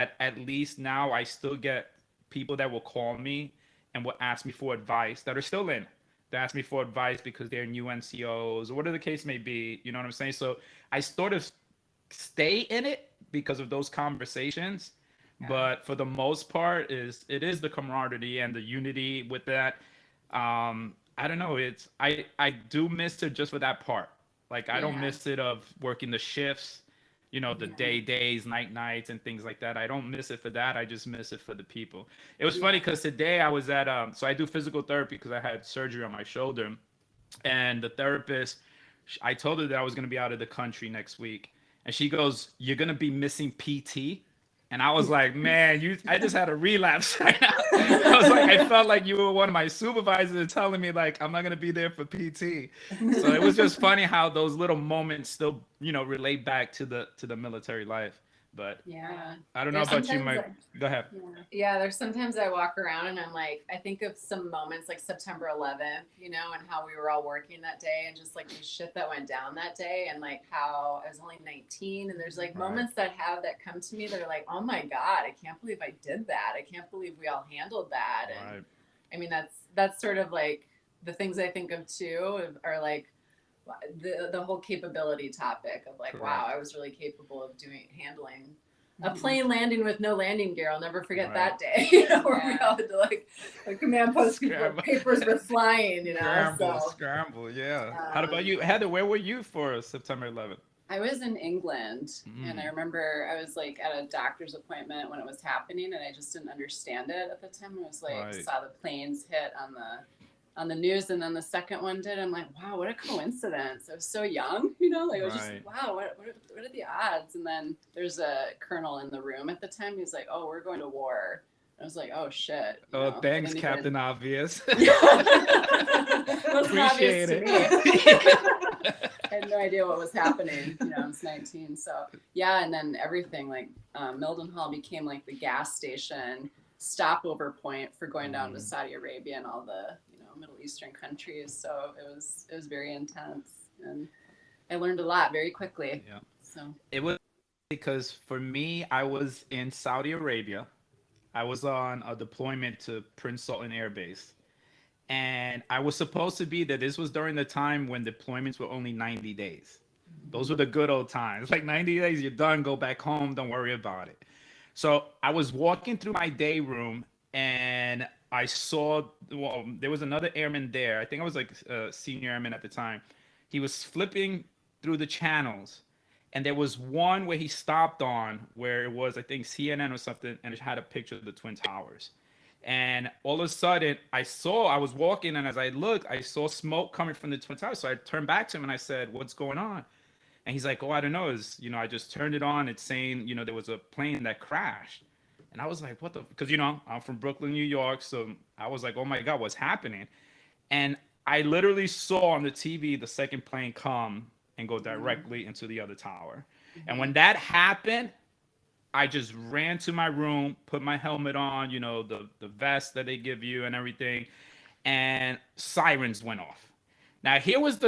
at least now I still get people that will call me and will ask me for advice that are still in. They ask me for advice because they're new NCOs or whatever the case may be. You know what I'm saying? So I sort of stay in it because of those conversations. Yeah. But for the most part, it is the camaraderie and the unity with that. I don't know. I do miss it just for that part. Like I don't Yeah. miss it of working the shifts, the Yeah. days, nights, and things like that. I don't miss it for that. I just miss it for the people. It was funny Yeah. because today I was at so I do physical therapy because I had surgery on my shoulder, and the therapist, I told her that I was going to be out of the country next week, and she goes, "You're going to be missing PT." And I was like, man, I just had a relapse right now. I was like, I felt like you were one of my supervisors telling me like I'm not gonna be there for PT. So it was just funny how those little moments still, relate back to the military life. But Yeah. I don't know There's about you, sometimes Mike. Go ahead. Yeah. Yeah, there's sometimes I walk around and I'm like, I think of some moments like September 11th, and how we were all working that day and just like the shit that went down that day and like how I was only 19. And there's like Right. moments that come to me that are like, oh my God, I can't believe I did that. I can't believe we all handled that. And Right. I mean, that's sort of like the things I think of too are like the whole capability topic of like, wow, Correct. I was really capable of handling a plane landing with no landing gear. I'll never forget Right. that day, where we all had to like a command post Scramble. papers were flying, Scramble, So scramble. Yeah. How about um, you, Heather? Where were you for September 11th? I was in England, and I Mm, remember I was like at a doctor's appointment when it was happening, and I just didn't understand it at the time. I was like, right. saw the planes hit on the news, and then the second one did. I'm like, wow, what a coincidence! I was so young, like I was just Right. wow, what are the odds? And then there's a colonel in the room at the time. He's like, oh, we're going to war. I was like, oh shit, Oh, I thanks, didn't even. Captain Obvious. wasn't obvious Appreciate to it. me. I had no idea what was happening. I was 19. So yeah, and then everything like Mildenhall became like the gas station stopover point for going down to Saudi Arabia and all the Middle Eastern countries. So it was very intense, and I learned a lot very quickly. Yeah. So It was because for me, I was in Saudi Arabia. I was on a deployment to Prince Sultan Air Base. And I was supposed to be there. This was during the time when deployments were only 90 days. Those were the good old times. Like 90 days, you're done, go back home, don't worry about it. So I was walking through my day room and I saw, well, there was another airman there. I think I was like a senior airman at the time. He was flipping through the channels and there was one where he stopped on where it was, I think, CNN or something, and it had a picture of the Twin Towers. And all of a sudden, I was walking, and as I looked, I saw smoke coming from the Twin Towers. So I turned back to him and I said, "What's going on?" And he's like, "Oh, I don't know. I just turned it on. It's saying, there was a plane that crashed." And I was like, "What the?" Because I'm from Brooklyn, New York, so I was like, "Oh my God, what's happening?" And I literally saw on the TV the second plane come and go directly into the other tower. And when that happened, I just ran to my room, put my helmet on, the vest that they give you and everything, and sirens went off. Now here was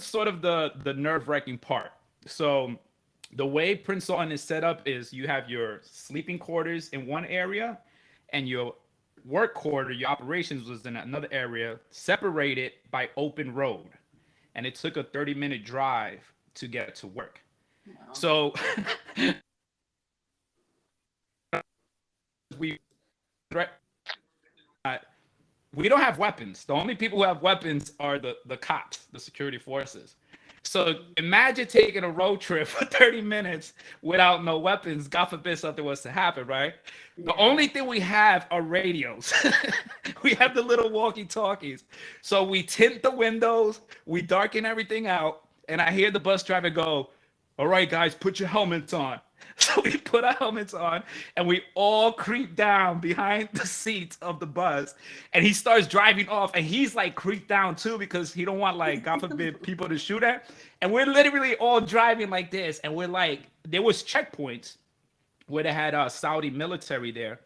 sort of the nerve-wracking part. So the way Prince Sultan is set up is you have your sleeping quarters in one area and your work quarter, your operations was in another area, separated by open road. And it took a 30-minute drive to get to work. wow. So we threat we don't have weapons. The only people who have weapons are the cops, the security forces. So imagine taking a road trip for 30 minutes without no weapons. God forbid something was to happen, right? The Yeah. only thing we have are radios. We have the little walkie-talkies. So we tint the windows, we darken everything out, and I hear the bus driver go, "All right, guys, put your helmets on." So we put our helmets on and we all creep down behind the seats of the bus. And he starts driving off and he's like creeped down too because he don't want, like, God forbid, people to shoot at. And we're literally all driving like this. And we're like, there was checkpoints where they had Saudi military there,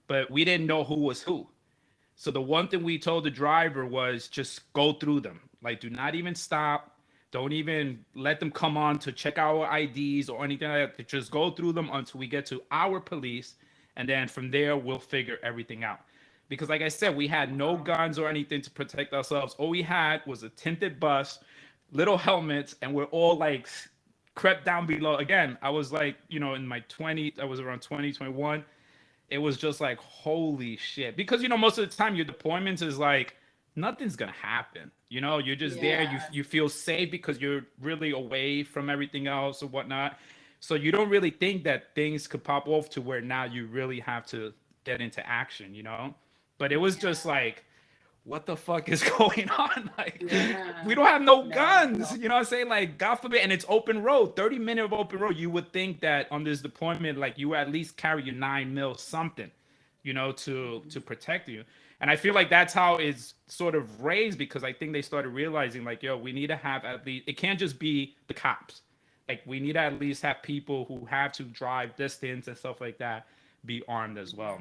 but we didn't know who was who. So the one thing we told the driver was just go through them. Like, do not even stop. Don't even let them come on to check our IDs or anything like that. Just go through them until we get to our police. and then from there we'll figure everything out. Because like I said, we had no guns or anything to protect ourselves. All we had was a tinted bus, little helmets, and we're all like crept down below. Again, I was like, you know, in my 20s, I was around 20, 21. It was just like, holy shit. Because, you know, most of the time your deployments is like, nothing's going to happen. You know, you're just there. You feel safe because you're really away from everything else or whatnot. So you don't really think that things could pop off to where now you really have to get into action, you know? But it was just like, what the fuck is going on? Like, we don't have no guns, you know what I'm saying? Like, God forbid, and it's open road, 30-minute of open road. You would think that on this deployment, like, you at least carry your 9mm something, you know, to protect you. And I feel like that's how it's sort of raised, because I think they started realizing, like, yo, we need to have at least, it can't just be the cops. Like, we need to at least have people who have to drive distance and stuff like that be armed as well.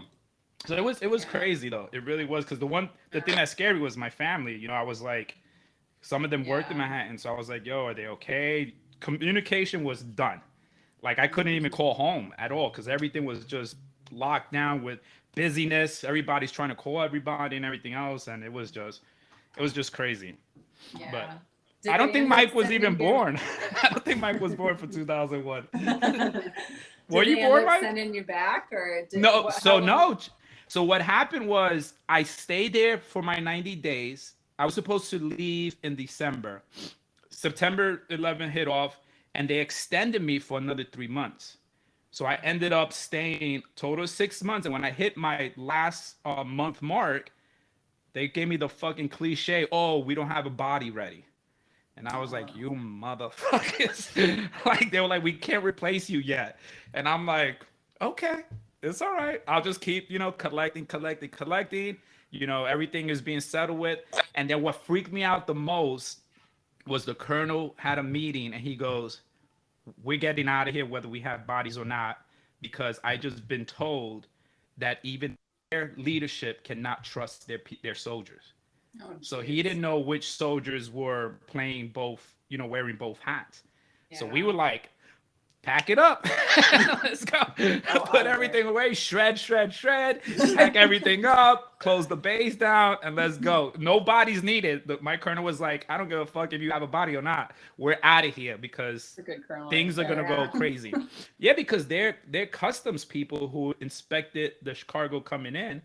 So it was crazy though. It really was, because the thing that scared me was my family. You know, I was like, some of them worked in Manhattan, so I was like, yo, are they okay? Communication was done. Like, I couldn't even call home at all because everything was just locked down with busyness. Everybody's trying to call everybody and everything else, and it was just crazy. Yeah. But I don't think Mike was even born. I don't think Mike was born for 2001. Were you born, Mike? Sending you back, or no? So what happened was I stayed there for my 90 days. I was supposed to leave in December. September 11 hit off, and they extended me for another 3 months. So I ended up staying total 6 months. And when I hit my last month mark, they gave me the fucking cliche, oh, we don't have a body ready. And I was like, you motherfuckers. Like, they were like, we can't replace you yet. And I'm like, okay. It's all right. I'll just keep, you know, collecting. You know, everything is being settled with. And then what freaked me out the most was the colonel had a meeting and he goes, we're getting out of here whether we have bodies or not, because I just been told that even their leadership cannot trust their soldiers. Oh, so he didn't know which soldiers were playing both, you know, wearing both hats. Yeah. So we were like, pack it up. Let's go. Put everything away. Shred. Pack everything up. Close the base down and let's go. No bodies needed. My colonel was like, I don't give a fuck if you have a body or not. We're out of here because things are going to go crazy. Yeah, because their customs people who inspected the cargo coming in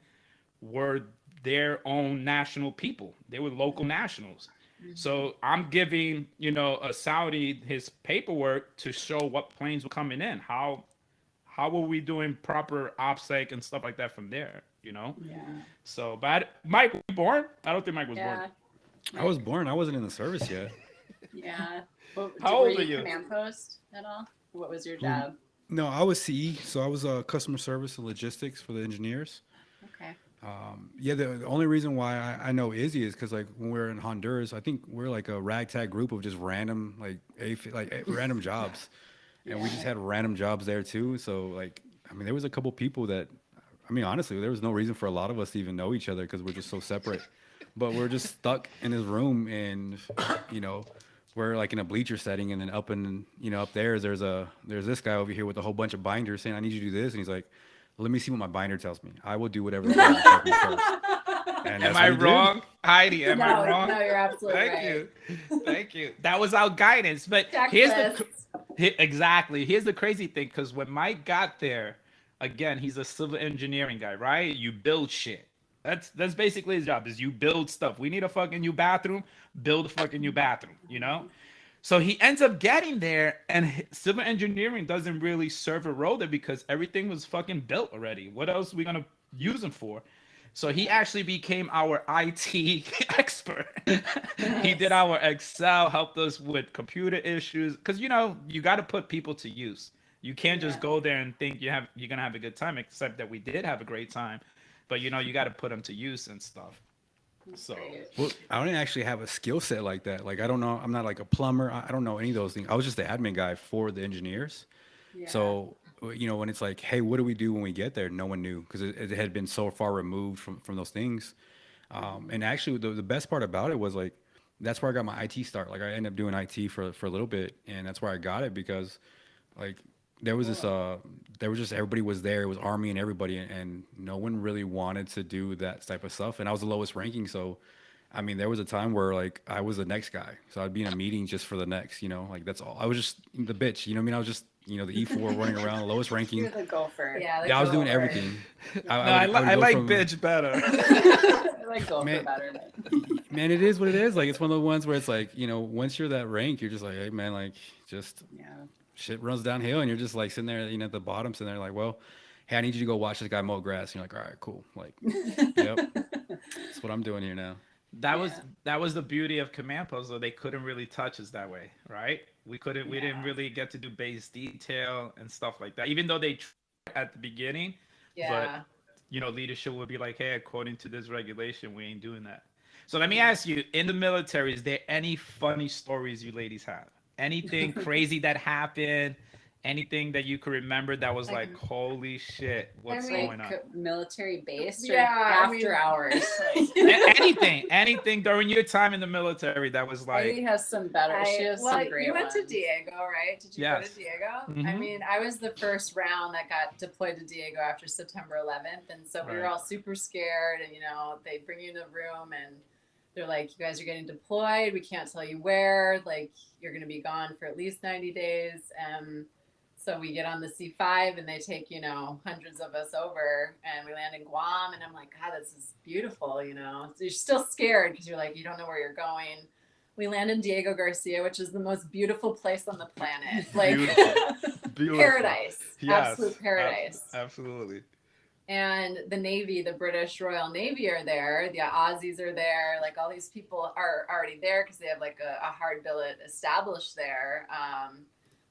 were their own national people. They were local nationals. So I'm giving, you know, a Saudi his paperwork to show what planes were coming in. How were we doing proper OPSEC and stuff like that from there, you know? Yeah. So, but Mike, were you born? I don't think Mike was born. I was born. I wasn't in the service yet. Yeah. How old are you? Command post at all? What was your job? No, I was CE. So I was customer service and logistics for the engineers. Okay. Yeah, the only reason why I know Izzy is because, like, when we were in Honduras, I think we're like a ragtag group of just random random jobs, and we just had random jobs there too. So, like, I mean, there was a couple people that, I mean, honestly, there was no reason for a lot of us to even know each other because we're just so separate. But we're just stuck in this room, and you know, we're like in a bleacher setting, and then up there there's this guy over here with a whole bunch of binders saying, I need you to do this, and he's like, let me see what my binder tells me. I will do whatever the binder tells me first. And am I wrong, Heidi? Am I wrong? No, you're absolutely right. Thank you. That was our guidance. But exactly. Here's the crazy thing, because when Mike got there, again, he's a civil engineering guy, right? You build shit. That's basically his job, is you build stuff. We need a fucking new bathroom. Build a fucking new bathroom, you know? So he ends up getting there, and civil engineering doesn't really serve a role there because everything was fucking built already. What else are we gonna use him for? So he actually became our IT expert. He did our Excel, helped us with computer issues, because you know you got to put people to use. You can't just go there and think you're gonna have a good time. Except that we did have a great time, but you know you got to put them to use and stuff. So, well, I don't actually have a skill set like that. Like, I don't know. I'm not like a plumber. I don't know any of those things. I was just the admin guy for the engineers. Yeah. So, you know, when it's like, hey, what do we do when we get there? No one knew because it had been so far removed from those things. And actually, the best part about it was like, that's where I got my IT start. Like, I ended up doing IT for a little bit, and that's where I got it because, like, there was this there was just everybody was there. It was army and everybody, and no one really wanted to do that type of stuff. And I was the lowest ranking, so I mean, there was a time where like I was the next guy, so I'd be in a meeting just for the next, like that's all. I was just the bitch, you know what I mean? I was just the E4 running around, lowest ranking. You're the gopher. Yeah, Yeah, I was doing gopher. everything. No, I would go like from- bitch better. I like gopher Man. better. But Man, it is what it is. Like it's one of the ones where it's like, once you're that rank, you're just like, hey man, like just yeah. shit runs downhill, and you're just like sitting there, at the bottom, sitting there like, well, hey, I need you to go watch this guy mow grass. And you're like, all right, cool. Like, yep, that's what I'm doing here now. That was the beauty of command posts, though. They couldn't really touch us that way, right? We didn't really get to do base detail and stuff like that, even though they tried at the beginning. Yeah. But leadership would be like, hey, according to this regulation, we ain't doing that. So let me ask you, in the military, is there any funny stories you ladies have? Anything crazy that happened? Anything that you could remember that was like, holy shit, what's going on? Military base or Yeah, after hours. Anything during your time in the military that was like, Heidi has some better. She has some great you went to ones. Diego, right? Did you go Yes. to Diego? I Mhm. mean, I was the first round that got deployed to Diego after September 11th, and so we were Right. all super scared. And they bring you in the room, and they're like, "You guys are getting deployed. We can't tell you where. Like, you're going to be gone for at least 90 days." So we get on the C5 and they take, hundreds of us over, and we land in Guam, and I'm like, God, this is beautiful, So you're still scared because you're like, you don't know where you're going. We land in Diego Garcia, which is the most beautiful place on the planet. Like Beautiful. paradise. Yes, Absolute paradise. Absolutely. And the Navy, the British Royal Navy are there. The Aussies are there. Like all these people are already there because they have like a hard billet established there.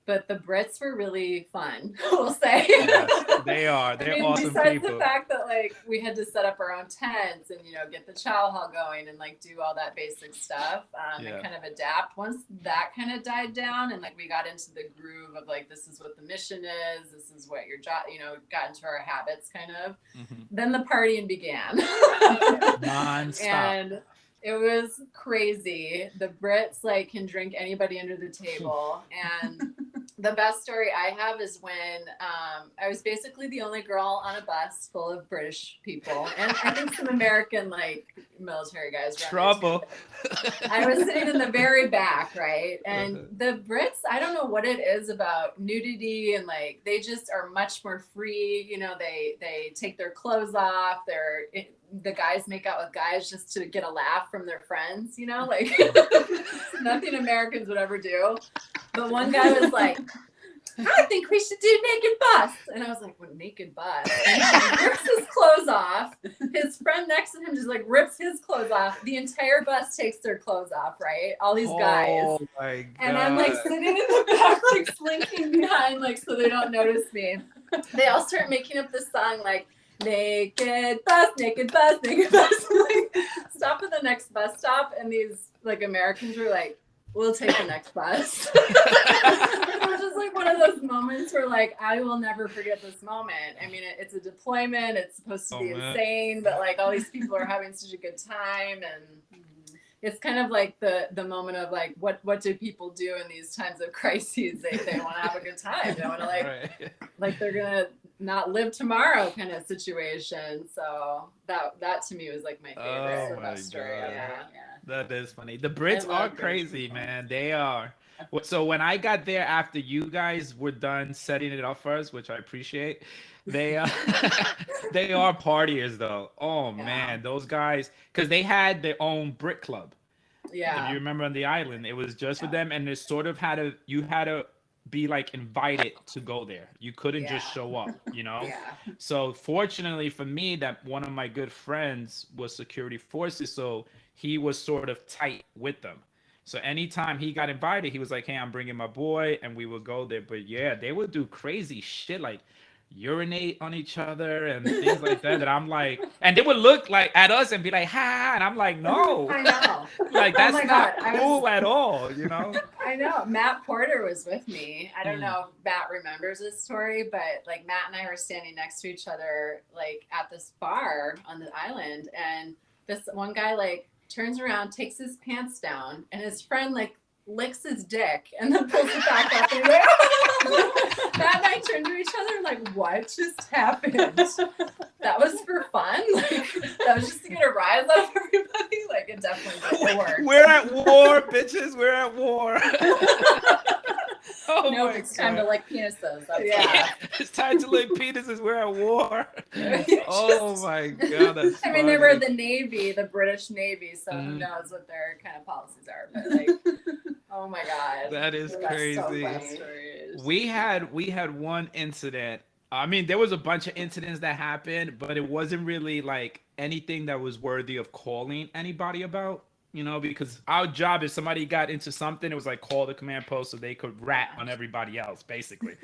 But the Brits were really fun, we'll say. Yes, they are. They're awesome besides people. the fact that like we had to set up our own tents and get the chow hall going and like do all that basic stuff and kind of adapt. Once that kind of died down and like we got into the groove of like this is what the mission is, this is what your job, got into our habits kind of. Mhm. Then the partying began. Non-stop. And it was crazy. The Brits like can drink anybody under the table. And the best story I have is when I was basically the only girl on a bus full of British people, and I think some American like military guys. Trouble. I was sitting in the very back, right? And the Brits, I don't know what it is about nudity and like they just are much more free. They take their clothes off. The guys make out with guys just to get a laugh from their friends, like nothing Americans would ever do. But one guy was like, I think we should do naked bus. And I was like, what, naked bus? And he rips his clothes off. His friend next to him just like rips his clothes off. The entire bus takes their clothes off, right? All these guys. Oh my God. And I'm like sitting in the back, like slinking behind, like so they don't notice me. They all start making up this song like, naked bus, naked bus, naked bus. Like, stop at the next bus stop, and these like Americans were like, "We'll take the next bus." It was just like one of those moments where like I will never forget this moment. I mean, it's a deployment; it's supposed to be insane, but like all these people are having such a good time, and it's kind of like the moment of like what do people do in these times of crises? They want to have a good time. They want to like they're gonna not live tomorrow kind of situation. So that to me was like my favorite. Oh my story. God. Yeah. That is funny. The Brits I are love British crazy, people. man. They are. So when I got there after you guys were done setting it up for us, which I appreciate, they are partiers though. Oh man, those guys, because they had their own Brit club. Yeah. If you remember on the island, it was just for them, and it sort of you had to be like invited to go there. You couldn't just show up, Yeah. So fortunately for me, that one of my good friends was security forces, so he was sort of tight with them. So anytime he got invited, he was like, hey, I'm bringing my boy, and we would go there. But yeah, they would do crazy shit like urinate on each other and things like that I'm like, and they would look like at us and be like, ha, and I'm like, no, I know. like that's my not God, cool at all, I know. Matt Porter was with me. I don't know if Matt remembers this story, but like Matt and I were standing next to each other, like at this bar on the island. And this one guy like turns around, takes his pants down, and his friend like licks his dick, and then pulls it back up. And like, Matt and I turned to each other like, what just happened? That was for fun? Like, that was just to get a rise out of everybody? Like, it definitely didn't work. We're at war, bitches. We're at war. Oh No, my it's time to God. lick penises. That's Yeah, it's time to lick penises. We're at war. Oh my God, that's I mean, they were funny. the Navy, the British Navy, so who knows what their kind of policies are. But like, oh my God. That is That's so crazy. funny. stories. We had one incident. I mean, there was a bunch of incidents that happened, but it wasn't really like anything that was worthy of calling anybody about, you know, because our job, if somebody got into something, it was like call the command post so they could rat on everybody else, basically.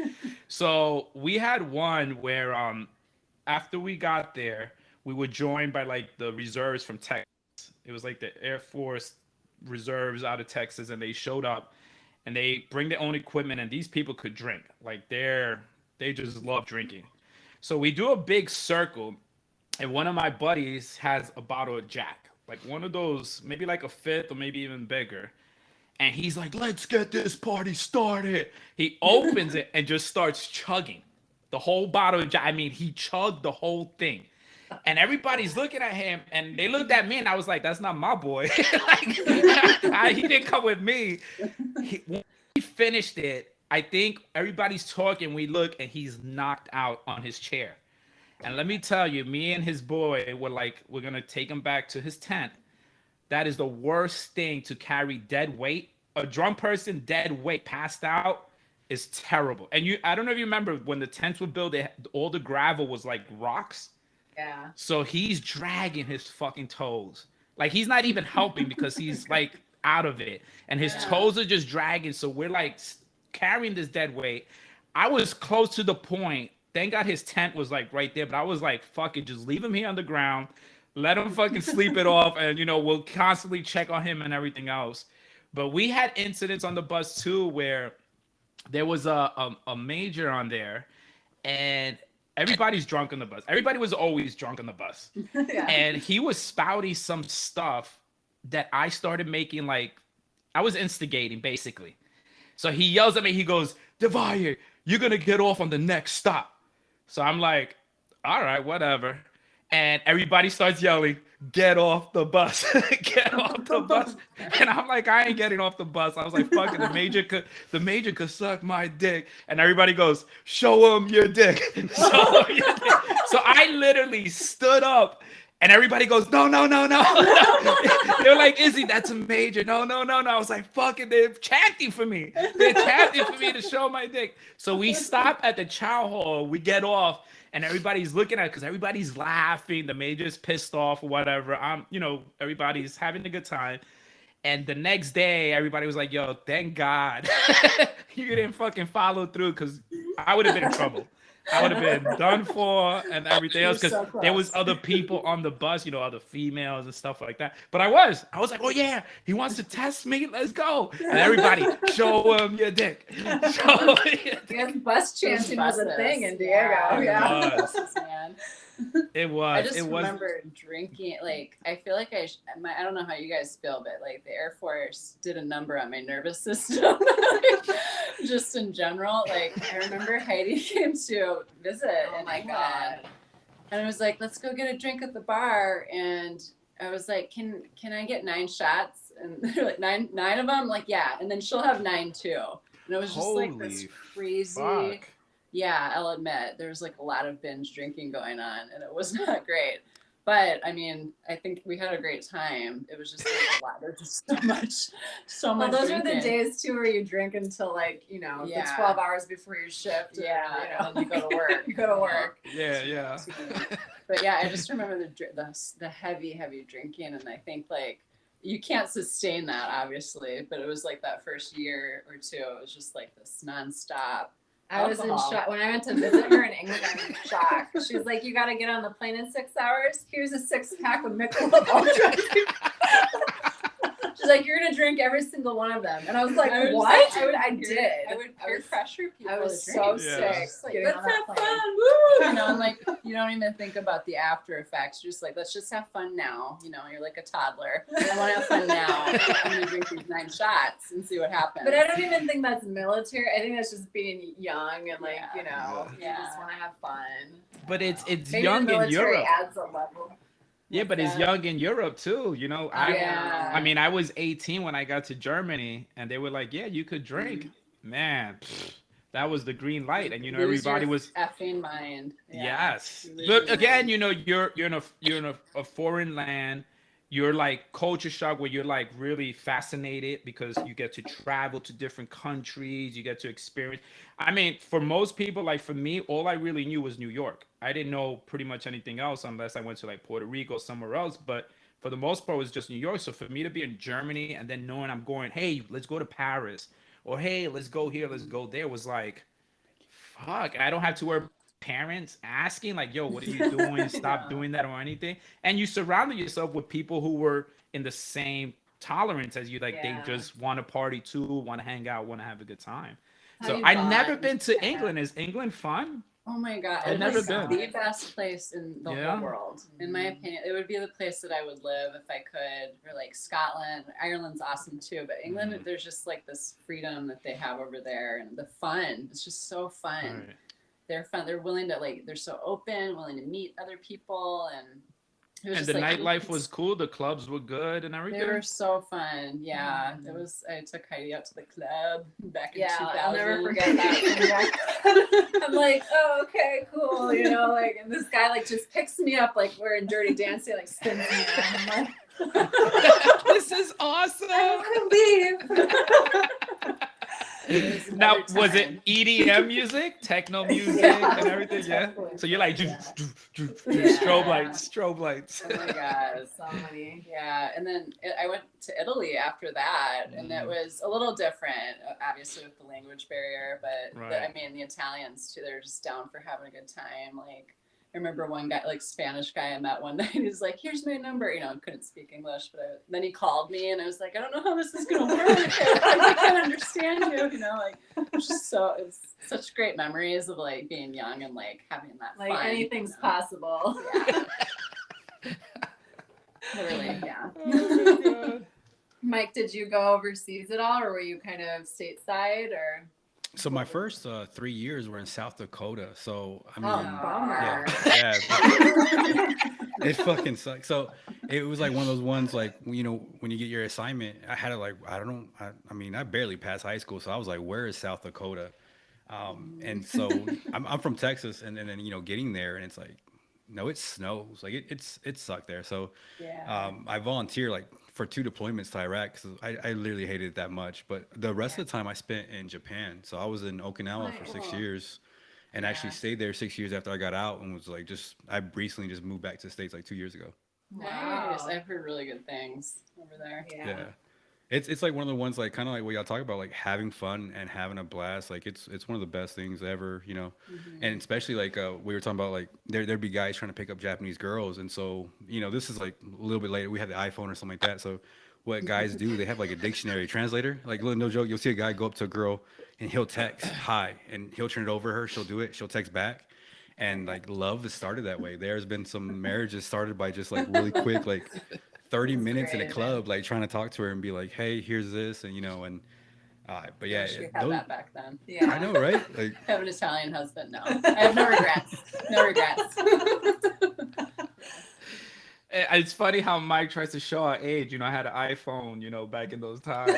So we had one where after we got there, we were joined by like the reserves from Texas. It was like the Air Force reserves out of Texas, and they showed up and they bring their own equipment, and these people could drink. Like they just love drinking. So we do a big circle, and one of my buddies has a bottle of Jack, like one of those, maybe like a fifth or maybe even bigger. And he's like, let's get this party started. He opens it and just starts chugging the whole bottle of Jack. I mean, he chugged the whole thing. And everybody's looking at him, and they looked at me, and I was like, that's not my boy. Like, he didn't come with me. When he finished it, I think everybody's talking. We look, and he's knocked out on his chair. And let me tell you, me and his boy were like, we're going to take him back to his tent. That is the worst thing to carry dead weight. A drunk person, dead weight, passed out is terrible. And I don't know if you remember when the tents were built, all the gravel was like rocks. Yeah. So he's dragging his fucking toes. Like he's not even helping because he's like out of it. And his toes are just dragging. So we're like carrying this dead weight. I was close to the point. Thank God his tent was like right there. But I was like, fuck it, just leave him here on the ground. Let him fucking sleep it off. And, you know, we'll constantly check on him and everything else. But we had incidents on the bus too where there was a major on there. And everybody's drunk on the bus. Everybody was always drunk on the bus. Yeah. And he was spouting some stuff that I started making, like, I was instigating, basically. So he yells at me. He goes, Devaya, you're going to get off on the next stop. So I'm like, all right, whatever. And everybody starts yelling, get off the bus. Get off the bus. And I'm like, I ain't getting off the bus. I was like, fuck it, the major could suck my dick. And everybody goes, show him your dick. Show him your dick. So I literally stood up and everybody goes, no. They're like, Izzy, that's a major. No. I was like, fuck it, they're chanting for me. They're chanting for me to show my dick. So we stop at the chow hall, we get off. And everybody's looking at it because everybody's laughing. The major's pissed off or whatever. Everybody's having a good time. And the next day, everybody was like, yo, thank God you didn't fucking follow through because I would have been in trouble. I would have been done for and everything else because there was other people on the bus, other females and stuff like that. But I was like, oh yeah, he wants to test me. Let's go. And everybody, show him your dick. Show him your dick. Yes, bus chanting was a thing in Diego. Yeah. It was. Man. It was. I just it was. remember drinking. Like, I feel like I don't know how you guys feel, but like the Air Force did a number on my nervous system. Just in general. Like, I remember Heidi came to visit, and I was like, let's go get a drink at the bar. And I was like, can I get 9 shots? And they're like, nine of them? I'm like, yeah. And then she'll have 9 too. And it was just like this crazy. Fuck. Yeah, I'll admit there's like a lot of binge drinking going on, and it was not great. But I mean, I think we had a great time. It was just like a lot. There's just so much. Well, those drinking. are the days too where you drink until like the 12 hours before your shift. Yeah, and then you go to work. You go to work. Yeah. But yeah, I just remember the heavy drinking, and I think like you can't sustain that obviously. But it was like that first year or two. It was just like this nonstop. I was in shock. When I went to visit her in England, I was in shock. She was like, you got to get on the plane in 6 hours. Here's a 6-pack of Michelob Ultra. She's like, you're gonna drink every single one of them, and I was like, I was what? like, I did. I would peer pressure people. I was to so drink. sick. Like, getting let's on that have plane. fun, woo! You know, and like you don't even think about the after effects. You're just like, let's just have fun now. You know, you're like a toddler. I want to have fun now. I'm gonna drink these 9 shots and see what happens. But I don't even think that's military. I think that's just being young and like, Yeah. you know, you Yeah. just want to have fun. But it's Maybe young the in military Europe. adds a level. Yeah, but it's young in Europe too. You know, I mean, I was 18 when I got to Germany, and they were like, "Yeah, you could drink." Man, that was the green light, and you know, Lose everybody your was. effing mind. Yeah. Yes, You lose but your again, mind. you know, you're in a foreign land. You're like culture shock, where you're like really fascinated because you get to travel to different countries. You get to experience. I mean, for most people, like for me, all I really knew was New York. I didn't know pretty much anything else unless I went to like Puerto Rico, somewhere else. But for the most part, it was just New York. So for me to be in Germany and then knowing I'm going, hey, let's go to Paris, or hey, let's go here, let's go there, was like, fuck. I don't have to worry parents asking like, yo, what are you doing? Stop doing that or anything. And you surrounded yourself with people who were in the same tolerance as you. Like they just want to party too, want to hang out, want to have a good time. So I never been to England. Is England fun? Oh my God. I've never It's been. the best place in the Yeah. whole world. In my opinion, it would be the place that I would live if I could, or like Scotland. Ireland's awesome too, but England, there's just like this freedom that they have over there and the fun. It's just so fun. Right. They're fun. They're willing to like, they're so open, willing to meet other people. And it was And just the like, nightlife was cool. The clubs were good and everything. they were so fun. Yeah. It was, I took Heidi out to the club back in 2000. I'll never forget that. I'm like, oh, okay, cool. You know, like, and this guy like just picks me up like we're in Dirty Dancing, like spins me around. I'm like, This is awesome. I want to leave. Now, another was time. it EDM music, techno music, Yeah, and everything? Yeah. totally. So you're like, strobe lights. Oh my God. So many. Yeah, and then I went to Italy after that, and Mm. it was a little different, obviously with the language barrier. But Right. I mean, the Italians too, they're just down for having a good time. Like, I remember one guy, like Spanish guy I met one night. He's like, "Here's my number." You know, I couldn't speak English, but then he called me, and I was like, "I don't know how this is gonna work. I can't understand you." You know, like it was such great memories of like being young and like having that Like fun. anything's you know? possible. Yeah. Literally, yeah. Oh my God. Mike, did you go overseas at all, or were you kind of stateside, or? So my first 3 years were in South Dakota. So I mean, Oh, bummer. yeah, it fucking sucks. So it was like one of those ones, like, you know, when you get your assignment, I had to like, I mean, I barely passed high school, so I was like, where is South Dakota? And so I'm from Texas, and then you know, getting there, and it's like, no, it snows, like it sucked there. So Yeah. I volunteered like for 2 deployments to Iraq because I literally hated it that much. But the rest of the time I spent in Japan. So I was in Okinawa for 6 Cool. years, and actually stayed there 6 years after I got out, and was like, I recently just moved back to the States like 2 years ago. Nice. Wow. I've heard really good things over there. Yeah. It's like one of the ones, like kind of like what y'all talk about, like having fun and having a blast. Like it's one of the best things ever, you know. And especially like we were talking about, like there'd be guys trying to pick up Japanese girls, and so you know, this is like a little bit later. We had the iPhone or something like that. So what guys do, they have like a dictionary translator. Like, no joke, you'll see a guy go up to a girl and he'll text hi, and he'll turn it over to her. She'll do it. She'll text back. And like love has started that way. There's been some marriages started by just like really quick, like 30 minutes in a great. club, like trying to talk to her and be like, hey, here's this, and you know, and but yeah, Wish we had those- that back then. Yeah. I know, right? Like, I have an Italian husband now. I have no regrets. No regrets. It's funny how Mike tries to show our age. You know, I had an iPhone, you know, back in those times.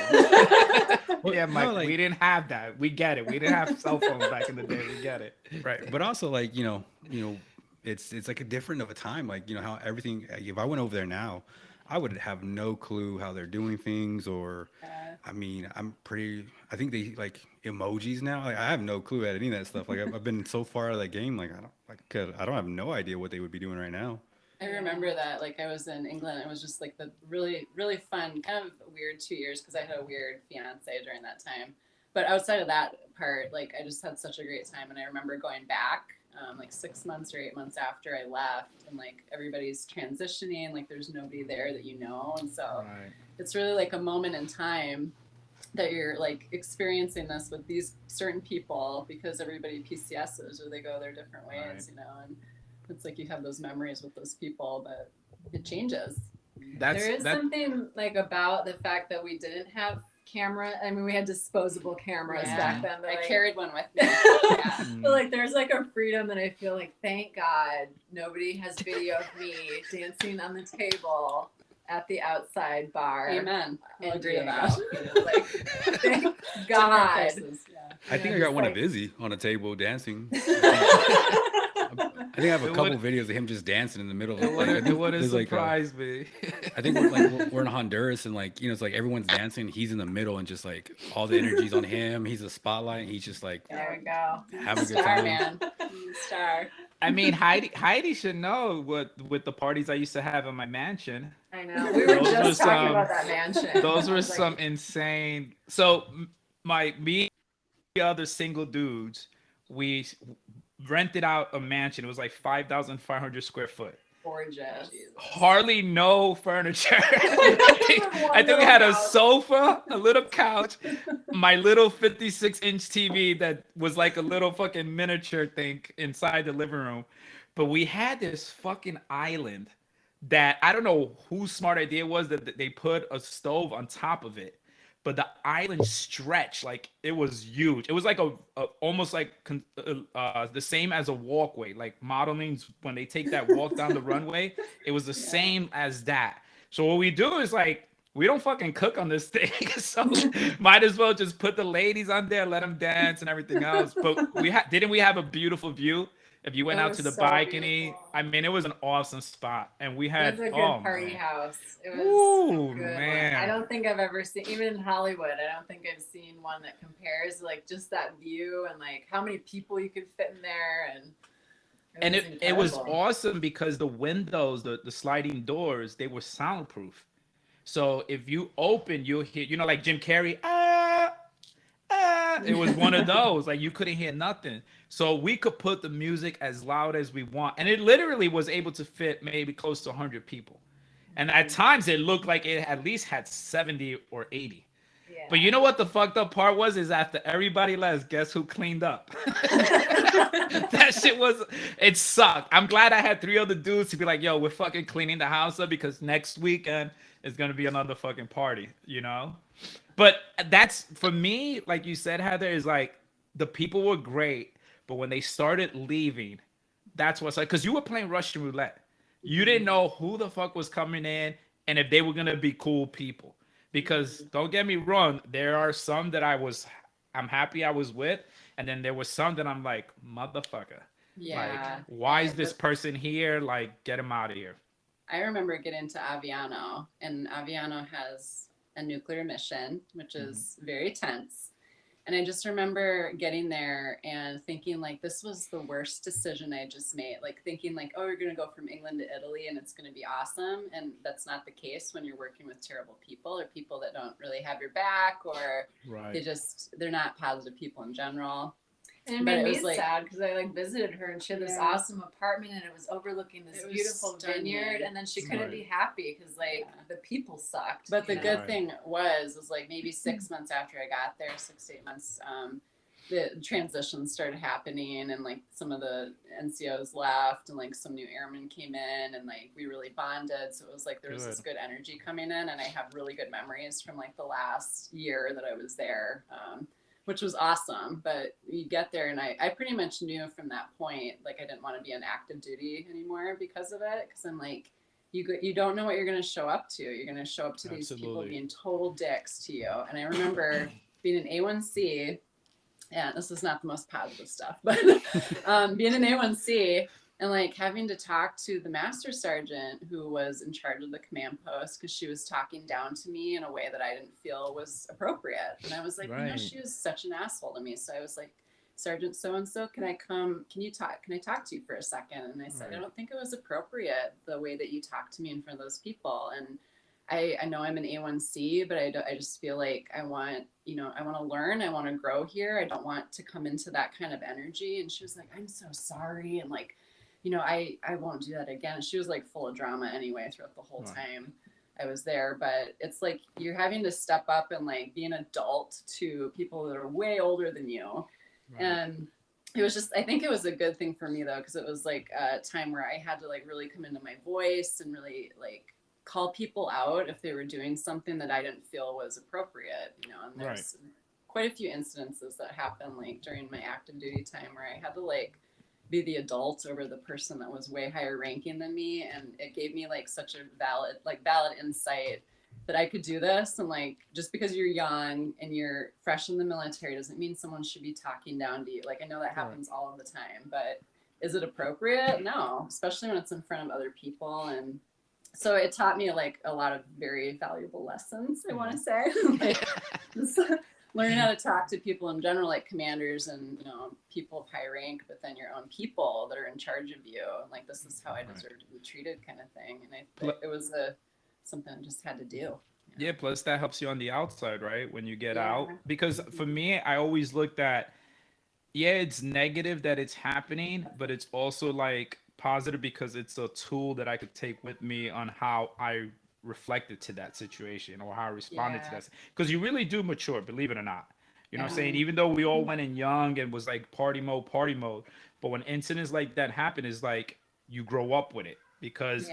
Yeah, Mike, no, like- we didn't have that. We get it. We didn't have cell phones back in the day. We get it. right, but also like you know, it's like a different of a time. Like, you know, how everything. If I went over there now, I would have no clue how they're doing things, or I mean, I think they like emojis now. Like, I have no clue at any of that stuff. Like, I've been so far out of that game. Like, I don't have no idea what they would be doing right now. I remember that, like, I was in England. It was just like the really, really fun, kind of weird 2 years because I had a weird fiance during that time. But outside of that part, like, I just had such a great time. And I remember going back like 6 months or 8 months after I left, and like everybody's transitioning, like there's nobody there that you know, and so it's really like a moment in time that you're like experiencing this with these certain people because everybody PCSs or they go their different ways, you know, and it's like you have those memories with those people, but it changes. There is something like about the fact that we didn't have camera. I mean, we had disposable cameras back then. But I like, carried one with me. Yeah. But like, there's like a freedom that I feel like, thank God, nobody has video of me dancing on the table at the outside bar. Amen. I'll agree with that. You know, like, thank God. I think I got one of Izzy on a table dancing. I think I have a couple videos of him just dancing in the middle. It would have surprised me. I think we're in Honduras and like, you know, it's like everyone's dancing. He's in the middle and just like all the energy's on him. He's a spotlight. And he's just like, there we go. Have a good time. Man. Star. I mean, Heidi should know with the parties I used to have in my mansion. I know. We were just talking about that mansion. Those were some insane. So me, the other single dudes, we rented out a mansion. It was like 5,500 square foot. Gorgeous. Hardly no furniture. I think we had a sofa, a little couch, my little 56-inch TV that was like a little fucking miniature thing inside the living room. But we had this fucking island that I don't know whose smart idea it was that they put a stove on top of it. But the island stretched like it was huge. It was like a almost like the same as a walkway, like modeling when they take that walk down the runway. It was the same as that. So what we do is like we don't fucking cook on this thing, so might as well just put the ladies on there, let them dance and everything else. But didn't we have a beautiful view? If you went out to the balcony, beautiful. I mean, it was an awesome spot, and we had it was a good party house. It was good. Man. I don't think I've ever seen, even in Hollywood, I don't think I've seen one that compares like just that view and like how many people you could fit in there, and it was awesome because the windows, the sliding doors, they were soundproof. So if you open, you'll hear, you know, like Jim Carrey, it was one of those, like you couldn't hear nothing. So we could put the music as loud as we want. And it literally was able to fit maybe close to 100 people. And at times it looked like it at least had 70 or 80. Yeah. But you know what the fucked up part was? Is after everybody left, guess who cleaned up? That shit it sucked. I'm glad I had 3 other dudes to be like, yo, we're fucking cleaning the house up because next weekend is going to be another fucking party, you know? But that's, for me, like you said, Heather, is like the people were great, but when they started leaving, that's what's like, because you were playing Russian roulette. You didn't know who the fuck was coming in and if they were going to be cool people. Because don't get me wrong, there are some that I'm happy I was with. And then there was some that I'm like, motherfucker. Yeah. Like, why is this person here? Like, get him out of here. I remember getting to Aviano, and Aviano has a nuclear mission, which is very tense. And I just remember getting there and thinking like, this was the worst decision I just made. Like thinking like, oh, you're going to go from England to Italy and it's going to be awesome. And that's not the case when you're working with terrible people or people that don't really have your back, or they're not positive people in general. And it made me sad because I like visited her and she had this awesome apartment and it was overlooking this beautiful vineyard, and then she couldn't be happy because like the people sucked. But the good thing was like maybe 6 months after I got there, 6 to 8 months, the transitions started happening and like some of the NCOs left and like some new airmen came in and like we really bonded. So it was like there was this good energy coming in, and I have really good memories from like the last year that I was there. Which was awesome, but you get there and I pretty much knew from that point, like I didn't want to be on active duty anymore because of it. Cause I'm like, you don't know what you're going to show up to. You're going to show up to these people being total dicks to you. And I remember being an A1C, and this is not the most positive stuff, but being an A1C and like having to talk to the master sergeant who was in charge of the command post because she was talking down to me in a way that I didn't feel was appropriate. And I was like, you know, she was such an asshole to me. So I was like, Sergeant so-and-so, can I talk to you for a second? And I said, I don't think it was appropriate the way that you talked to me in front of those people. And I know I'm an A1C, but I just feel like I want to learn. I want to grow here. I don't want to come into that kind of energy. And she was like, I'm so sorry. And like, I won't do that again. She was like full of drama anyway throughout the whole time I was there. But it's like you're having to step up and like be an adult to people that are way older than you. Right. And it was just, I think it was a good thing for me though, because it was like a time where I had to like really come into my voice and really like call people out if they were doing something that I didn't feel was appropriate, and there's quite a few incidences that happened like during my active duty time where I had to like be the adult over the person that was way higher ranking than me. And it gave me like such a valid insight that I could do this. And like, just because you're young and you're fresh in the military doesn't mean someone should be talking down to you. Like, I know that happens all of the time, but is it appropriate? No, especially when it's in front of other people. And so it taught me like a lot of very valuable lessons, I want to say. Like, just learning how to talk to people in general, like commanders and people of high rank, but then your own people that are in charge of you. And like, this is how I deserve to be treated, kind of thing. And it was something I just had to do. Yeah, plus that helps you on the outside, right? When you get out. Because for me, I always looked at, it's negative that it's happening, but it's also like positive because it's a tool that I could take with me on how I reflected to that situation or how I responded to that. Because you really do mature, believe it or not. You know what I'm saying? Even though we all went in young and was like party mode, but when incidents like that happen, it's like you grow up with it because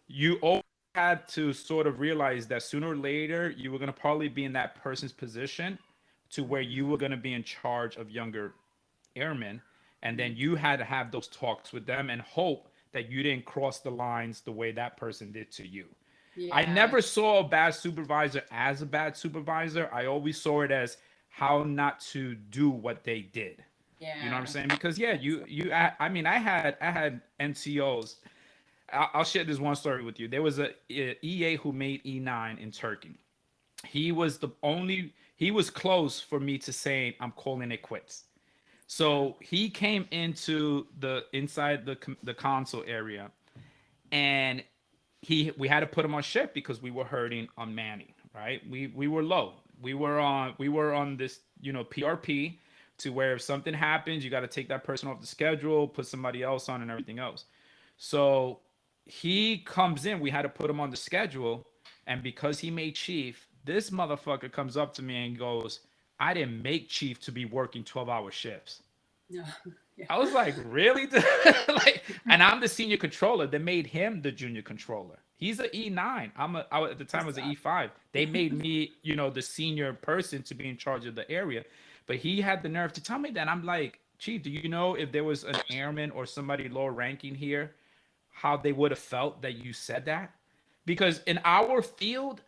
you always had to sort of realize that sooner or later you were going to probably be in that person's position to where you were going to be in charge of younger airmen. And then you had to have those talks with them and hope that you didn't cross the lines the way that person did to you. I never saw a bad supervisor as a bad supervisor. I always saw it as how not to do what they did. You know what I'm saying? Because I mean, I had NCOs. I'll share this one story with you. There was a EA who made E9 in Turkey. He was close for me to saying I'm calling it quits. So he came inside the console area, and we had to put him on shift because we were hurting on manning. Right? We were low. We were on this PRP to where if something happens, you got to take that person off the schedule, put somebody else on, and everything else. So he comes in. We had to put him on the schedule, and because he made chief, this motherfucker comes up to me and goes, I didn't make chief to be working 12-hour shifts. I was like, really? And I'm the senior controller. They made him the junior controller. He's an E9. I at the time was an E5. They made me, the senior person to be in charge of the area. But he had the nerve to tell me that. I'm like, Chief, do you know if there was an airman or somebody lower ranking here, how they would have felt that you said that? Because in our field,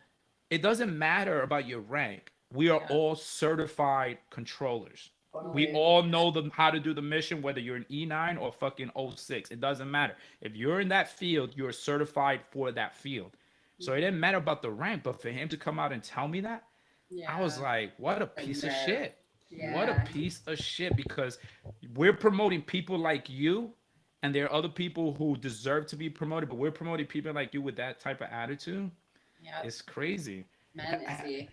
it doesn't matter about your rank. We are all certified controllers. We all know how to do the mission, whether you're an E9 or fucking 06. It doesn't matter. If you're in that field, you're certified for that field. So it didn't matter about the rank, but for him to come out and tell me that, I was like, what a piece of shit. What a piece of shit, because we're promoting people like you, and there are other people who deserve to be promoted, but we're promoting people like you with that type of attitude. It's crazy. Man, Izzy.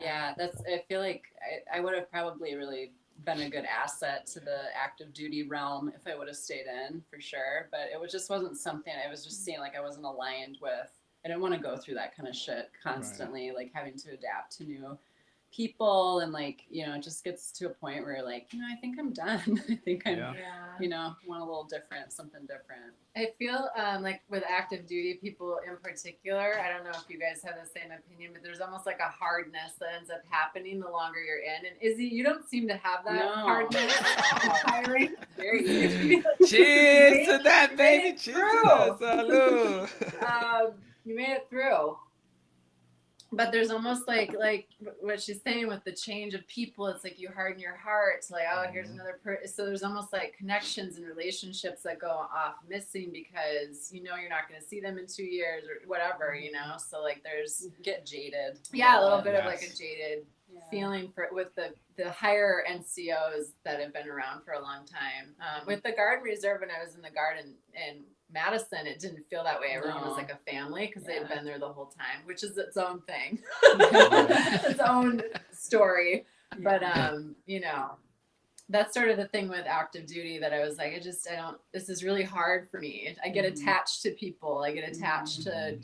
I feel like I would have probably really been a good asset to the active duty realm if I would have stayed in, for sure. But it just wasn't something I was just seeing like I wasn't aligned with. I didn't want to go through that kind of shit constantly, like having to adapt to new people, and like, it just gets to a point where you're like, I think I'm done. I think I'm, want a little different, something different. I feel like with active duty people in particular, I don't know if you guys have the same opinion, but there's almost like a hardness that ends up happening the longer you're in. And Izzy, you don't seem to have that hardness. Hiring. Very easy. Cheers to that, baby. Cheers to that. Salud. You made it through. But there's almost like what she's saying with the change of people. It's like you harden your heart to like, oh, here's another person. So there's almost like connections and relationships that go off missing because you're not going to see them in 2 years or whatever, So like there's get jaded. Yeah, a little bit of like a jaded feeling with the higher NCOs that have been around for a long time. With the Guard Reserve, when I was in the Guard and Madison, it didn't feel that way. Everyone was No. like a family because they had Yeah. been there the whole time, which is its own thing, its own story. But you know, that's sort of the thing with active duty that I was like, I don't, this is really hard for me. I get attached to people. I get attached to,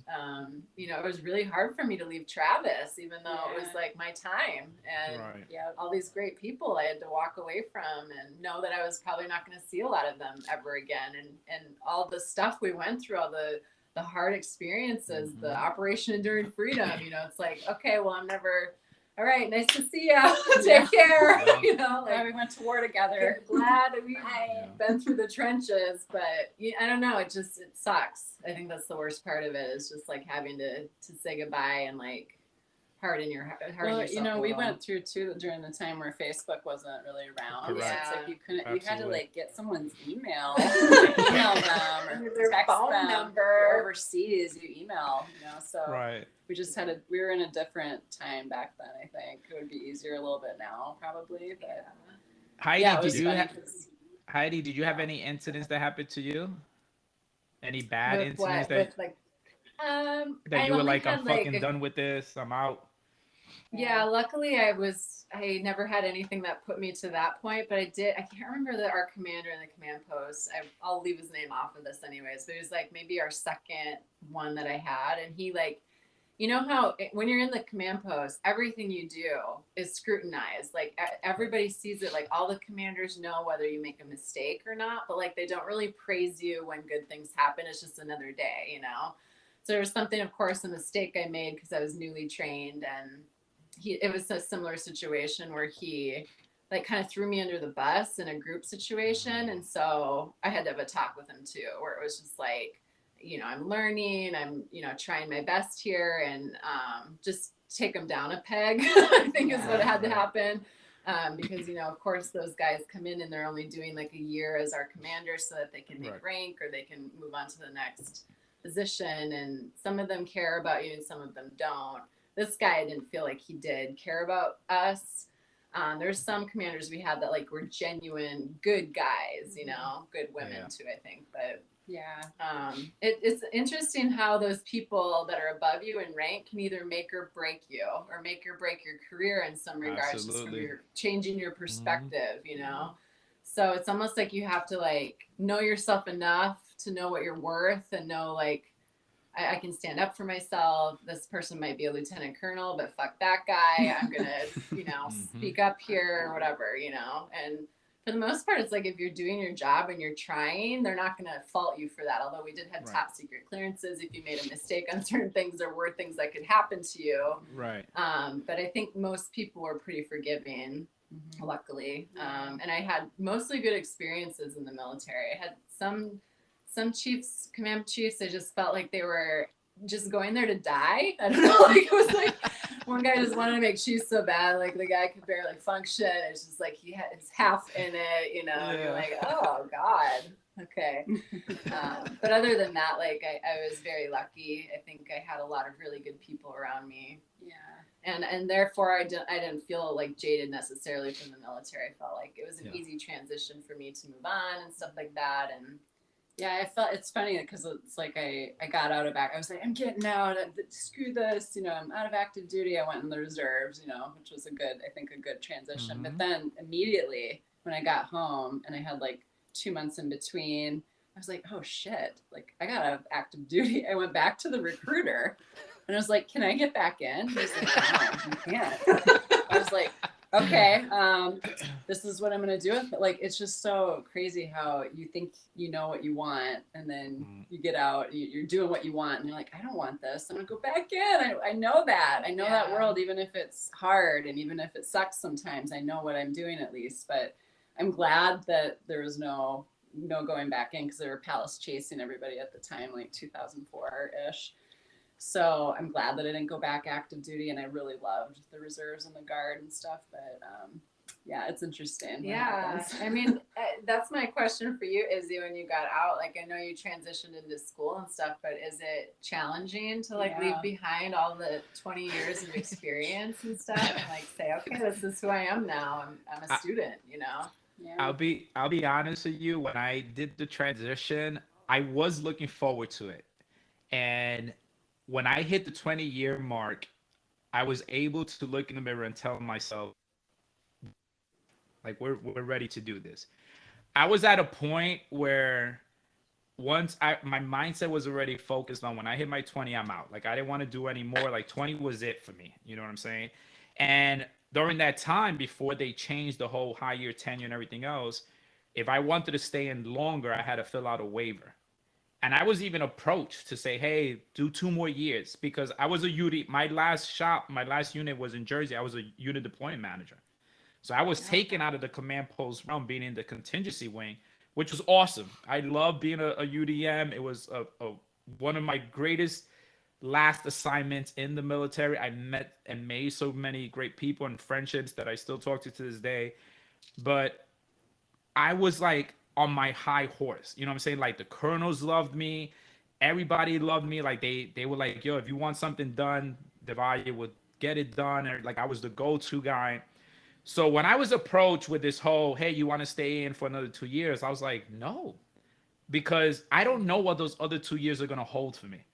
you know, it was really hard for me to leave Travis, even though it was like my time and all these great people I had to walk away from and know that I was probably not going to see a lot of them ever again. And all the stuff we went through, all the hard experiences, the Operation Enduring Freedom, you know, it's like, okay, well, I'm never, all right, nice to see you. Take care. You know, like we went to war together. Glad that we've been through the trenches, but I don't know. It sucks. I think that's the worst part of it is just like having to say goodbye and like harden yourself. You know, we went through too during the time where Facebook wasn't really around. Yeah. It's like you couldn't. Absolutely. You had to like get someone's email, email them, or their text phone them. number. Or overseas, you email. You know, so Right. we just had we were in a different time back then. I think it would be easier a little bit now, probably. But Heidi, yeah, it did was you funny have 'cause- Heidi? Did you have any incidents that happened to you? Any bad With what? incidents With like, I that you were only like, I'm had, like, fucking done with this. I'm out. Yeah, luckily I never had anything that put me to that point, but I can't remember our commander in the command post. I'll leave his name off of this anyways, but it was like maybe our second one that I had. And he like, you know how when you're in the command post, everything you do is scrutinized. Like everybody sees it. Like all the commanders know whether you make a mistake or not, but like they don't really praise you when good things happen. It's just another day, you know? So there was something, of course, a mistake I made because I was newly trained, and it was a similar situation where he like kind of threw me under the bus in a group situation. And so I had to have a talk with him too, where it was just like, you know, I'm learning, I'm, you know, trying my best here, and just take him down a peg, I think is what had to happen. Because, you know, of course, those guys come in and they're only doing like a year as our commander so that they can make rank or they can move on to the next position. And some of them care about you and some of them don't. This guy, I didn't feel like he did care about us. There's some commanders we had that like were genuine good guys, you know, good women too, I think. But it's interesting how those people that are above you in rank can either make or break you, or make or break your career in some regards, just from changing your perspective, you know. So it's almost like you have to like know yourself enough to know what you're worth and know like, I can stand up for myself. This person might be a lieutenant colonel, but fuck that guy. I'm going to, you know, speak up here or whatever, you know. And for the most part, it's like if you're doing your job and you're trying, they're not going to fault you for that. Although we did have top secret clearances. If you made a mistake on certain things, there were things that could happen to you. Right. But I think most people were pretty forgiving, luckily. And I had mostly good experiences in the military. I had some chiefs, command chiefs, I just felt like they were just going there to die. I don't know, like it was like one guy just wanted to make cheese so bad, like the guy could barely function. It's just like he had his half in it, you know, and you're like, oh God, okay. But other than that, like I was very lucky. I think I had a lot of really good people around me. Yeah. And therefore I didn't feel like jaded necessarily from the military. I felt like it was an easy transition for me to move on and stuff like that. And yeah, I felt it's funny because it's like I got out of I was like, I'm getting out. Screw this, you know. I'm out of active duty. I went in the reserves, you know, which was a good transition. But then immediately when I got home and I had like 2 months in between, I was like, oh shit, like I got out of active duty. I went back to the recruiter and I was like, can I get back in? He was like, no, you can't. I was like, okay, this is what I'm going to do with it. Like, it's just so crazy how you think you know what you want, and then you get out, you're doing what you want, and you're like, I don't want this. I'm going to go back in. I know that. I know that world, even if it's hard and even if it sucks sometimes. I know what I'm doing at least, but I'm glad that there was no going back in because there were palace chasing everybody at the time, like 2004-ish. So I'm glad that I didn't go back active duty, and I really loved the reserves and the guard and stuff. But yeah, it's interesting. Yeah, I mean, that's my question for you, Izzy. When you got out, like I know you transitioned into school and stuff, but is it challenging to like leave behind all the 20 years of experience and stuff, and like say, okay, this is who I am now. I'm a student, you know. Yeah. I'll be honest with you. When I did the transition, I was looking forward to it. And when I hit the 20-year mark, I was able to look in the mirror and tell myself, like, we're ready to do this. I was at a point where once my mindset was already focused on when I hit my 20, I'm out. Like I didn't want to do any more. Like 20 was it for me. You know what I'm saying? And during that time, before they changed the whole high year tenure and everything else, if I wanted to stay in longer, I had to fill out a waiver. And I was even approached to say, hey, do 2 more years, because I was a UD. My last unit was in Jersey. I was a unit deployment manager. So I was taken out of the command post realm, being in the contingency wing, which was awesome. I love being a UDM. It was one of my greatest last assignments in the military. I met and made so many great people and friendships that I still talk to this day. But I was like on my high horse. You know what I'm saying? Like the colonels loved me. Everybody loved me. Like they were like, yo, if you want something done, Devaya would get it done. And like I was the go-to guy. So when I was approached with this whole, hey, you want to stay in for another 2 years? I was like, no, because I don't know what those other 2 years are going to hold for me.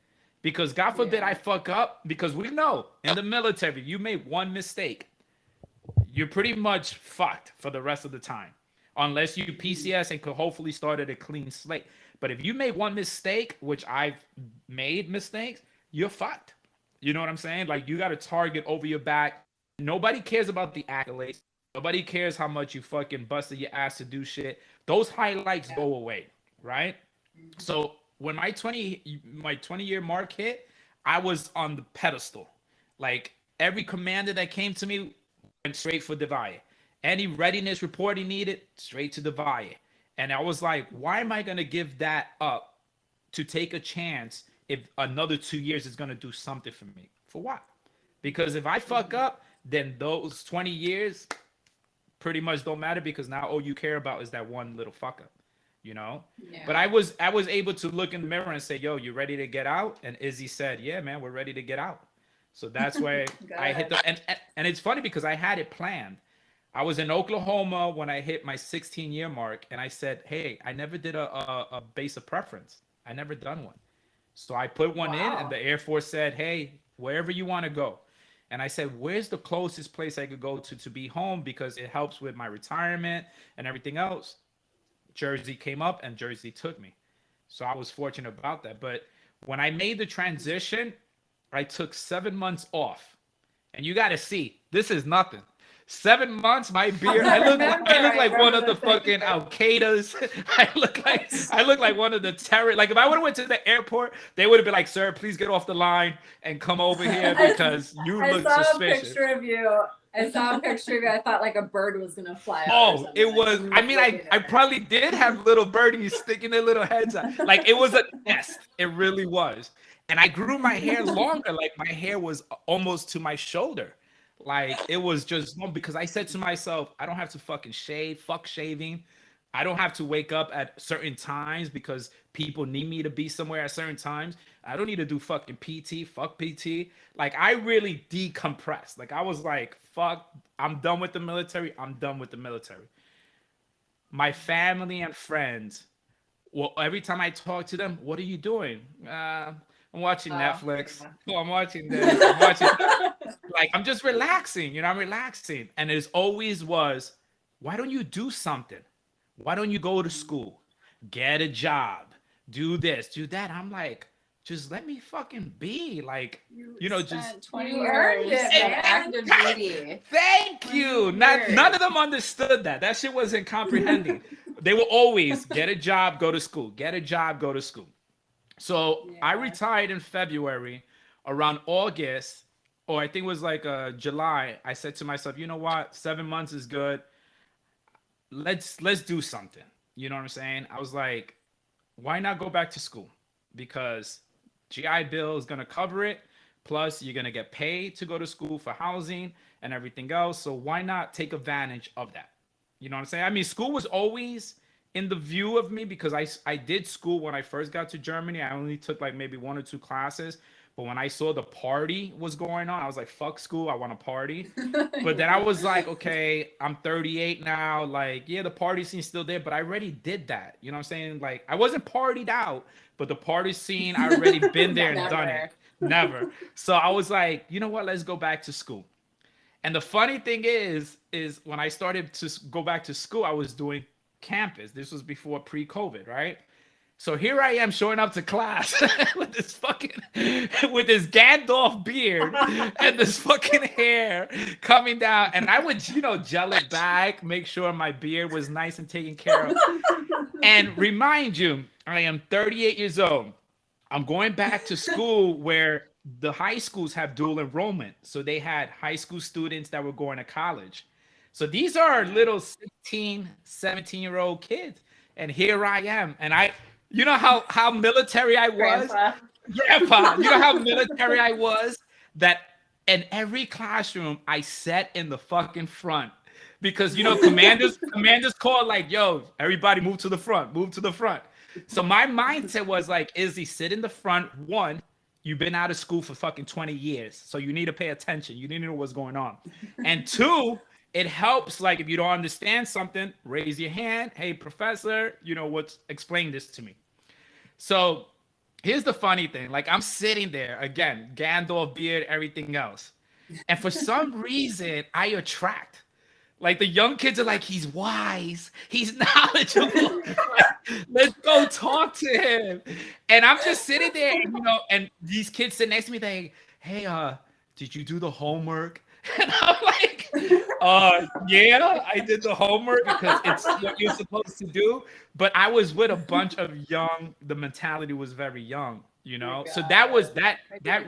Because God forbid I fuck up, because we know in the military, you made one mistake, you're pretty much fucked for the rest of the time. Unless you PCS and could hopefully start at a clean slate. But if you make one mistake, which I've made mistakes, you're fucked. You know what I'm saying? Like you got a target over your back. Nobody cares about the accolades. Nobody cares how much you fucking busted your ass to do shit. Those highlights go away, right? So when my 20-year mark hit, I was on the pedestal. Like every commander that came to me went straight for Devaya. Any readiness report he needed, straight to Devaya. And I was like, why am I going to give that up to take a chance if another 2 years is going to do something for me? For what? Because if I fuck up, then those 20 years pretty much don't matter, because now all you care about is that one little fuck up, you know? Yeah. But I was able to look in the mirror and say, yo, you ready to get out? And Izzy said, yeah, man, we're ready to get out. So that's why I hit the, and it's funny because I had it planned. I was in Oklahoma when I hit my 16-year mark, and I said, hey, I never did a base of preference. I never done one. So I put one in, and the Air Force said, hey, wherever you want to go. And I said, where's the closest place I could go to be home, because it helps with my retirement and everything else. Jersey came up and Jersey took me. So I was fortunate about that. But when I made the transition, I took 7 months off. And you got to see, this is nothing. 7 months, my beard. I look like one of the fucking Al-Qaedas. I look like one of the terror. Like if I would have went to the airport, they would have been like, "Sir, please get off the line and come over here because you look suspicious." I saw a picture of you. I thought like a bird was gonna fly out. Oh, it was. I mean, I probably did have little birdies sticking their little heads out. Like it was a nest. It really was. And I grew my hair longer. Like my hair was almost to my shoulder. Like it was just because I said to myself, I don't have to fucking shave, fuck shaving. I don't have to wake up at certain times because people need me to be somewhere at certain times. I don't need to do fucking PT, fuck PT. Like I really decompressed. Like I was like, fuck, I'm done with the military. I'm done with the military. My family and friends, well, every time I talk to them, what are you doing? I'm watching Netflix. Oh, I'm watching this. I'm watching like I'm just relaxing, you know, I'm relaxing. And it always was, why don't you do something? Why don't you go to school? Get a job. Do this, do that. I'm like, just let me fucking be. Like, you know, just 20 years of active duty. Thank you. None of them understood that. That shit wasn't comprehending. They were always get a job, go to school. Get a job, go to school. So I retired in February. Around August, or I think it was like July, I said to myself, you know what? 7 months is good. Let's do something. You know what I'm saying? I was like, why not go back to school? Because GI Bill is going to cover it. Plus, you're going to get paid to go to school for housing and everything else. So why not take advantage of that? You know what I'm saying? I mean, school was always in the view of me because I did school when I first got to Germany. I only took like maybe 1 or 2 classes. But when I saw the party was going on, I was like, fuck school, I want to party. But then I was like, okay, I'm 38 now. Like, yeah, the party scene's still there, but I already did that. You know what I'm saying? Like, I wasn't partied out, but the party scene, I already been there and done it. Never. So I was like, you know what? Let's go back to school. And the funny thing is when I started to go back to school, I was doing campus. This was before pre-COVID, right? So here I am showing up to class with this Gandalf beard and this fucking hair coming down. And I would, gel it back, make sure my beard was nice and taken care of. And remind you, I am 38 years old. I'm going back to school where the high schools have dual enrollment. So they had high school students that were going to college. So these are little 16, 17-year-old kids. And here I am. And you know how military I was? Grandpa. You know how military I was? That in every classroom, I sat in the fucking front. Because, commanders call like, yo, everybody move to the front, move to the front. So my mindset was like, Izzy, sit in the front. One, you've been out of school for fucking 20 years. So you need to pay attention. You need to know what's going on. And two, it helps, like, if you don't understand something, raise your hand. Hey, professor, explain this to me. So here's the funny thing. Like, I'm sitting there, again, Gandalf beard, everything else. And for some reason, I attract. Like, the young kids are like, he's wise. He's knowledgeable. Like, let's go talk to him. And I'm just sitting there, and these kids sit next to me, they, hey, did you do the homework? And I'm like, yeah, I did the homework because it's what you're supposed to do. But I was with a bunch of the mentality was very young, So that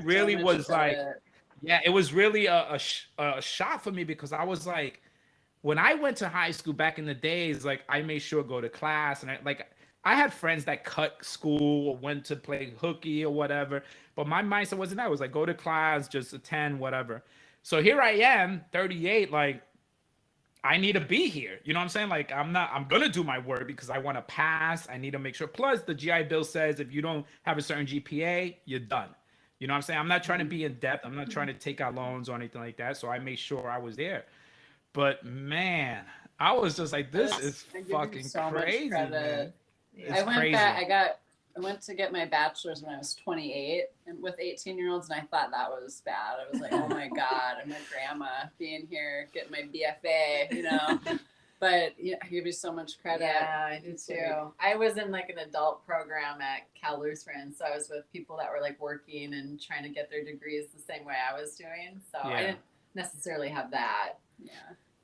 really was like, yeah, it was really a shock for me because I was like, when I went to high school back in the days, like I made sure to go to class and I had friends that cut school or went to play hooky or whatever. But my mindset wasn't that. It was like, go to class, just attend, whatever. So here I am, 38, like, I need to be here. You know what I'm saying? Like, I'm going to do my work because I want to pass. I need to make sure. Plus, the GI Bill says if you don't have a certain GPA, you're done. You know what I'm saying? I'm not trying to be in debt. I'm not trying to take out loans or anything like that. So I made sure I was there. But, man, I was just like, this is fucking crazy, man. It's crazy. I went to get my bachelor's when I was 28 and with 18-year-olds, and I thought that was bad. I was like, oh my God, I'm a grandma being here, getting my BFA, But I give you so much credit. Yeah, I do too. I was in like an adult program at Cal Lutheran, so I was with people that were like working and trying to get their degrees the same way I was doing. So I didn't necessarily have that. Yeah.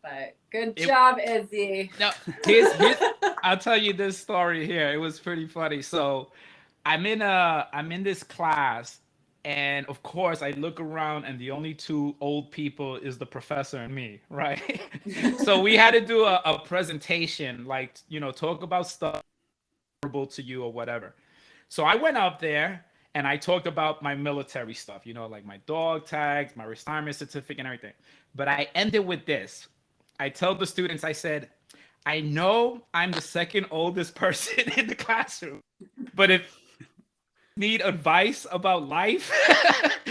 But good job, Izzy. No, I'll tell you this story here. It was pretty funny. So I'm in this class, and of course I look around and the only two old people is the professor and me, right? So we had to do a presentation, like, talk about stuff to you or whatever. So I went up there and I talked about my military stuff, like my dog tags, my retirement certificate and everything. But I ended with this. I tell the students, I said, I know I'm the second oldest person in the classroom, but if you need advice about life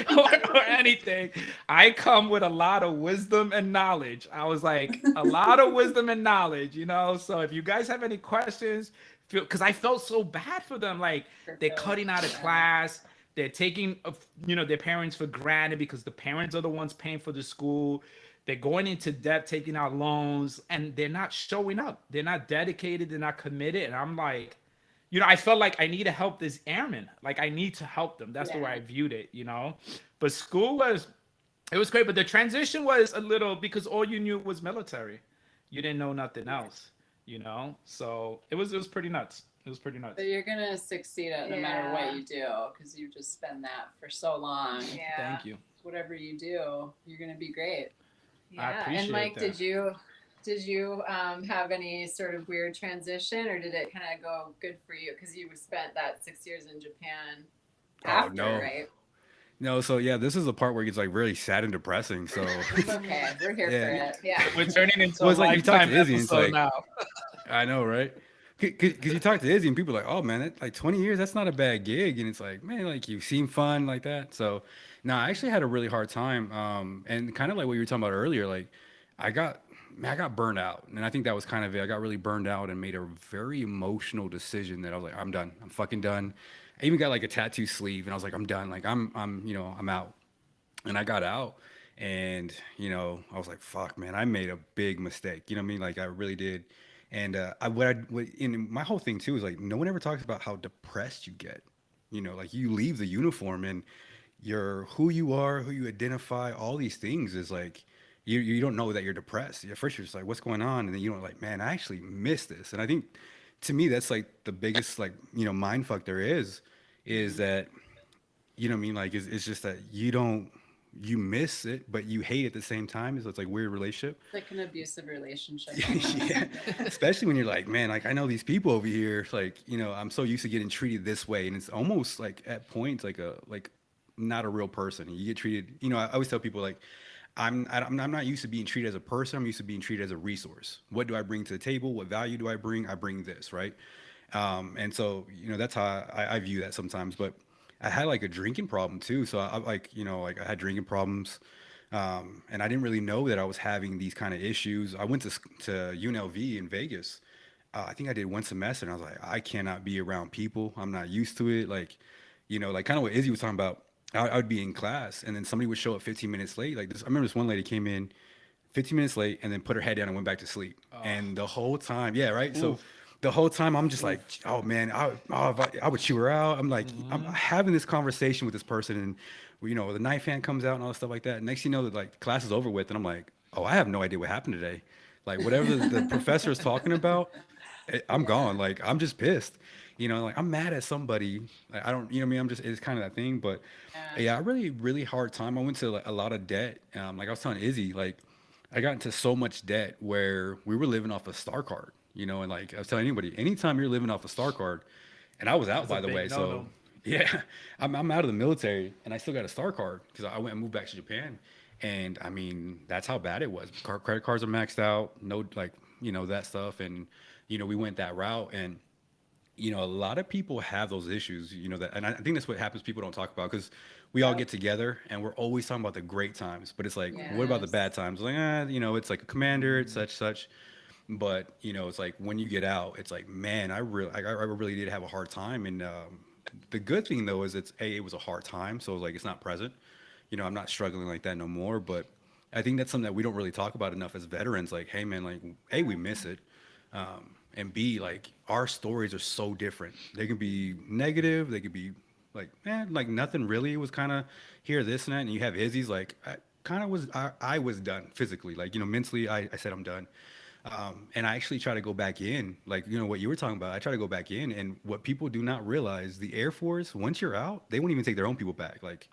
or anything, I come with a lot of wisdom and knowledge. I was like, a lot of wisdom and knowledge, So if you guys have any questions, because I felt so bad for them. Like, they're cutting out of class. They're taking, their parents for granted because the parents are the ones paying for the school. They're going into debt, taking out loans, and they're not showing up. They're not dedicated. They're not committed. And I'm like, I felt like I need to help this airman. Like, I need to help them. That's the way I viewed it, But school it was great. But the transition was a little, because all you knew was military. You didn't know nothing else, So it was pretty nuts. It was pretty nuts. But you're going to succeed at no matter what you do because you've just been that for so long. Yeah. Thank you. Whatever you do, you're going to be great. Yeah, and Mike, that. did you have any sort of weird transition, or did it kind of go good for you because you spent that 6 years in Japan after, right? No, so this is the part where it gets like really sad and depressing. So it's okay, we're here for it. Yeah, we're turning into a lifetime episode like, now. I know, right? Because you talk to Izzy and people are like, oh man, like 20 years, that's not a bad gig. And it's like, man, like you seem fun like that. So no, I actually had a really hard time. And kind of like what you were talking about earlier, like I got, man, I got burned out. And I think that was kind of it. I got really burned out and made a very emotional decision that I was like, I'm done. I'm fucking done. I even got like a tattoo sleeve and I was like, I'm done. Like I'm out. And I got out and, I was like, fuck, man, I made a big mistake. You know what I mean? Like I really did. And in my whole thing too is like, no one ever talks about how depressed you get. Like you leave the uniform and you're who you are, who you identify, all these things is like, you don't know that you're depressed. At first you're just like, what's going on? And then like, man, I actually miss this. And I think to me, that's like the biggest, like, mind fuck there is that, you know what I mean? Like, it's just that you miss it, but you hate it at the same time. So it's like weird relationship. It's like an abusive relationship. Yeah. Especially when you're like, man, like I know these people over here, like, I'm so used to getting treated this way. And it's almost like at points like not a real person. You get treated, I always tell people like, I'm not used to being treated as a person. I'm used to being treated as a resource. What do I bring to the table? What value do I bring? I bring this, right? And so, that's how I view that sometimes. But I had like a drinking problem too. So I like, like I had drinking problems. And I didn't really know that I was having these kind of issues. I went to UNLV in Vegas. I think I did one semester and I was like, I cannot be around people. I'm not used to it. Like, like kind of what Izzy was talking about. I would be in class and then somebody would show up 15 minutes late. Like this, I remember this one lady came in 15 minutes late and then put her head down and went back to sleep. And the whole time, yeah, right. Oof. So the whole time I'm just like, oh man, I would chew her out. I'm like, I'm having this conversation with this person and, the knife hand comes out and all this stuff like that. Next thing you know, that like class is over with and I'm like, oh, I have no idea what happened today. Like whatever the professor is talking about, I'm gone. Like, I'm just pissed. Like I'm mad at somebody. I don't, what I mean? I'm just, it's kind of that thing. But yeah, I really hard time. I went to like a lot of debt. Like I was telling Izzy, like I got into so much debt where we were living off a Star card, and like I was telling anybody, anytime you're living off a Star card, and I was out by the way. So yeah, I'm out of the military and I still got a Star card because I went and moved back to Japan. And I mean, that's how bad it was. Credit cards are maxed out, no, like, that stuff. And, we went that route and, a lot of people have those issues, that, and I think that's what happens. People don't talk about because we all get together and we're always talking about the great times, but it's like, what about the bad times? Like, it's like a commander, it's such, but it's like when you get out, it's like, man, I really did have a hard time. And, the good thing though, is it was a hard time. So like, it's not present, I'm not struggling like that no more, but I think that's something that we don't really talk about enough as veterans. Like, hey man, like, A, we miss it. And B, like our stories are so different. They can be negative. They could be like, like nothing really. It was kind of here, this and that. And you have Izzy's like, I was done physically. Like, mentally, I said I'm done. And I actually try to go back in, like, what you were talking about. I try to go back in. And what people do not realize, the Air Force, once you're out, they won't even take their own people back. Like,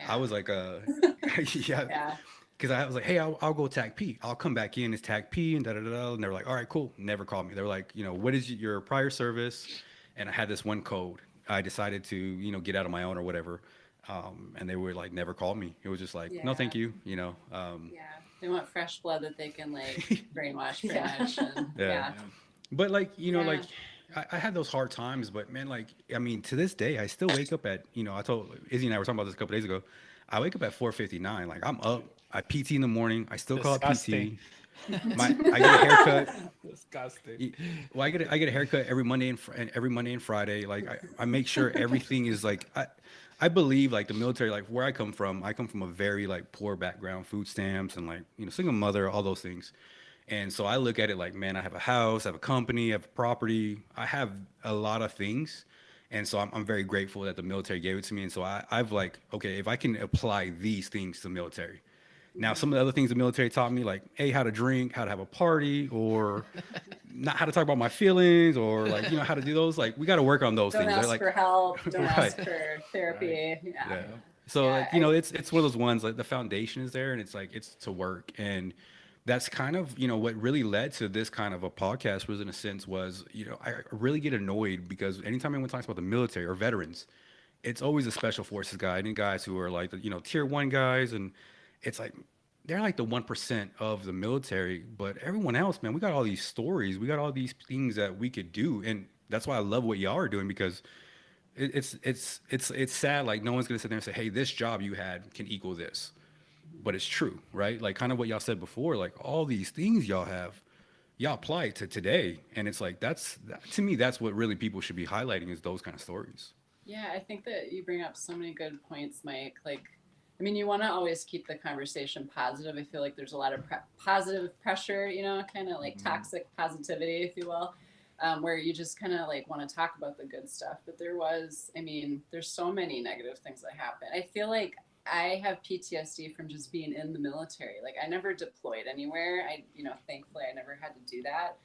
I was like, yeah. Because I was like, hey, I'll go TAC P. I'll come back in as TAC P and da-da-da-da. And they were like, all right, cool. Never called me. They were like, what is your prior service? And I had this one code. I decided to, get out on my own or whatever. And they were like, never called me. It was just like, no, thank you. They want fresh blood that they can like brainwash pretty much. And, yeah. But like, like I had those hard times, but man, like, I mean, to this day, I still wake up at, I told Izzy and I were talking about this a couple days ago. I wake up at 4:59. Like I'm up. I PT in the morning. I still call it PT. I get a haircut. Disgusting. Well, I get a haircut every Monday and Friday. Like I make sure everything is like I believe like the military, like where I come from a very like poor background, food stamps and like single mother, all those things. And so I look at it like, man, I have a house, I have a company, I have a property, I have a lot of things. And so I'm very grateful that the military gave it to me. And so I've like, okay, if I can apply these things to the military. Now, some of the other things the military taught me, like, hey, how to drink, how to have a party, or not how to talk about my feelings, or like, how to do those. Like, we got to work on those don't things. Ask like, for help. Don't right. ask for therapy. Right. Yeah. So, like, it's one of those ones, like the foundation is there and it's like, it's to work. And that's kind of, what really led to this kind of a podcast was, in a sense, was, I really get annoyed because anytime anyone talks about the military or veterans, it's always a special forces guy and guys who are like, tier 1 guys. And it's like, they're like the 1% of the military, but everyone else, man, we got all these stories, we got all these things that we could do, and that's why I love what y'all are doing, because it's sad. Like no one's gonna sit there and say, hey, this job you had can equal this, but it's true, right? Like kind of what y'all said before, like all these things y'all have, y'all apply it to today, and it's like to me that's what really people should be highlighting, is those kind of stories. Yeah, I think that you bring up so many good points, Mike. Like, I mean, you want to always keep the conversation positive. I feel like there's a lot of positive pressure, you know, kind of like toxic positivity, if you will, where you just kind of like want to talk about the good stuff. But I mean, there's so many negative things that happen. I feel like I have PTSD from just being in the military. Like, I never deployed anywhere. Thankfully, I never had to do that.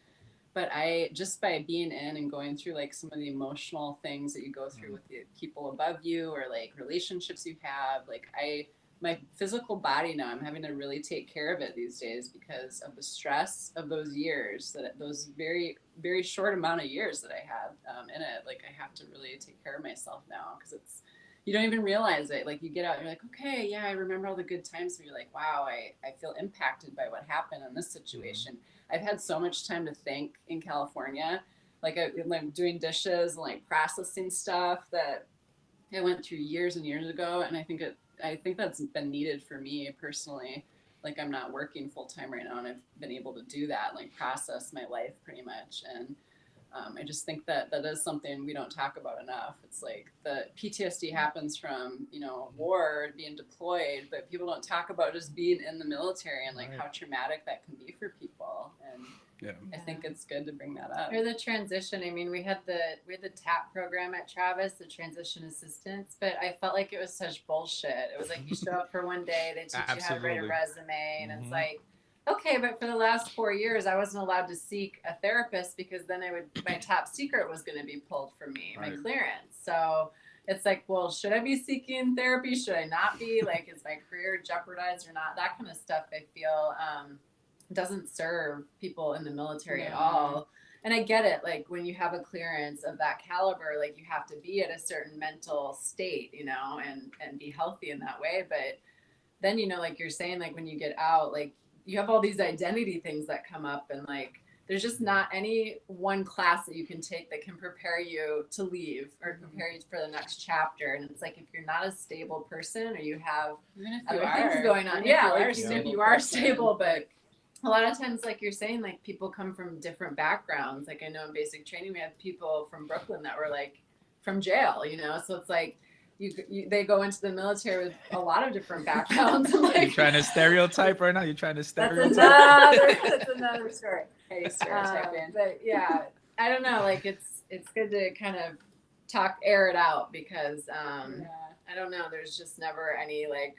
But I, just by being in and going through like some of the emotional things that you go through with the people above you, or like relationships you have, like my physical body now, I'm having to really take care of it these days because of the stress of those years, those very, very short amount of years that I had in it. Like, I have to really take care of myself now, because you don't even realize it. Like, you get out and you're like, okay, yeah, I remember all the good times. And you're like, wow, I feel impacted by what happened in this situation. I've had so much time to think in California. Like, I'm doing dishes and like processing stuff that I went through years and years ago. And I think that's been needed for me personally. Like, I'm not working full time right now, and I've been able to do that, like process my life pretty much. And I just think that is something we don't talk about enough. It's like the PTSD happens from, war, being deployed, but people don't talk about just being in the military and like how traumatic that can be for people. And I think it's good to bring that up. Or the transition. I mean, we had the TAP program at Travis, the transition assistance, but I felt like it was such bullshit. It was like you show up for one day, they teach you how to write a resume, and it's like, okay, but for the last 4 years, I wasn't allowed to seek a therapist, because then my top secret was going to be pulled from me, my clearance. So it's like, well, should I be seeking therapy? Should I not be? Like, is my career jeopardized or not? That kind of stuff, I feel, doesn't serve people in the military at all. And I get it. Like, when you have a clearance of that caliber, like, you have to be at a certain mental state, and be healthy in that way. But then, like you're saying, like, when you get out, like, you have all these identity things that come up, and like, there's just not any one class that you can take that can prepare you to leave or prepare you for the next chapter. And it's like, if you're not a stable person, or you have other things going on, even if you are stable, but a lot of times, like you're saying, like, people come from different backgrounds. Like, I know in basic training, we had people from Brooklyn that were like from jail, so it's like, they go into the military with a lot of different backgrounds. Like, you're trying to stereotype right now. You're trying to stereotype. That's another story. Hey, stereotyping. But yeah, I don't know. Like, it's good to kind of air it out, because I don't know. There's just never any like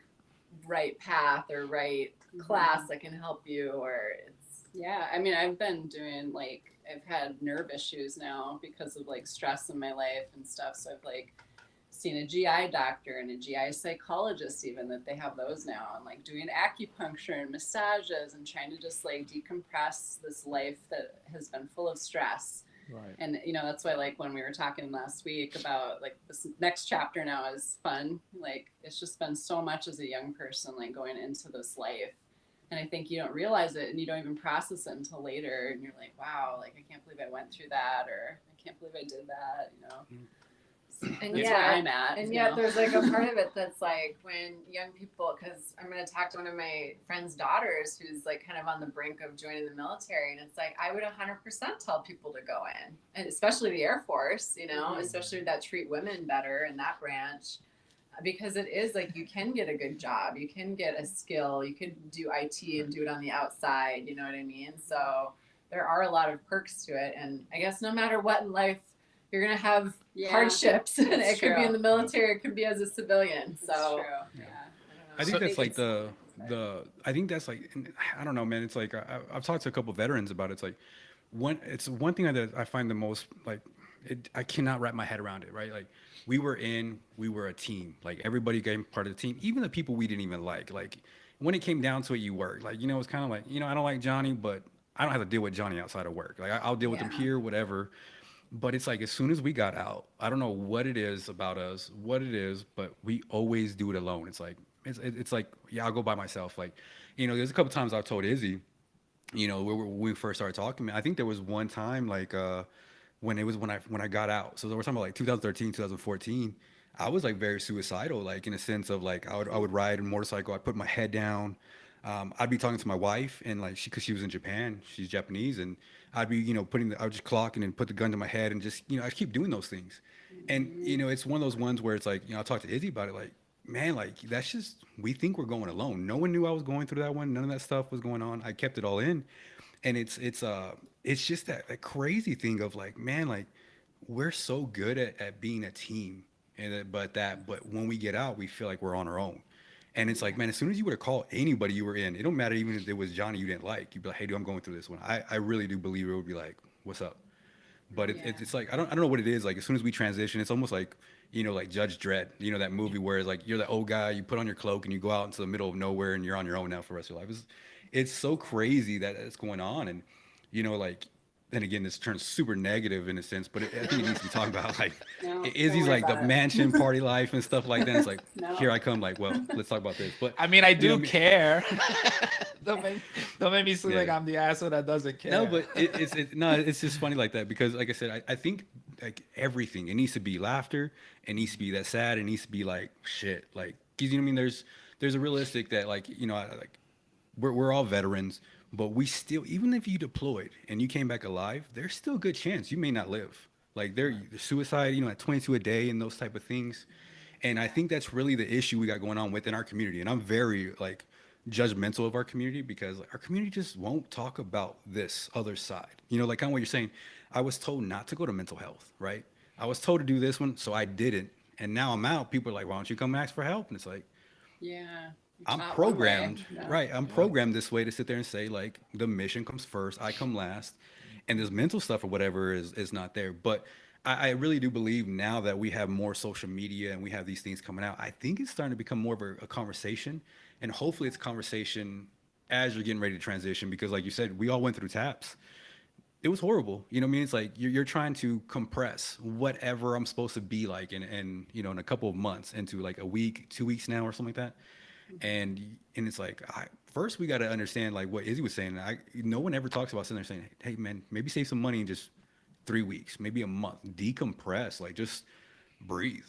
right path or right class that can help you, or it's. Yeah, I mean, I've been doing I've had nerve issues now because of like stress in my life and stuff. So I've like seen a GI doctor and a GI psychologist, even, that they have those now, and like doing acupuncture and massages and trying to just like decompress this life that has been full of stress. Right. And that's why, like, when we were talking last week about like this next chapter now is fun. Like, it's just been so much as a young person, like, going into this life. And I think you don't realize it, and you don't even process it until later. And you're like, wow, like, I can't believe I went through that, or I can't believe I did that, And that's where I'm at. And yet there's like a part of it that's like, when young people, because I'm going to talk to one of my friend's daughters who's like kind of on the brink of joining the military, and it's like, I would 100% tell people to go in, and especially the Air Force, especially that treat women better in that branch, because it is like, you can get a good job, you can get a skill, you could do IT and do it on the outside, you know what I mean? So there are a lot of perks to it, and I guess no matter what in life, you're going to have hardships, and it could be in the military, it could be as a civilian. So I think that's like I think that's like, I don't know, man. It's like, I've talked to a couple of veterans about it. It's like, it's one thing that I find the most, like, I cannot wrap my head around it, right? Like, we were a team. Like, everybody became part of the team, even the people we didn't even like. Like, when it came down to it, you worked. Like, it's kind of like, I don't like Johnny, but I don't have to deal with Johnny outside of work. Like, I'll deal with him here, whatever. But it's like, as soon as we got out, I don't know what it is about us, but we always do it alone. It's like, it's like, yeah, I'll go by myself. Like, there's a couple times I've told Izzy, when we first started talking, I think there was one time like when I got out. So we're talking about like 2013, 2014. I was like very suicidal, like in a sense of like I would ride a motorcycle. I'd put my head down. I'd be talking to my wife and like because she was in Japan, she's Japanese, and I'd be I would just clock and then put the gun to my head and just I keep doing those things. And it's one of those ones where it's like I talked to Izzy about it, like man, like that's just we think we're going alone. No one knew I was going through that one. None of that stuff was going on. I kept it all in, and it's just that crazy thing of like man, like we're so good at being a team, but when we get out we feel like we're on our own. And it's like man, as soon as you would have called anybody you were in, it don't matter even if it was Johnny you didn't like, you'd be like, hey dude, I'm going through this one. I really do believe it would be like, what's up? But it's like I don't know what it is. Like as soon as we transition, it's almost like like Judge Dredd, that movie where it's like you're the old guy, you put on your cloak and you go out into the middle of nowhere and you're on your own now for the rest of your life. It's so crazy that it's going on. And like then again, this turns super negative in a sense, but I think it needs to be talked about. Like No, Izzy's don't worry like the about it. mansion party life and stuff like that. It's like No. here I come, like, well, let's talk about this. But I mean, I you know do what I mean? care. Don't make me seem like Yeah. I'm the asshole that doesn't care. No, but it's just funny like that because like I said, I think like everything, it needs to be laughter, it needs to be that sad, it needs to be like shit, like 'cause you know what I mean. There's a realistic that like like we're all veterans, but we still, even if you deployed and you came back alive, there's still a good chance you may not live. Like there's suicide, at 22 a day and those type of things. And I think that's really the issue we got going on within our community. And I'm very like judgmental of our community because our community just won't talk about this other side. Like kind of what you're saying. I was told not to go to mental health, right? I was told to do this one, so I didn't. And now I'm out. People are like, why don't you come ask for help? And it's like, Yeah. It's I'm not one way. programmed, No. right? I'm programmed this way to sit there and say like the mission comes first, I come last, and this mental stuff or whatever is not there. But I really do believe now that we have more social media and we have these things coming out, I think it's starting to become more of a conversation, and hopefully it's a conversation as you're getting ready to transition because, like you said, we all went through TAPS. It was horrible. You know what I mean? It's like you're trying to compress whatever I'm supposed to be like in a couple of months into like a week, 2 weeks now or something like that. And it's like first we got to understand like what Izzy was saying. No one ever talks about sitting there saying, hey man, maybe save some money in just 3 weeks, maybe a month, decompress, like just breathe.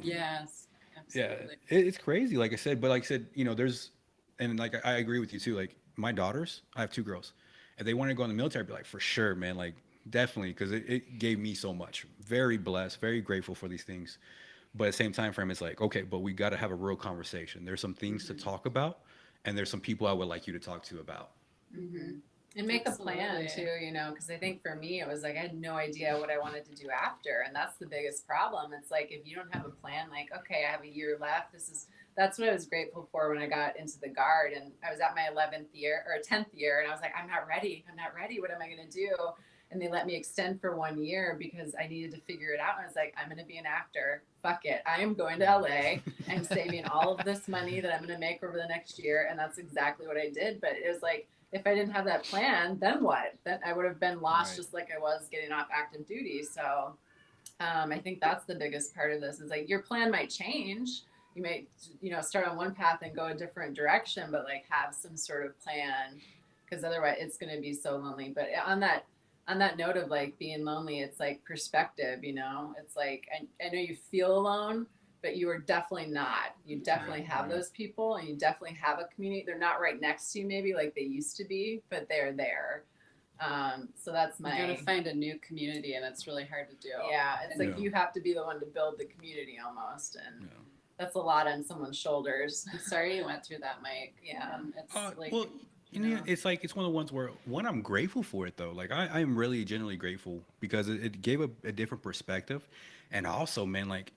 Yes. Yeah, Absolutely. it's crazy, like I said. But like I said, there's, and like I agree with you too. Like my daughters, I have two girls. If they want to go in the military, I'd be like, for sure, man, like definitely, because it gave me so much. Very blessed, very grateful for these things. But at the same time frame, it's like, okay, but we got to have a real conversation. There's some things to talk about, and there's some people I would like you to talk to about. And make a plan Absolutely. too, because I think for me, it was like I had no idea what I wanted to do after. And that's the biggest problem. It's like if you don't have a plan, like, okay, I have a year left. That's what I was grateful for when I got into the Guard. And I was at my 11th year or 10th year. And I was like, I'm not ready. What am I going to do? And they let me extend for 1 year because I needed to figure it out. And I was like, I'm going to be an actor. Fuck it. I am going to LA. I'm saving all of this money that I'm going to make over the next year. And that's exactly what I did. But it was like, if I didn't have that plan, then what? Then I would have been lost, Right. just like I was getting off active duty. So I think that's the biggest part of this is like your plan might change. You may, start on one path and go a different direction, but like have some sort of plan because otherwise it's going to be so lonely. But on that note of like being lonely, it's like perspective, it's like, I know you feel alone, but you are definitely not. You definitely have those people and you definitely have a community. They're not right next to you maybe like they used to be, but they're there. So that's You gotta my, find a new community, and it's really hard to do. yeah, it's like Yeah. you have to be the one to build the community almost. And Yeah. that's a lot on someone's shoulders. I'm sorry you went through that, Mike. Yeah. It's like, Well, know. it's like it's one of the ones where I'm grateful for it though. Like I am really genuinely grateful because it gave a different perspective, and also, man, like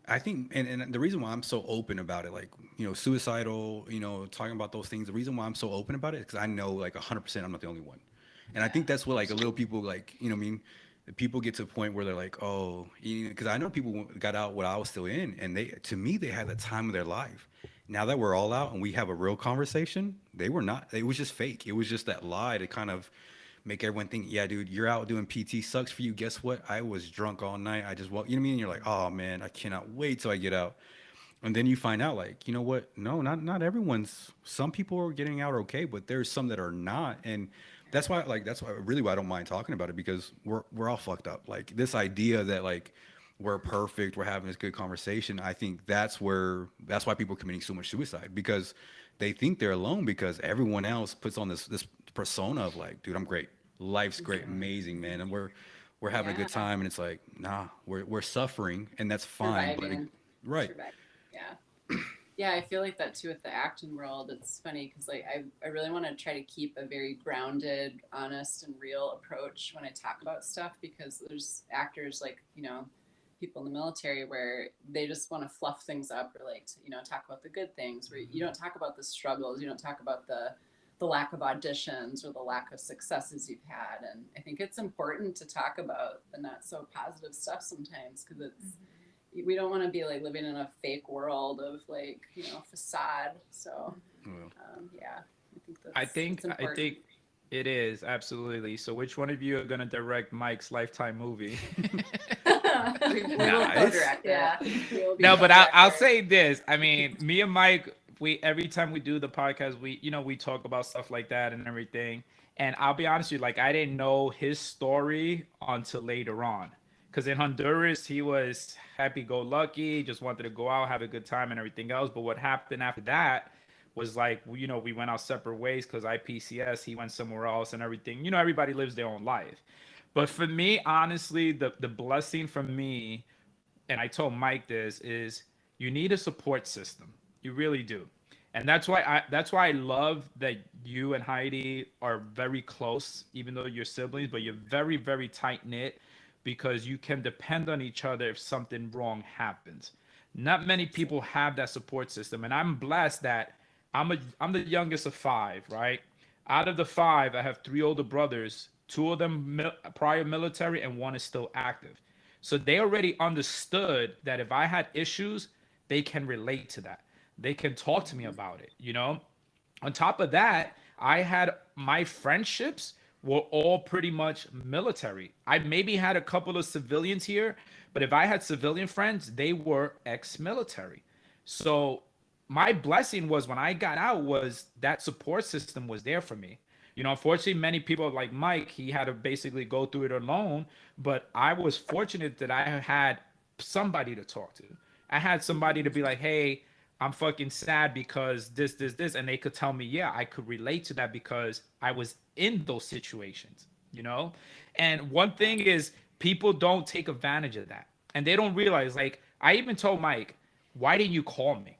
I think, and the reason why I'm so open about it, like suicidal, talking about those things. The reason why I'm so open about it is because I know like 100% I'm not the only one, and I think that's what like a little people like, what I mean. People get to a point where they're like, oh, because I know people got out when I was still in, and to me, they had the time of their life. Now that we're all out and we have a real conversation, they were not. It was just fake. It was just that lie to kind of make everyone think, yeah, dude, you're out doing PT. Sucks for you. Guess what? I was drunk all night. I just walked. You know what I mean? You're like, oh man, I cannot wait till I get out. And then you find out, like, you know what? No, not everyone's. Some people are getting out okay, but there's some that are not, and that's why really why I don't mind talking about it, because we're all fucked up. Like this idea that like we're perfect, we're having this good conversation. I think that's why people are committing so much suicide, because they think they're alone, because everyone else puts on this persona of like, dude, I'm great, life's great, amazing, man, and we're having a Yeah. good time, and it's like, nah, we're suffering, and that's fine, but Surviving. right. Surviving. Yeah. Yeah, I feel like that too with the acting world. It's funny because like I really want to try to keep a very grounded, honest, and real approach when I talk about stuff, because there's actors like, people in the military where they just want to fluff things up, or like, talk about the good things, where you don't talk about the struggles, you don't talk about the lack of auditions or the lack of successes you've had. And I think it's important to talk about the not so positive stuff sometimes, because we don't want to be like living in a fake world of like, facade. So Well, yeah, I think that's I think it is absolutely. So which one of you are gonna direct Mike's Lifetime movie? we will Nah, co-direct it. Yeah. We will be No, but I'll co-directors. say this. I mean, me and Mike, we every time we do the podcast, we talk about stuff like that and everything. And I'll be honest with you, like I didn't know his story until later on. Because in Honduras, he was happy-go-lucky, just wanted to go out, have a good time, and everything else. But what happened after that was like, we went our separate ways because IPCS, he went somewhere else and everything. Everybody lives their own life. But for me, honestly, the blessing for me, and I told Mike this, is you need a support system. You really do. And that's why I love that you and Heidi are very close, even though you're siblings, but you're very, very tight knit, because you can depend on each other if something wrong happens. Not many people have that support system, and I'm blessed that I'm the youngest of five, right? Out of the five, I have three older brothers. Two of them prior military, and one is still active. So they already understood that if I had issues, they can relate to that. They can talk to me about it. On top of that, I had my friendships were all pretty much military. I maybe had a couple of civilians here, but if I had civilian friends, they were ex-military. So my blessing was when I got out was that support system was there for me. Unfortunately, many people like Mike, he had to basically go through it alone. But I was fortunate that I had somebody to talk to. I had somebody to be like, hey, I'm fucking sad because this, and they could tell me, yeah, I could relate to that because I was in those situations. And one thing is, people don't take advantage of that, and they don't realize. Like, I even told Mike, why didn't you call me?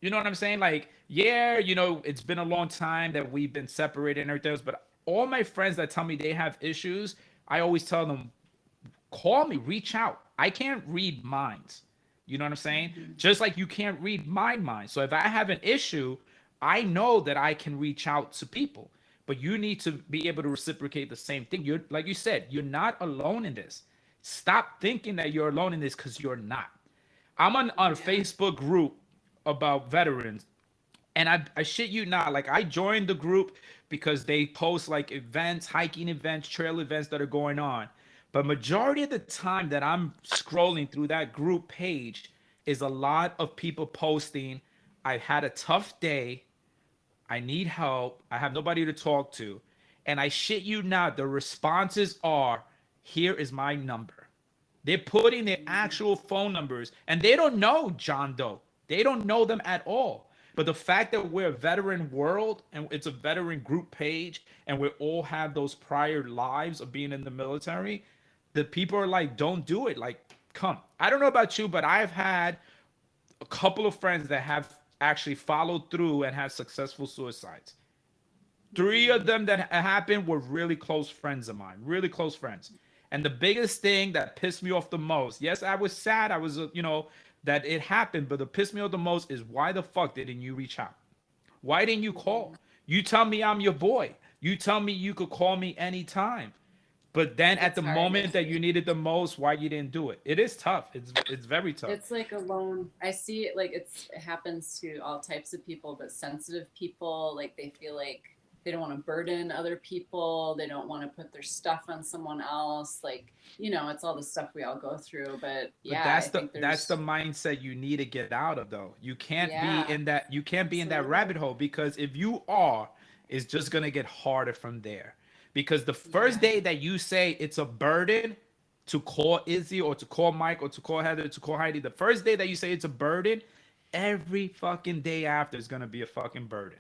You know what I'm saying? Like, yeah, it's been a long time that we've been separated and everything else, but all my friends that tell me they have issues, I always tell them, call me, reach out. I can't read minds. You know what I'm saying? Just like you can't read my mind. So if I have an issue, I know that I can reach out to people. But you need to be able to reciprocate the same thing. You're, like you said, you're not alone in this. Stop thinking that you're alone in this, because you're not. I'm on a Facebook group about veterans, and I shit you not, like I joined the group because they post like events, hiking events, trail events that are going on. But majority of the time that I'm scrolling through that group page is a lot of people posting, I had a tough day, I need help, I have nobody to talk to. And I shit you not, the responses are, here is my number. They're putting their actual phone numbers, and they don't know John Doe. They don't know them at all. But the fact that we're a veteran world and it's a veteran group page, and we all have those prior lives of being in the military, the people are like, don't do it. Like, come. I don't know about you, but I've had a couple of friends that have actually followed through and had successful suicides. Three of them that happened were really close friends of mine, really close friends. And the biggest thing that pissed me off the most, yes, I was sad, I was, that it happened, but the pissed me off the most is, why the fuck didn't you reach out? Why didn't you call? You tell me I'm your boy. You tell me you could call me anytime. But then at It's the hard. moment that you needed the most, why you didn't do it? It is tough. It's very tough. It's like alone. I see it like it happens to all types of people, but sensitive people, like they feel like they don't want to burden other people. They don't want to put their stuff on someone else. Like, you know, it's all the stuff we all go through. But yeah, that's I think that's the there's, mindset you need to get out of, though. You can't be yeah, in that, you can't be in that absolutely. rabbit hole, because if you are, it's just gonna get harder from there. Because the first Yeah. day that you say it's a burden to call Izzy or to call Mike or to call Heather, to call Heidi, the first day that you say it's a burden, every fucking day after is gonna be a fucking burden.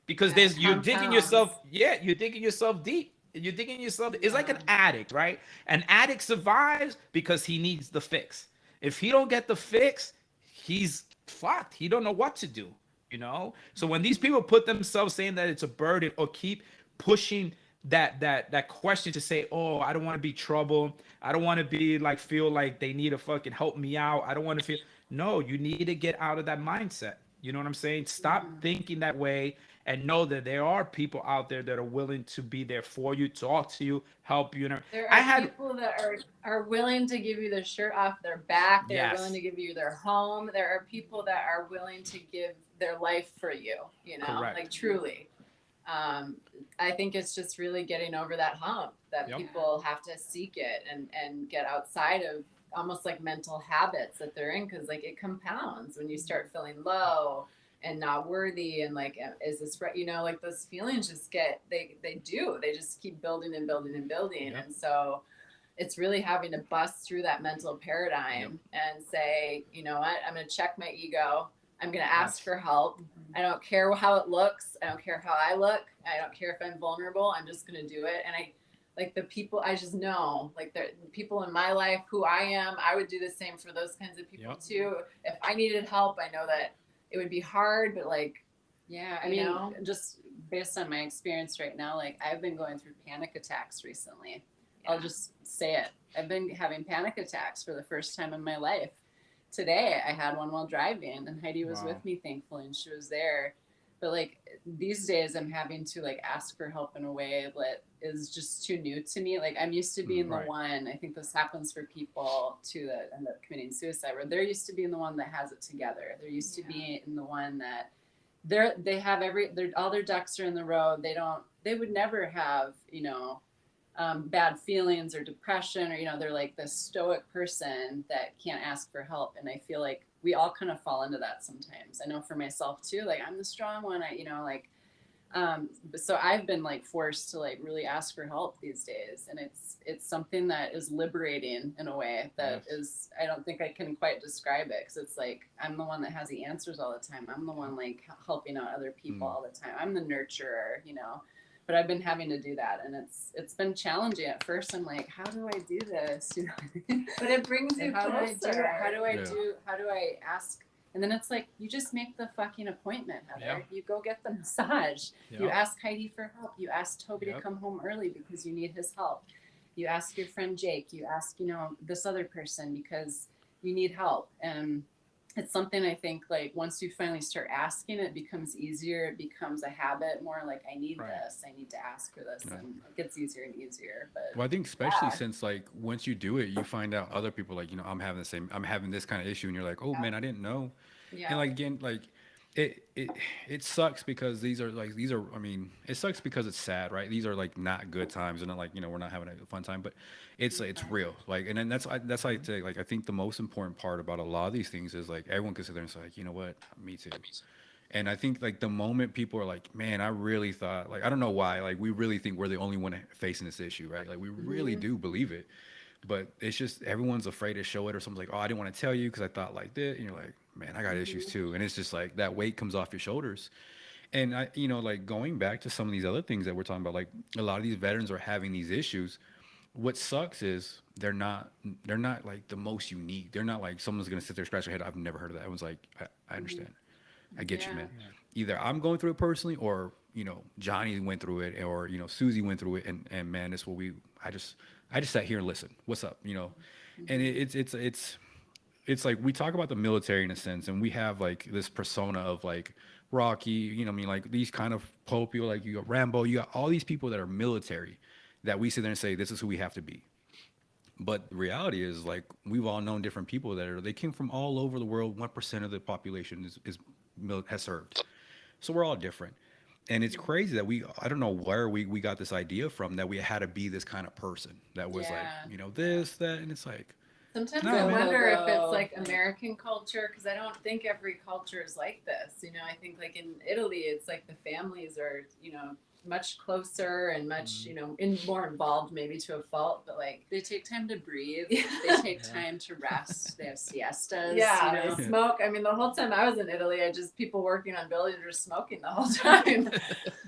Because Yeah, it there's, you're digging yourself, compounds. yeah, you're digging yourself deep. You're digging yourself. It's like Yeah. an addict, right? An addict survives because he needs the fix. If he don't get the fix, he's fucked. He don't know what to do, you know? So when these people put themselves saying that it's a burden, or keep pushing that question to say, oh, I don't want to be trouble. I don't want to be like, feel like they need to fucking help me out. I don't want to feel, no, you need to get out of that mindset. You know what I'm saying? Stop Mhm. thinking that way, and know that there are people out there that are willing to be there for you, talk to you, help you. There I are had, people that are willing to give you the shirt off their back. They're willing yes, to give you their home. There are people that are willing to give their life for you, you know, correct. like truly. Um, I think it's just really getting over that hump that Yep. people have to seek it and get outside of almost like mental habits that they're in, because like it compounds when you start feeling low and not worthy, and like, is this right, you know, like those feelings just get, they just keep building and building and building. Yep. And so it's really having to bust through that mental paradigm and say, you know what, I'm going to check my ego. I'm going to ask Yes. for help. I don't care how it looks. I don't care how I look. I don't care if I'm vulnerable. I'm just going to do it. And I, like the people, I just know, like the people in my life, who I am, I would do the same for those kinds of people Yep. too. If I needed help, I know that it would be hard, but like, Yeah, I you mean, know? just based on my experience right now, like I've been going through panic attacks recently. I'll just say it. I've been having panic attacks for the first time in my life. Today, I had one while driving, and Heidi was Wow. with me, thankfully, and she was there. But like these days, I'm having to like ask for help in a way that is just too new to me. Like I'm used to being the Right. one. I think this happens for people too that end up committing suicide, where they're used to being the one that has it together. They're used to being the one that they have all their ducks are in the row. They would never have, you know, bad feelings or depression, or, you know, they're like this stoic person that can't ask for help. And I feel like we all kind of fall into that sometimes. I know for myself too, like I'm the strong one, you know, like, so I've been like forced to like really ask for help these days. And it's something that is liberating in a way that is, I don't think I can quite describe it. Cause it's like, I'm the one that has the answers all the time. I'm the one like helping out other people all the time. I'm the nurturer, you know, but I've been having to do that. And it's been challenging at first. I'm like, how do I do this? You know, But it brings you how do I do closer. it? How do I ask? And then it's like, you just make the fucking appointment, Heather. You go get the massage. You ask Heidi for help. You ask Toby to come home early because you need his help. You ask your friend Jake. You ask, you know, this other person because you need help. And it's something I think like once you finally start asking, it becomes easier. It becomes a habit more like I need this. I need to ask for this. And it gets easier and easier. But Well, I think especially since like once you do it, you find out other people like, you know, I'm having this kind of issue, and you're like, oh man, I didn't know. yeah. And like again, like it sucks because I mean, it sucks because it's sad, right? These are like not good times, and not like, you know, we're not having a fun time, but it's real. Like, and then that's why I say, like, I think the most important part about a lot of these things is like everyone can sit there and say like, you know what, me too. And I think like the moment people are like, man, I really thought, like, I don't know why, like we really think we're the only one facing this issue, right? Like we really do believe it, but it's just everyone's afraid to show it, or someone's like, oh, I didn't want to tell you because I thought like this, and you're like, man, I got issues too. And it's just like that weight comes off your shoulders. And I, you know, like going back to some of these other things that we're talking about, like a lot of these veterans are having these issues. What sucks is they're not like the most unique. They're not like someone's gonna sit there scratch their head. I've never heard of that. Everyone's like, I understand. I get you, man. Either I'm going through it personally, or, you know, Johnny went through it, or, you know, Susie went through it, and man, that's what I just sat here and listened. What's up, you know? And it's like we talk about the military in a sense, and we have like this persona of like Rocky, you know what I mean, like these kind of people, like you got Rambo, you got all these people that are military that we sit there and say this is who we have to be. But the reality is, like, we've all known different people they came from all over the world. 1% of the population has served, so we're all different. And it's crazy that I don't know where we got this idea from that we had to be this kind of person that was like, Yeah. you know, this, that, and it's like, Sometimes No, I man. wonder if it's Go, like like- American culture, because I don't think every culture is like this. You know, I think like in Italy, it's like the families are, you know, much closer and much, you know, more involved maybe to a fault, but like, They take time to breathe. Yeah. They take time to rest. They have siestas. yeah, You know? they smoke. I mean, the whole time I was in Italy, I just people working on buildings were smoking the whole time.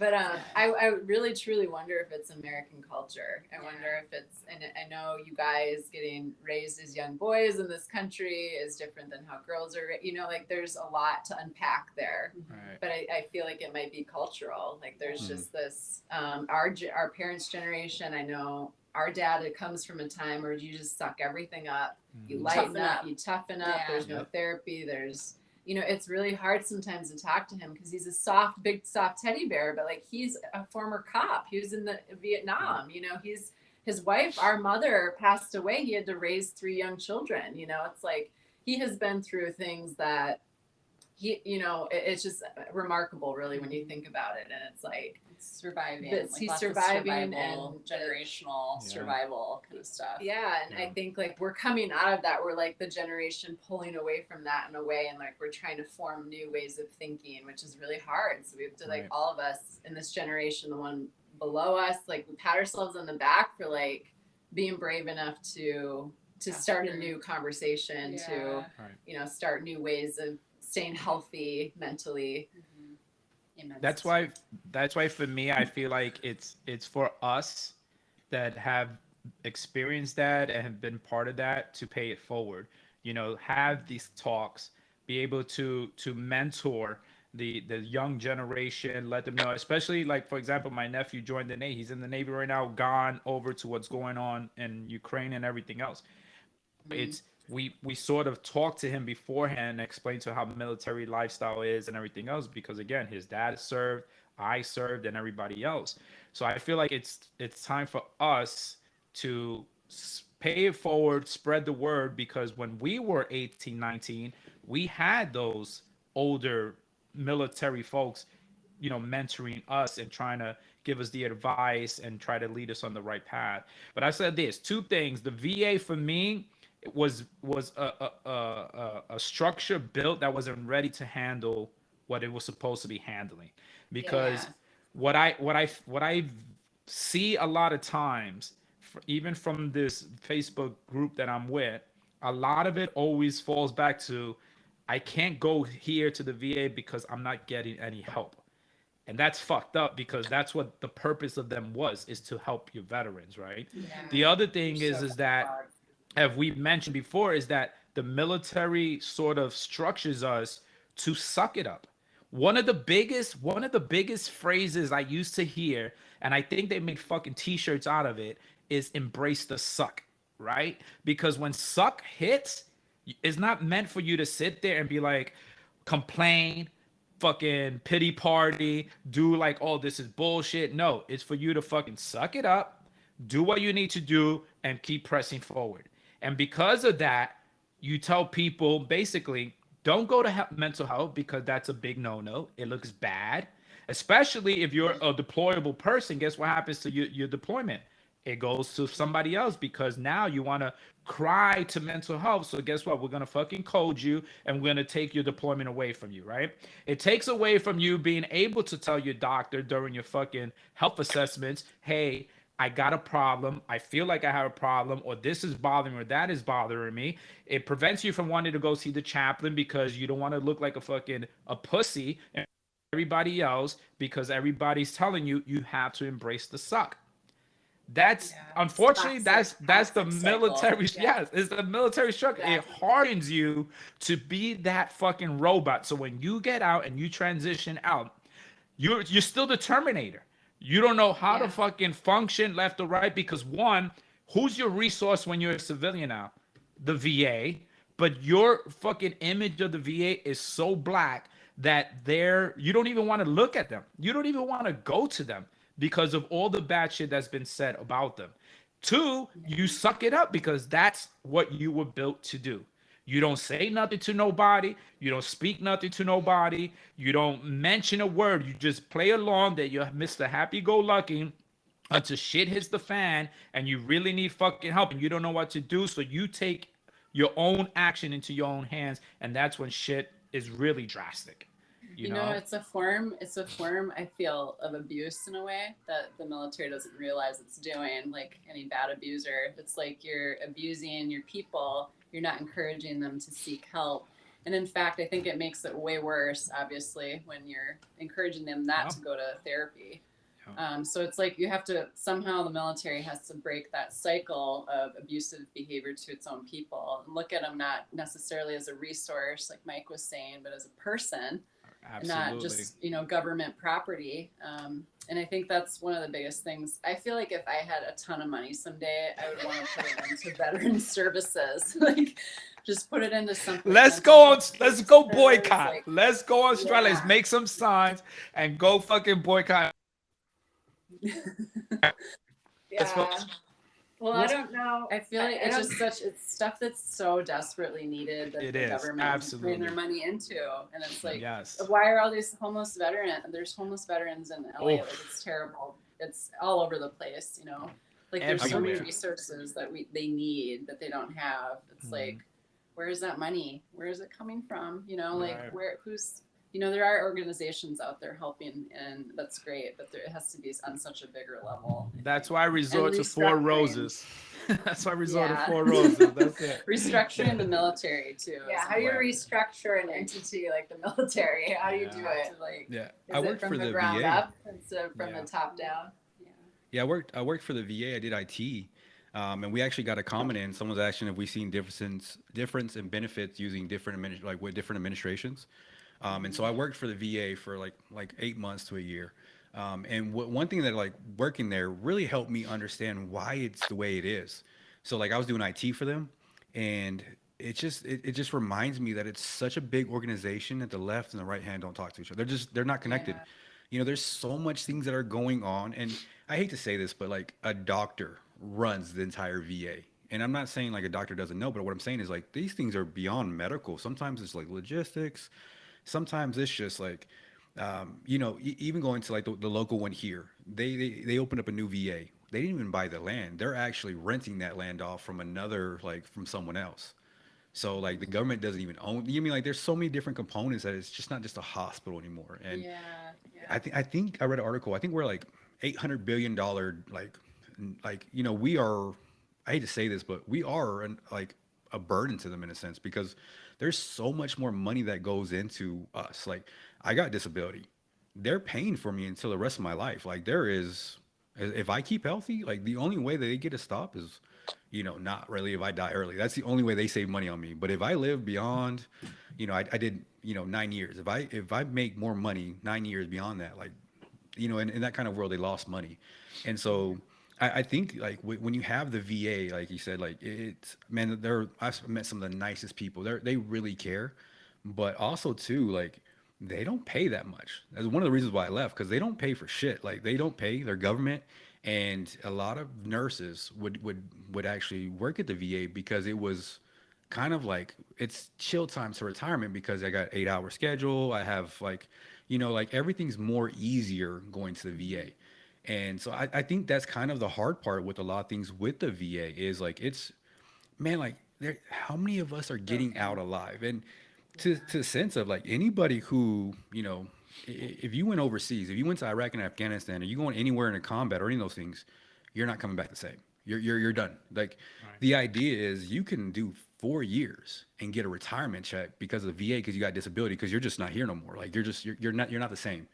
But I really truly wonder if it's American culture. I wonder if it's, and I know you guys getting raised as young boys in this country is different than how girls are, you know, like there's a lot to unpack there. Right. But I feel like it might be cultural. Like there's just this, our parents' generation, I know our dad, it comes from a time where you just suck everything up. You lighten Toughen up, up. you toughen up. Yeah. There's no Yep. therapy. There's, you know, it's really hard sometimes to talk to him because he's a soft, big, soft teddy bear, but like he's a former cop. He was in the Vietnam, you know, his wife, our mother passed away. He had to raise 3 young children. You know, it's like he has been through things that he, you know, it's just remarkable really when you think about it. And it's like, Surviving. But he's lots of surviving survival, and generational Yeah. survival kind of stuff. yeah, and I Yeah. think like we're coming out of that. We're like the generation pulling away from that in a way, and like we're trying to form new ways of thinking, which is really hard. So we have to like Right. all of us in this generation, the one below us, like we pat ourselves on the back for like being brave enough to start a new conversation, to Right. you know start new ways of staying healthy mentally. Amen, That's sister. why for me I feel like it's for us that have experienced that and have been part of that to pay it forward. You know, have these talks, be able to mentor the young generation, let them know, especially like for example, my nephew joined the Navy. He's in the Navy right now, gone over to what's going on in Ukraine and everything else. It's we sort of talked to him beforehand and explained to how military lifestyle is and everything else because again his dad served, I served, and everybody else. So I feel like it's time for us to pay it forward, spread the word, because when we were 18, 19, we had those older military folks, you know, mentoring us and trying to give us the advice and try to lead us on the right path. But I said this, 2 things. The VA for me it was a structure built that wasn't ready to handle what it was supposed to be handling, because Yeah. what I see a lot of times, even from this Facebook group that I'm with, a lot of it always falls back to I can't go here to the VA because I'm not getting any help. And that's fucked up because that's what the purpose of them was, is to help your veterans, right? The other thing is that, as we mentioned before, is that the military sort of structures us to suck it up. One of the biggest phrases I used to hear, and I think they made fucking t-shirts out of it, is embrace the suck, right? Because when suck hits, it's not meant for you to sit there and be like, complain, fucking pity party, do like, oh, this is bullshit. No, it's for you to fucking suck it up, do what you need to do, and keep pressing forward. And because of that, you tell people basically, don't go to mental health because that's a big no-no. It looks bad, especially if you're a deployable person. Guess what happens to your deployment? It goes to somebody else because now you want to cry to mental health. So guess what? We're going to fucking code you and we're going to take your deployment away from you, right? It takes away from you being able to tell your doctor during your fucking health assessments, hey, I got a problem. I feel like I have a problem, or this is bothering me, or that is bothering me. It prevents you from wanting to go see the chaplain because you don't want to look like a pussy and everybody else, because everybody's telling you you have to embrace the suck. That's unfortunately that's the toxic military. cycle. Yeah. Yes, it's the military structure. It hardens you to be that fucking robot. So when you get out and you transition out, you're still the Terminator. You don't know how to fucking function left or right because one, who's your resource when you're a civilian now? The VA. But your fucking image of the VA is so black that you don't even want to look at them. You don't even want to go to them because of all the bad shit that's been said about them. Two, you suck it up because that's what you were built to do. You don't say nothing to nobody. You don't speak nothing to nobody. You don't mention a word. You just play along that you're Mr. Happy-Go-Lucky until shit hits the fan and you really need fucking help and you don't know what to do. So you take your own action into your own hands, and that's when shit is really drastic. You know, it's a form I feel of abuse in a way that the military doesn't realize it's doing. Like any bad abuser, it's like you're abusing your people, you're not encouraging them to seek help. And in fact, I think it makes it way worse, obviously, when you're encouraging them not to go to therapy. So it's like you have to, somehow the military has to break that cycle of abusive behavior to its own people and look at them not necessarily as a resource, like Mike was saying, but as a person. absolutely. Not just, government property. And I think that's one of the biggest things. I feel like if I had a ton of money someday, I would want to put it into veteran services. Like just put it into something. Let's go boycott. Like, let's go on strike. yeah. Let's make some signs and go fucking boycott. Yeah. Well, I don't know. I feel like it's stuff that's so desperately needed that the government is putting their money into. And it's like, why are all these homeless veterans? There's homeless veterans in LA. Like, it's terrible. It's all over the place, Like there's so many resources that they need that they don't have. It's like, where is that money? Where is it coming from? There are organizations out there helping, and that's great, but it has to be on such a bigger level. That's why I resort to Four Roses. That's why I resort to Four Roses. That's it. Restructuring the military too. Yeah, how do you restructure an entity like the military? How do you do it? I worked from for the the ground VA. up instead of from the top down? Yeah, I worked for the VA. I did IT. And we actually got a comment in. Someone's asking if we've seen difference in benefits using different administrations. And so I worked for the VA for like 8 months to a year. And one thing that working there really helped me understand why it's the way it is. So I was doing IT for them, and it just reminds me that it's such a big organization that the left and the right hand don't talk to each other. They're not connected. There's so much things that are going on, and I hate to say this, but a doctor runs the entire VA. And I'm not saying a doctor doesn't know, but what I'm saying is these things are beyond medical. Sometimes it's logistics. Sometimes it's just even going to the local one here, they opened up a new VA. They didn't even buy the land. They're actually renting that land off from another, from someone else. So the government doesn't even own. There's so many different components that it's just not just a hospital anymore. And I think I read an article. I think we're $800 billion. We are. I hate to say this, but we are a burden to them in a sense, because there's so much more money that goes into us. I got disability. They're paying for me until the rest of my life. If I keep healthy, the only way that they get to stop is, not really if I die early. That's the only way they save money on me. But if I live beyond, I did, 9 years. If I make more money 9 years beyond that, in that kind of world, they lost money. And so I think when you have the VA, like you said, I've met some of the nicest people. They really care, but also too, they don't pay that much. That's one of the reasons why I left, because they don't pay for shit. They don't pay their government, and a lot of nurses would actually work at the VA because it was kind of it's chill time to retirement, because I got 8-hour schedule. I have everything's more easier going to the VA. And so I think that's kind of the hard part with a lot of things with the VA is how many of us are getting out alive? And to the sense of anybody who, if you went overseas, if you went to Iraq and Afghanistan, or you going anywhere in a combat or any of those things, you're not coming back the same. You're done. The idea is you can do 4 years and get a retirement check because of the VA, because you got disability, because you're just not here no more. You're not the same.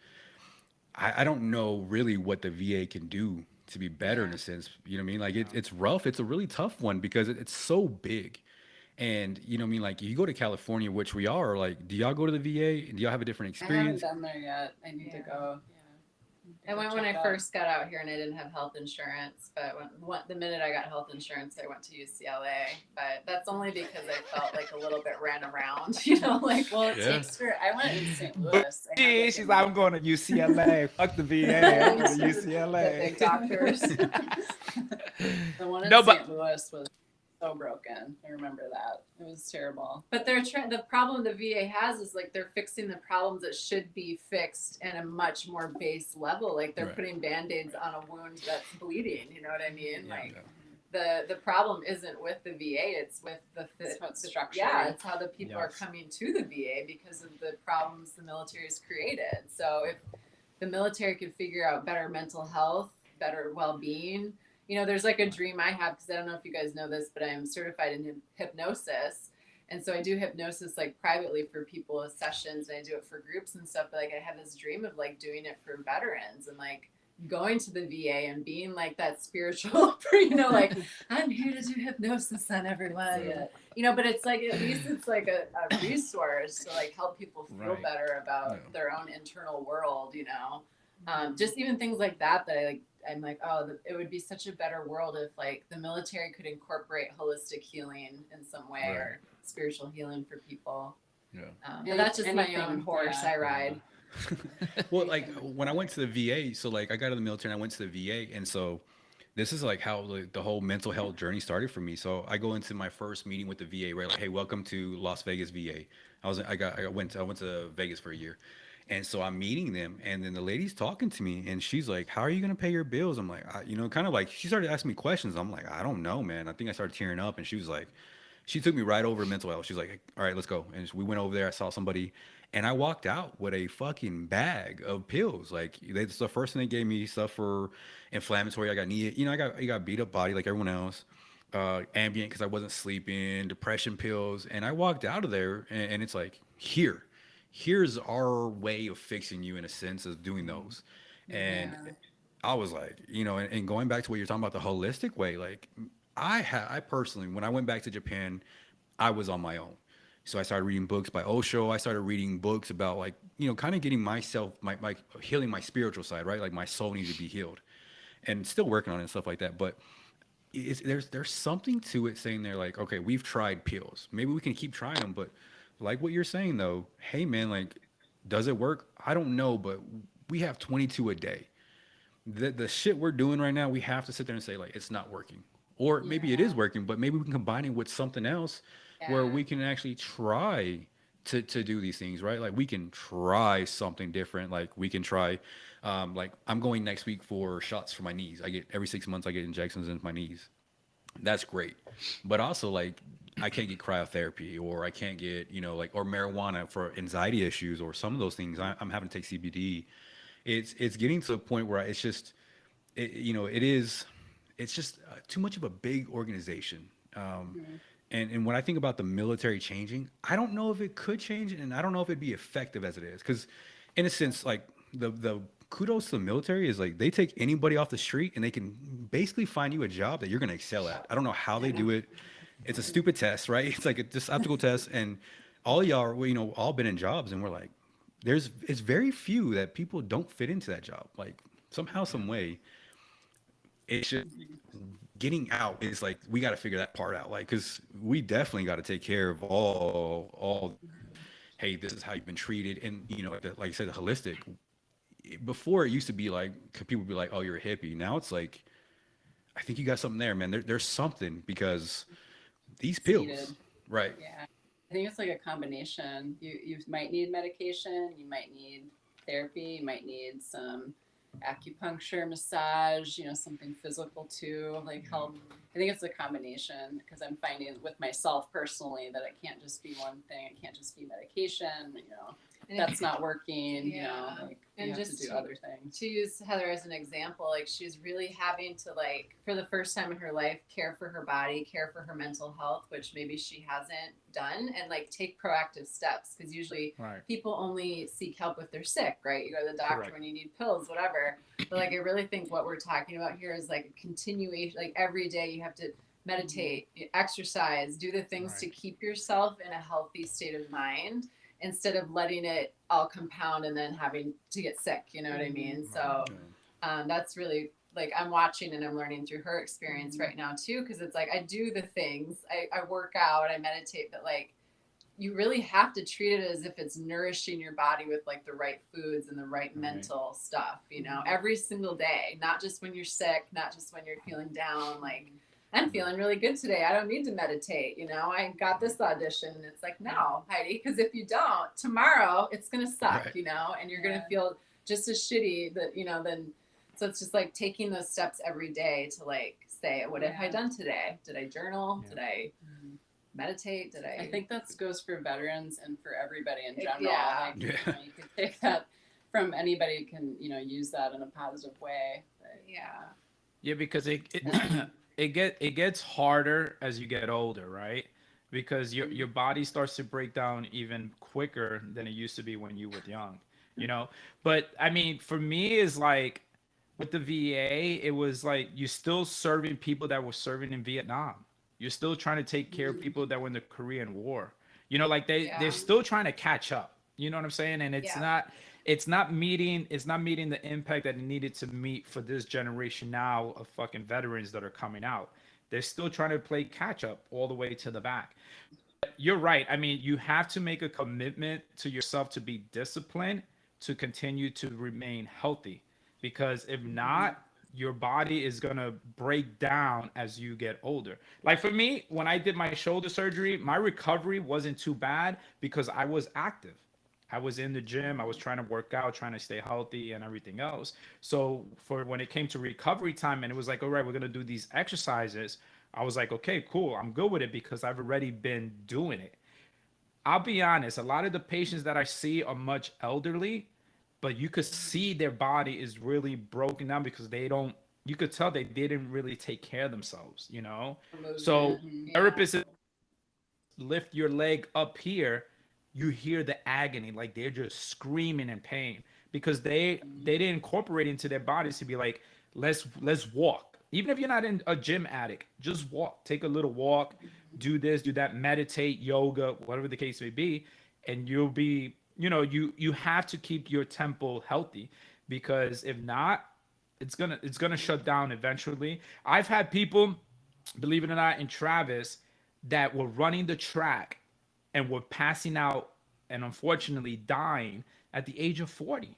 I don't know really what the VA can do to be better in a sense. You know what I mean? It's rough. It's a really tough one because it's so big. And you know what I mean? You go to California, which we are, do y'all go to the VA? Do y'all have a different experience? I haven't been there yet. I need to go. I went when I first got out here and I didn't have health insurance, but the minute I got health insurance, I went to UCLA. But that's only because I felt a little bit ran around, It takes for. I went in St. Louis. She's like, I'm going to UCLA. Fuck the VA. I'm going to UCLA. The big doctors. The one in St. Louis was so broken. I remember that. It was terrible. But the problem the VA has is like they're fixing the problems that should be fixed at a much more base level. Like they're Right. putting band-aids on a wound that's bleeding. You know what I mean? Yeah, Like yeah. the problem isn't with the VA, it's with It's how it's structured. Yeah, it's how the people are Yes. coming to the VA because of the problems the military has created. So if the military could figure out better mental health, better well-being, you know, there's like a dream I have, because I don't know if you guys know this, but I'm certified in hypnosis. And so I do hypnosis like privately for people with sessions, and I do it for groups and stuff. But like I have this dream of like doing it for veterans and like going to the VA and being like that spiritual, you know, like I'm here to do hypnosis on everyone, Yeah. you know. But it's like at least it's like a resource to like help people feel Right. better about Yeah. their own internal world, you know. Just even things like that I'm like, oh, it would be such a better world if like the military could incorporate holistic healing in some way, Right. or spiritual healing for people. Yeah. But that's just my Anything, own horse yeah. I ride. Well, like when I went to the VA, so like I got out of the military and I went to the VA, and so this is like how the whole mental health journey started for me. So I go into my first meeting with the VA, right? Like, hey, welcome to Las Vegas VA. I went to Vegas for a year, and so I'm meeting them, and then the lady's talking to me, and she's like, "How are you gonna pay your bills?" I'm like, kind of like she started asking me questions. I'm like, I don't know, man. I think I started tearing up, and she was like, she took me right over mental health. She's like, all right, let's go. And we went over there. I saw somebody, and I walked out with a fucking bag of pills. Like it's the first thing they gave me, stuff for inflammatory. I got beat up body like everyone else. Ambient because I wasn't sleeping, depression pills, and I walked out of there, and it's like here's our way of fixing you in a sense of doing those. And Yeah. I was like, and going back to what you're talking about, the holistic way, like I personally, when I went back to Japan, I was on my own. So I started reading books by Osho. I started reading books about like, kind of getting myself, my healing my spiritual side, right? Like my soul needed to be healed, and still working on it and stuff like that. But there's something to it saying there, like, okay, we've tried pills. Maybe we can keep trying them, but like what you're saying though, hey man, like, does it work? I don't know, but we have 22 a day. The shit we're doing right now, we have to sit there and say like it's not working, or maybe it is working, but maybe we can combine it with something else where we can actually try to do these things, right? Like we can try something different. Like we can try, like I'm going next week for shots for my knees. I get every 6 months I get injections into my knees. That's great, but also like I can't get cryotherapy, or I can't get or marijuana for anxiety issues, or some of those things. I'm having to take CBD. It's getting to a point where it's just it's just too much of a big organization. And when I think about the military changing, I don't know if it could change, and I don't know if it'd be effective as it is, because in a sense, like the kudos to the military is like they take anybody off the street and they can basically find you a job that you're going to excel at. I don't know how they do it. It's a stupid test, right? It's like this optical test, and all y'all are, all been in jobs, and we're like, it's very few that people don't fit into that job. Like somehow, some way, it's just getting out is like, we got to figure that part out. Like, cause we definitely got to take care of all, hey, this is how you've been treated. And like I said, the holistic, before it used to be like, people would be like, oh, you're a hippie. Now it's like, I think you got something there, man. There's something, because these pills, Seated. right. Yeah. I think it's like a combination. You might need medication, you might need therapy, you might need some acupuncture, massage, something physical too, like help. I think it's a combination, because I'm finding with myself personally that it can't just be one thing. It can't just be medication, And that's not working, Yeah. like And you have just to do other things. to use Heather as an example, like she's really having to, like, for the first time in her life, care for her body, care for her mental health, which maybe she hasn't done, and like take proactive steps, because usually Right. people only seek help if they're sick, right? You go to the doctor Correct. when you need pills, whatever. But like I really think what we're talking about here is like a continuation. Like every day you have to meditate, exercise, do the things to Right. keep yourself in a healthy state of mind, instead of letting it all compound and then having to get sick, you know what I mean? So that's really, like, I'm watching and I'm learning through her experience right now too, because it's like I do the things, I work out, I meditate, but like you really have to treat it as if it's nourishing your body with like the right foods and the right mental stuff, every single day, not just when you're sick, not just when you're feeling down. Like I'm feeling really good today. I don't need to meditate. You know, I got this audition. And it's like, no, Heidi, because if you don't, tomorrow it's going to suck, Right. you know, and you're going to feel just as shitty that, you know, then. So it's just like taking those steps every day to like say, what have I done today? Did I journal? Yeah. Did I meditate? Did I? I think that goes for veterans and for everybody in general. Yeah. Like, you know, you could take that from anybody who can, you know, use that in a positive way. But, Yeah. Yeah, because it gets harder as you get older, right? Because your body starts to break down even quicker than it used to be when you were young, you know. But I mean, for me, is like with the VA, it was like you're still serving people that were serving in Vietnam. You're still trying to take care of people that were in the Korean War. You know, like they're still trying to catch up. You know what I'm saying? And it's not meeting the impact that it needed to meet for this generation now of fucking veterans that are coming out. They're still trying to play catch up all the way to the back. You're right. I mean, you have to make a commitment to yourself to be disciplined to continue to remain healthy, because if not, your body is going to break down as you get older. Like for me, when I did my shoulder surgery, my recovery wasn't too bad because I was active. I was in the gym. I was trying to work out, trying to stay healthy and everything else. So for when it came to recovery time and it was like, all right, we're going to do these exercises, I was like, okay, cool. I'm good with it because I've already been doing it. I'll be honest, a lot of the patients that I see are much elderly, but you could see their body is really broken down because you could tell they didn't really take care of themselves, you know? So therapists lift your leg up here, you hear the agony, like they're just screaming in pain because they didn't incorporate into their bodies to be like, let's walk. Even if you're not in a gym addict, just walk, take a little walk, do this, do that, meditate, yoga, whatever the case may be, and you'll be, you know, you have to keep your temple healthy, because if not, it's gonna shut down eventually. I've had people, believe it or not, in Travis that were running the track and were passing out and unfortunately dying at the age of 40.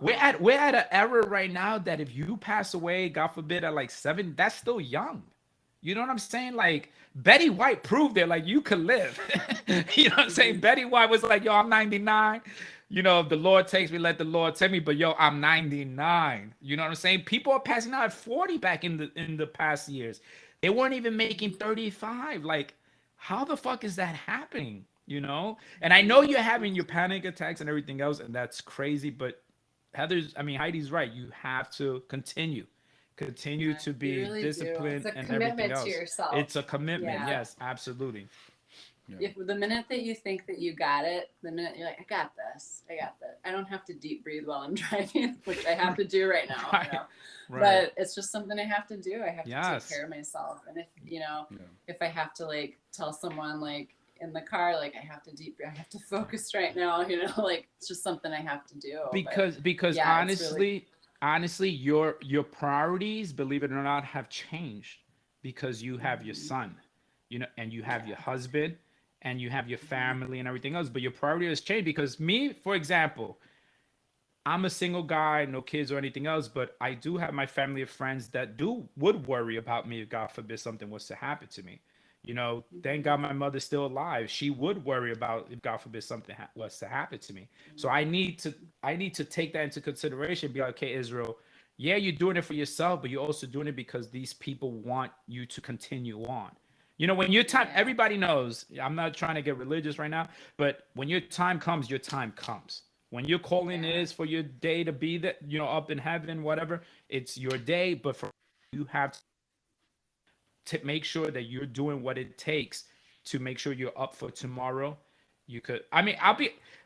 We're at an era right now that if you pass away, God forbid, at like 7, that's still young. You know what I'm saying? Like Betty White proved it. Like you could live. You know what I'm saying? Betty White was like, "Yo, I'm 99. You know, if the Lord takes me, let the Lord take me. But yo, I'm 99." You know what I'm saying? People are passing out at 40 back in the past years. They weren't even making 35. Like, how the fuck is that happening? You know? And I know you're having your panic attacks and everything else, and that's crazy. But Heidi's right. You have to continue to be really disciplined it's a and commitment everything else. to yourself. It's a commitment. Yeah. Yes, absolutely. if the minute that you think that you got it, the minute you're like, I got this. I don't have to deep breathe while I'm driving, which I have to do right now. Right. You know? Right. But it's just something I have to do. I have to Yes. take care of myself. And if, you know, if I have to like tell someone like in the car, like I have to focus right now, you know, like it's just something I have to do. Because yeah, honestly, your priorities, believe it or not, have changed because you have your son, you know, and you have your husband and you have your family and everything else. But your priority has changed because me, for example, I'm a single guy, no kids or anything else, but I do have my family of friends that would worry about me if God forbid something was to happen to me. You know, thank God my mother's still alive. She would worry about if God forbid something was to happen to me. So I need to take that into consideration. Be like, okay, Israel, yeah, you're doing it for yourself, but you're also doing it because these people want you to continue on. You know, when your time, everybody knows. I'm not trying to get religious right now, but when your time comes, your time comes. When your calling is for your day to be that, you know, up in heaven, whatever, it's your day. But for you have to make sure that you're doing what it takes to make sure you're up for tomorrow.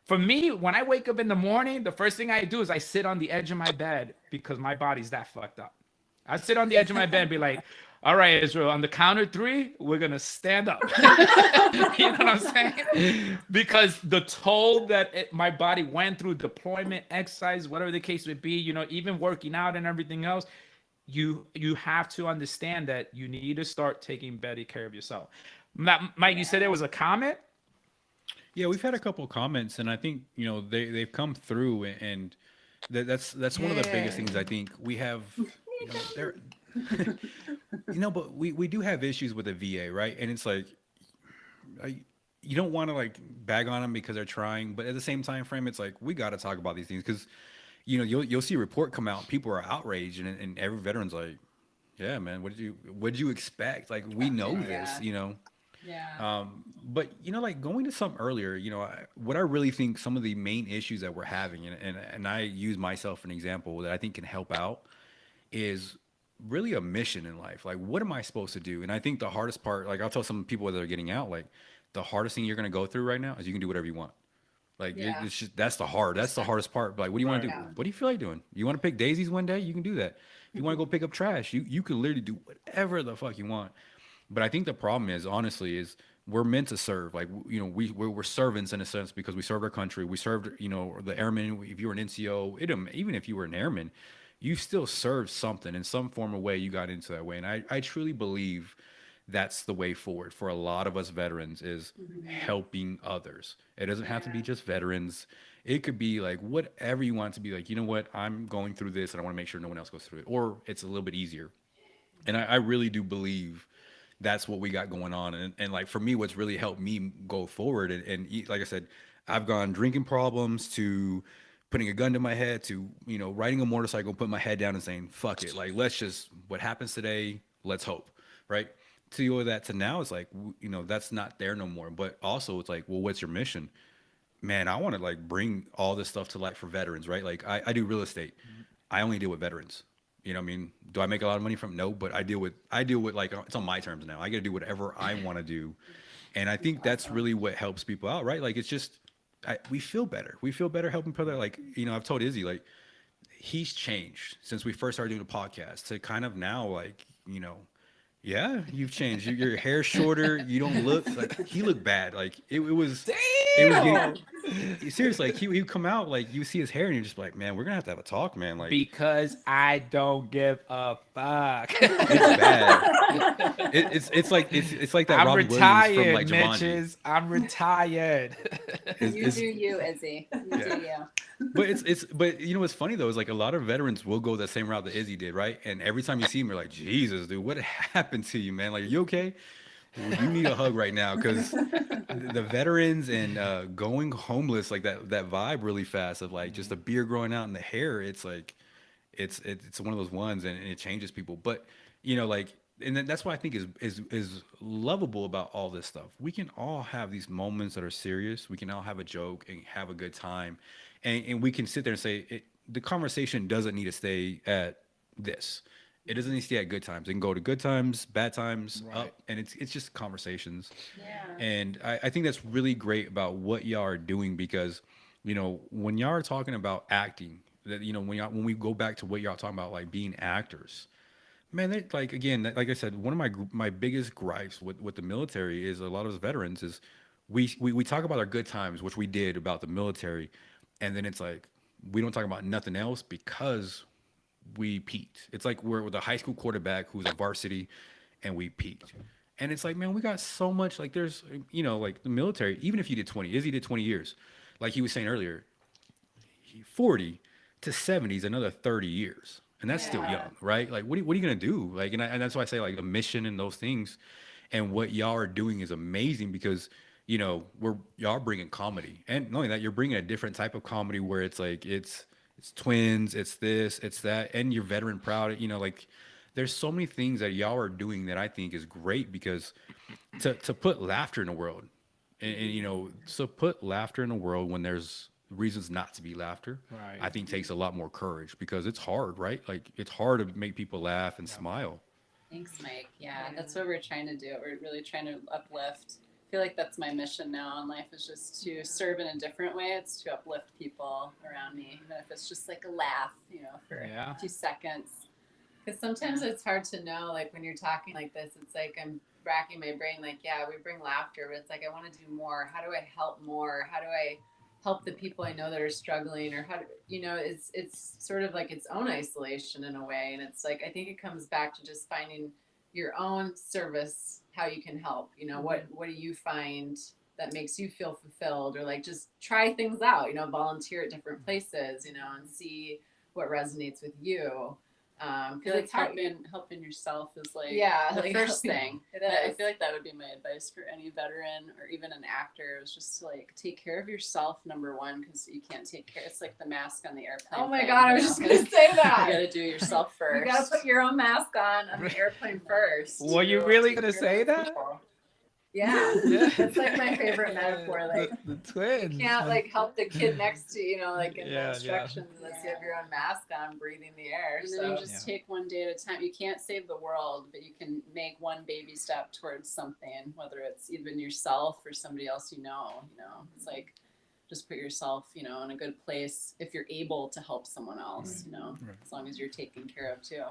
For me, when I wake up in the morning, the first thing I do is I sit on the edge of my bed because my body's that fucked up. I sit on the edge of my bed and be like, all right, Israel, on the count of 3, we're going to stand up. You know what I'm saying? Because the toll that my body went through, deployment, exercise, whatever the case would be, you know, even working out and everything else, you have to understand that you need to start taking better care of yourself. Mike, you said there was a comment? Yeah, we've had a couple of comments, and I think, you know, they've come through, and that's one of the biggest things I think we have. You know, But we do have issues with the VA, right? And it's like, I, you don't want to like bag on them because they're trying, but at the same time frame, it's like we got to talk about these things because you'll see a report come out, people are outraged, and every veteran's like, yeah, man, what did you expect? Like we know this, Yeah. Yeah. but like going to some earlier, what I really think some of the main issues that we're having, and I use myself an example that I think can help out is really a mission in life. Like, what am I supposed to do? And I think the hardest part, like I'll tell some people that are getting out, like the hardest thing you're going to go through right now is you can do whatever you want. Like Yeah. it's just that's the hardest part. Like, what do you want to do? Right. What do you feel like doing? You want to pick daisies one day? You can do that. If you want to go pick up trash, you can literally do whatever the fuck you want. But I think the problem is, honestly, is we're meant to serve. Like, we're servants in a sense because we served our country. We served, the airmen. If you were an NCO, even if you were an airman, you still served something in some form or way. You got into that way, and I truly believe that's the way forward for a lot of us veterans is helping others. It doesn't have to be just veterans. It could be like whatever you want it to be. Like, you know what, I'm going through this and I want to make sure no one else goes through it, or it's a little bit easier. And I really do believe that's what we got going on. And like for me, what's really helped me go forward like I said, I've gone drinking problems to putting a gun to my head to, riding a motorcycle, putting my head down and saying, fuck it. Like, let's just, what happens today, let's hope. Right. To go that to now, it's like, that's not there no more. But also it's like, well, what's your mission? Man, I want to like bring all this stuff to light for veterans, right? Like I do real estate. I only deal with veterans. You know what I mean? Do I make a lot of money from? No, but I deal with like it's on my terms now. I got to do whatever I want to do. And I think that's really what helps people out, right? Like it's just we feel better. We feel better helping people. Like, I've told Izzy like he's changed since we first started doing the podcast to kind of now like, yeah, you've changed. Your hair's shorter. You don't look like he looked bad. Like it was. Damn. It was getting, seriously. Like he'd come out like you see his hair and you're just like, man, we're gonna have to have a talk, man. Like Because I don't give a fuck. it's bad. It's like that I'm Robin Williams retired, from like Jumanji. Mitches. I'm retired. You do you, Izzy. You do you. But what's funny though is like a lot of veterans will go the same route that Izzy did, right? And every time you see him, you're like, Jesus, dude, what happened to you, man? Like, are you okay? Well, you need a hug right now because the veterans and going homeless, like that vibe really fast of like just the beard growing out and the hair. It's like it's one of those ones and it changes people. But like and that's what I think is lovable about all this stuff. We can all have these moments that are serious. We can all have a joke and have a good time, and we can sit there and say the conversation doesn't need to stay at this. It doesn't need to stay at good times. It can go to good times, bad times, Right. up, and it's just conversations. Yeah. And I think that's really great about what y'all are doing because, when y'all are talking about acting, that when we go back to what y'all are talking about, like being actors, man, like again, like I said, one of my biggest gripes with the military is a lot of us veterans is we talk about our good times, which we did about the military, and then it's like we don't talk about nothing else because we peaked. It's like we're with a high school quarterback who's a varsity and we peaked. And it's like, man, we got so much, like there's, like the military, even if you did 20, Izzy did 20 years, like he was saying earlier, 40 to 70 is another 30 years. And that's still young, right? Like, what are you going to do? Like, and that's why I say like the mission and those things and what y'all are doing is amazing because, y'all bringing comedy. And not only that, you're bringing a different type of comedy where it's like, it's twins, it's this, it's that, and you're veteran proud. Like there's so many things that y'all are doing that I think is great because to put laughter in the world, and so put laughter in the world when there's reasons not to be laughter. Right. I think takes a lot more courage because it's hard, right? Like it's hard to make people laugh and smile. Thanks, Mike. Yeah, that's what we're trying to do. We're really trying to uplift. I feel like that's my mission now in life is just to serve in a different way. It's to uplift people around me, even if it's just like a laugh, for a few seconds. Because sometimes it's hard to know, like when you're talking like this, it's like I'm racking my brain, like, yeah, we bring laughter, but it's like I want to do more. How do I help more? How do I help the people I know that are struggling? Or how do, it's sort of like its own isolation in a way. And it's like, I think it comes back to just finding your own service, how you can help. What do you find that makes you feel fulfilled, or like just try things out, volunteer at different places, and see what resonates with you. Because feel like it's helping yourself is like Yeah, the like, first thing. it I is. feel like that would be my advice for any veteran or even an actor is just to like take care of yourself, number one, because you can't take care. It's like the mask on the airplane. Oh my thing, God, I you was know? just gonna say You that. gotta do yourself first. You gotta put your own mask on the airplane first. Were you really Take gonna care say of those that? people. Yeah, Yeah. that's like my favorite metaphor. Like the twins. you can't like help the kid next to you, like in Yeah, the instructions unless you have your own mask on, breathing the air. And then So you just take one day at a time. You can't save the world, but you can make one baby step towards something, whether it's even yourself or somebody else you know. It's like just put yourself, in a good place if you're able to help someone else, Right. as long as you're taken care of too.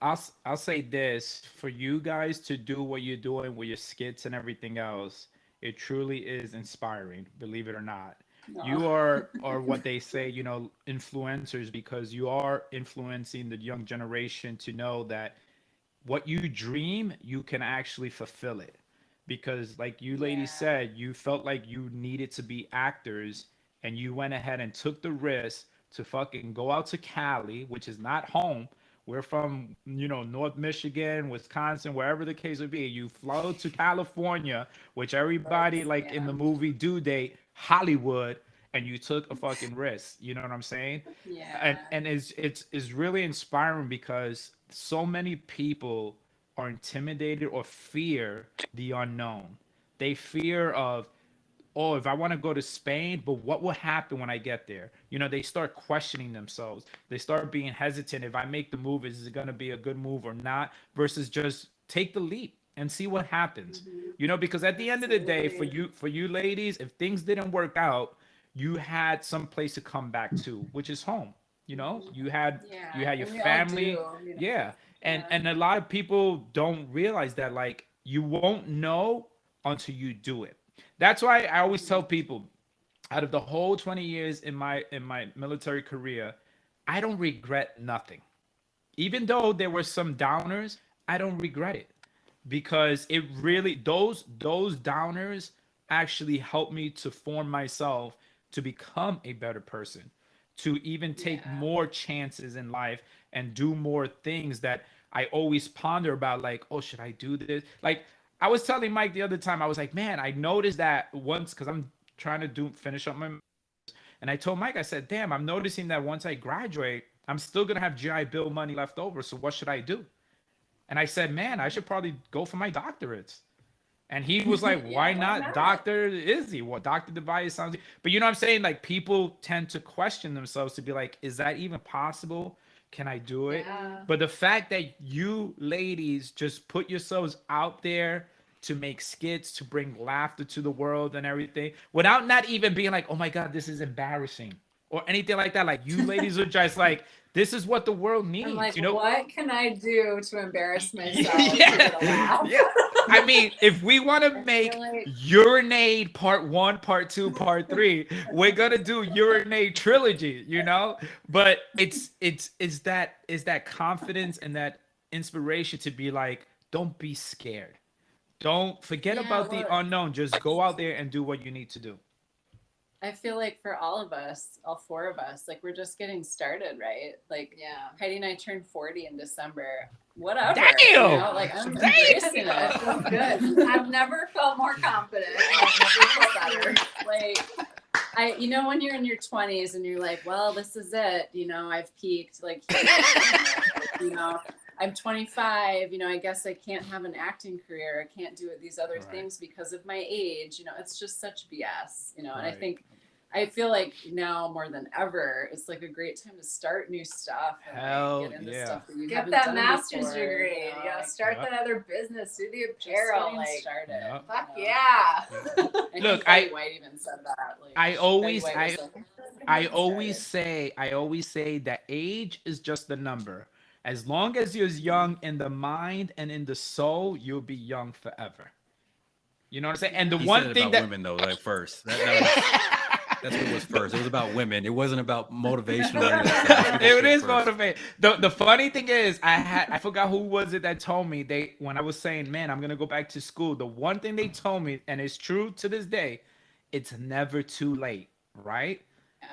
I'll say this for you guys to do what you're doing with your skits and everything else. It truly is inspiring, believe it or not. No. You are what they say, influencers because you are influencing the young generation to know that what you dream, you can actually fulfill it. Because like you ladies Yeah. said, you felt like you needed to be actors and you went ahead and took the risk to fucking go out to Cali, which is not home. We're from, North Michigan, Wisconsin, wherever the case would be. You flew to California, which everybody like in the movie Due Date, Hollywood, and you took a fucking risk. You know what I'm saying? Yeah. And it's really inspiring because so many people are intimidated or fear the unknown. They fear of, oh, if I want to go to Spain, but what will happen when I get there? They start questioning themselves. They start being hesitant. If I make the move, is it going to be a good move or not? Versus just take the leap and see what happens. Because at the end of the day, for you ladies, if things didn't work out, you had some place to come back to, which is home. You had your and we all family. do. Yeah. And Yeah. and a lot of people don't realize that like you won't know until you do it. That's why I always tell people, out of the whole 20 years in my military career, I don't regret nothing. Even though there were some downers, I don't regret it because it really those downers actually helped me to form myself to become a better person, to even take Yeah. more chances in life and do more things that I always ponder about, like, oh, should I do this? Like I was telling Mike the other time, I was like, man, I noticed that once because I'm trying to finish up my, and I told Mike, I said, damn, I'm noticing that once I graduate, I'm still gonna have GI Bill money left over. So what should I do? And I said, man, I should probably go for my doctorates. And he was like, Yeah, why why not not? Dr. Izzy? Well, Dr. Device sounds, but you know what I'm saying? Like people tend to question themselves to be like, is that even possible? Can I do it? Yeah. But the fact that you ladies just put yourselves out there to make skits, to bring laughter to the world and everything, without not even being like, oh my God, this is embarrassing or anything like that. Like you ladies are just like, this is what the world needs. I'm like, you know? what can I do to embarrass myself Yeah. to get a laugh? Yeah. I mean, if we want to make like- Urinate Part 1, Part 2, Part 3, we're gonna do Urinate trilogy, But it's that confidence and that inspiration to be like, don't be scared. Don't forget Yeah, about the well, unknown. Just go out there and do what you need to do. I feel like for all of us, all four of us, like we're just getting started, right? Like Yeah. Heidi and I turned 40 in December. Whatever. Damn! Like I'm Damn! embracing It it. feels good. I've never felt more confident. I've never felt better. Like when you're in your 20s and you're like, well, this is it. I've peaked. Like, I'm 25. I guess I can't have an acting career. I can't do these other Right. things because of my age. It's just such BS. And I Right. think I feel like now more than ever, it's like a great time to start new stuff and Hell get into yeah. stuff that you Get haven't that done master's before, degree. You gotta like, start Yep. that other business. Do the just apparel. getting Like, started. Yep. fuck you know? yeah. I think Look, Betty White even said that. Like, I always- Betty White was like, I "Get always say that age is just a number. As long as you're young in the mind and in the soul, you'll be young forever. You know what I'm saying? And the He one said it thing about that women though, like first. That's what was first. It was about women. It wasn't about motivational. or anything. That it shit is first. motivating. The funny thing is, I forgot who was it that told me when I was saying, man, I'm gonna go back to school. The one thing they told me, and it's true to this day, it's never too late, right?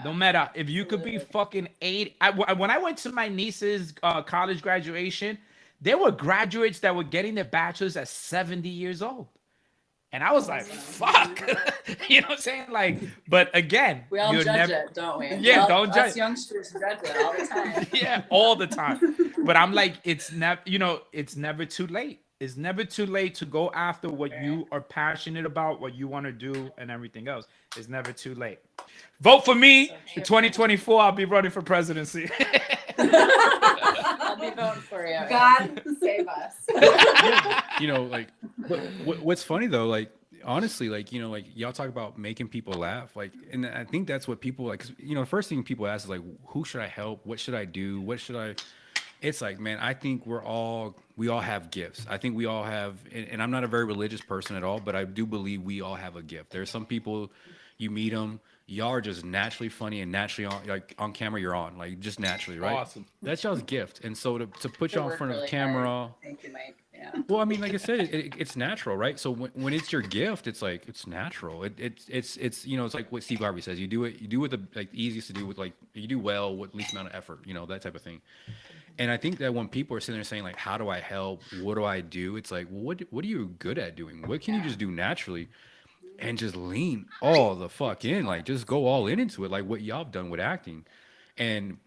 No matter if you could be fucking 80. When I went to my niece's college graduation, there were graduates that were getting their bachelor's at 70 years old. And I was like, fuck. You know what I'm saying? Like, but again, We all judge it, don't we? Yeah, don't judge. Us youngsters judge it all the time. Yeah, all the time. But I'm like, it's never, it's never too late. It's never too late to go after what you are passionate about, what you want to do, and everything else. It's never too late. Vote for me in 2024. I'll be running for presidency. I'll be voting for you. God save us. Like what's funny though, like honestly, like like y'all talk about making people laugh, like, and I think that's what people like. 'Cause, the first thing people ask is like, who should I help? What should I do? What should I? It's like, man, I think we all have gifts. I think we all have, and I'm not a very religious person at all, but I do believe we all have a gift. There's some people, you meet them, y'all are just naturally funny and naturally on camera, you're on, like just naturally, right? Awesome. That's y'all's gift. And so to put y'all in front of the camera. Hard. Thank you, Mike. Yeah. Well, I mean, like I said, it's natural, right? So when it's your gift, it's like it's natural. It's it's like what Steve Harvey says. You do with the like easiest to do with, like, you do well with least amount of effort, that type of thing. And I think that when people are sitting there saying like, how do I help? What do I do? It's like, well, what are you good at doing? What can you just do naturally? And just lean all the fuck in, like just go all into it, like what y'all have done with acting. And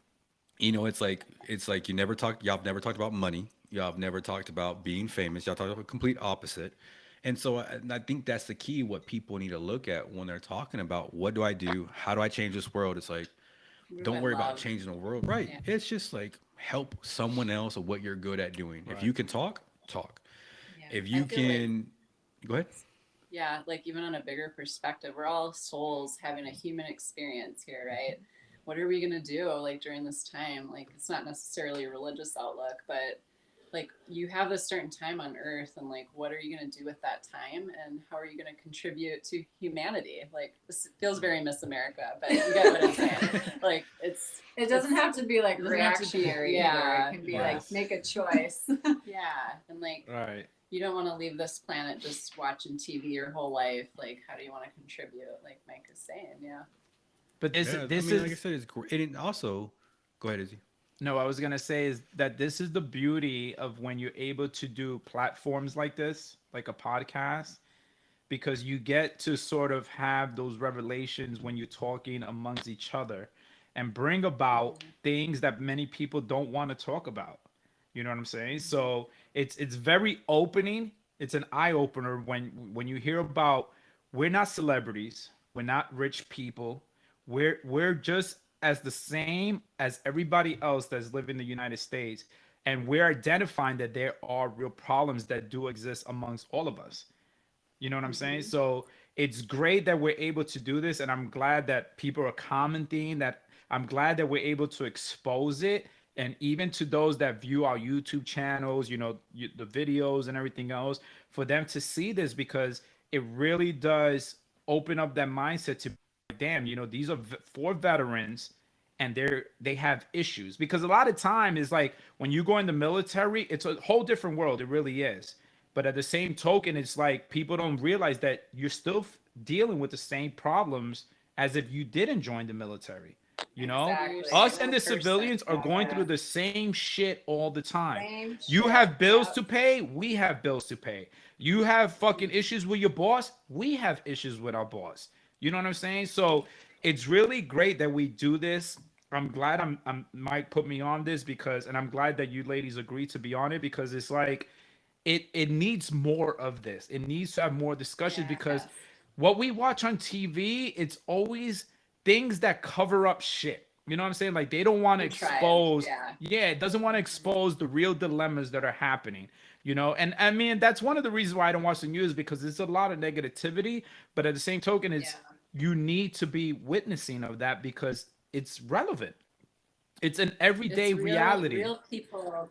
it's like y'all never talked about money. Y'all have never talked about being famous. Y'all talked about the complete opposite. And so I think that's the key, what people need to look at when they're talking about what do I do? How do I change this world? It's like, don't worry about changing the world. Right. Yeah. It's just like help someone else with what you're good at doing. Right. If you can talk. Yeah. If you can, go ahead. Yeah, like even on a bigger perspective, we're all souls having a human experience here, right? What are we going to do like during this time? Like, it's not necessarily a religious outlook, but like you have this certain time on earth, and like what are you going to do with that time, and how are you going to contribute to humanity? Like, this feels very Miss America, but you get what I'm saying. Like, it doesn't have to be like reactionary. Yeah, it can be like make a choice. Yeah, and like right. You don't want to leave this planet just watching TV your whole life. Like, how do you want to contribute? Like Mike is saying, yeah. But this is, like I said, it's great. And also, go ahead, Izzy. No, I was gonna say is that this is the beauty of when you're able to do platforms like this, like a podcast, because you get to sort of have those revelations when you're talking amongst each other and bring about things that many people don't want to talk about. You know what I'm saying? So it's very opening. It's an eye opener when you hear about, we're not celebrities, we're not rich people, we're just as the same as everybody else that's living in the United States, and we're identifying that there are real problems that do exist amongst all of us. You know what I'm saying? So it's great that we're able to do this, and I'm glad that people are commenting, that I'm glad that we're able to expose it. And even to those that view our YouTube channels, the videos and everything else, for them to see this, because it really does open up that mindset to, damn, these are for veterans and they have issues. Because a lot of time is like when you go in the military, it's a whole different world. It really is. But at the same token, it's like people don't realize that you're still dealing with the same problems as if you didn't join the military. Exactly. Us and the civilians are going through the same shit all the time. You have bills to pay, we have bills to pay. You have fucking issues with your boss, we have issues with our boss. You know what I'm saying? So it's really great that we do this. I'm glad Mike put me on this, and I'm glad that you ladies agreed to be on it, because it's like it needs more of this. It needs to have more discussions, because what we watch on TV, it's always things that cover up shit. You know what I'm saying? Like, they don't want to expose. It doesn't want to expose the real dilemmas that are happening. And I mean, that's one of the reasons why I don't watch the news, because there's a lot of negativity. But at the same token, you need to be witnessing of that, because it's relevant. It's an everyday reality. Real people.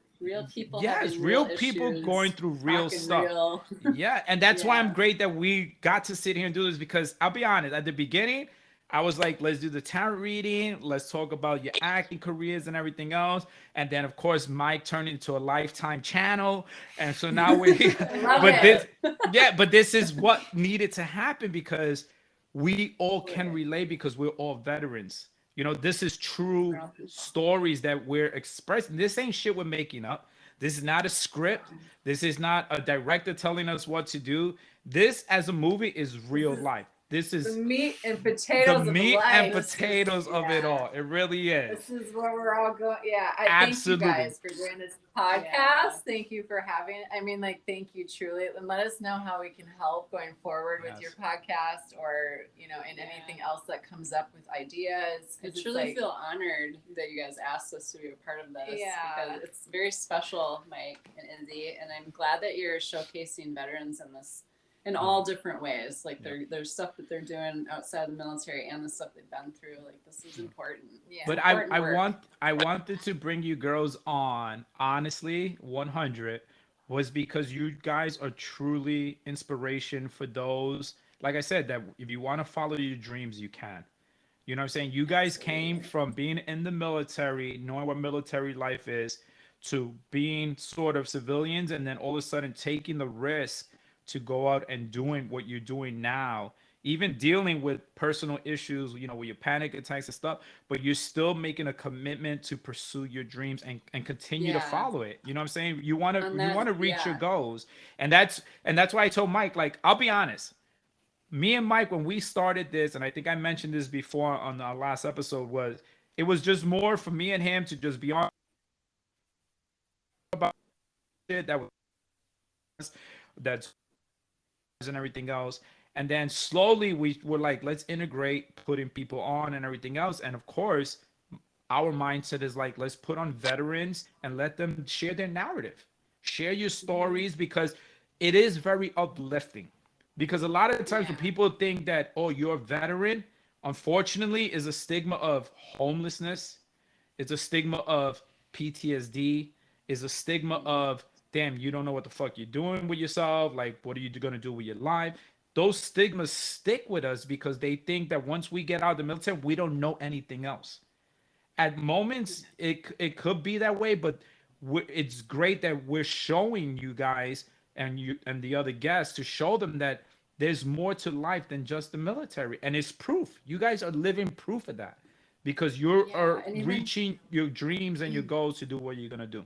Yes, real people issues, going through real stuff. Yeah, and that's why I'm great that we got to sit here and do this, because I'll be honest, at the beginning, I was like, let's do the talent reading. Let's talk about your acting careers and everything else. And then, of course, Mike turned into a Lifetime channel. And so now we're here. But this is what needed to happen, because we all can relate, because we're all veterans. You know, this is true stories that we're expressing. This ain't shit we're making up. This is not a script. This is not a director telling us what to do. This, as a movie, is real life. This The is meat and the potatoes of meat life. and This is- potatoes of it yeah. all. It really is. This is where we're all going. Yeah, I Absolutely. thank you guys for doing this podcast. Yeah. Thank you for having. I mean, like, thank you truly, and let us know how we can help going forward with Yes. your podcast, or you know, in anything else that comes up with ideas. I 'Cause it's truly like, feel honored that you guys asked us to be a part of this Yeah. because it's very special, Mike and Izzy, and I'm glad that you're showcasing veterans in this in all different ways. Like there's stuff that they're doing outside the military and the stuff they've been through. Like this is important. yeah. But important I work. wanted to bring you girls on, honestly, 100, was because you guys are truly inspiration for those, like I said, that if you want to follow your dreams, you can. You know what I'm saying? You guys came from being in the military, knowing what military life is, to being sort of civilians, and then all of a sudden taking the risk to go out and doing what you're doing now, even dealing with personal issues, you know, with your panic attacks and stuff, but you're still making a commitment to pursue your dreams and continue to Yeah. follow it. You know what I'm saying? You want to And you that- want to reach your yeah. goals. And that's why I told Mike, like, I'll be honest. Me and Mike, when we started this, and I think I mentioned this before on our last episode, it was just more for me and him to just be on about it that's and everything else. And then slowly we were like, let's integrate putting people on and everything else. And of course, our mindset is like, let's put on veterans and let them share their narrative, share your stories, because it is very uplifting. Because a lot of the times when people think that, oh, you're a veteran, unfortunately, is a stigma of homelessness, it's a stigma of PTSD, is a stigma of, damn, you don't know what the fuck you're doing with yourself. Like, what are you going to do with your life? Those stigmas stick with us because they think that once we get out of the military, we don't know anything else. At moments, it could be that way, but it's great that we're showing you guys and you and the other guests to show them that there's more to life than just the military, and it's proof. You guys are living proof of that because you are and even- reaching your dreams and your goals to do what you're gonna do.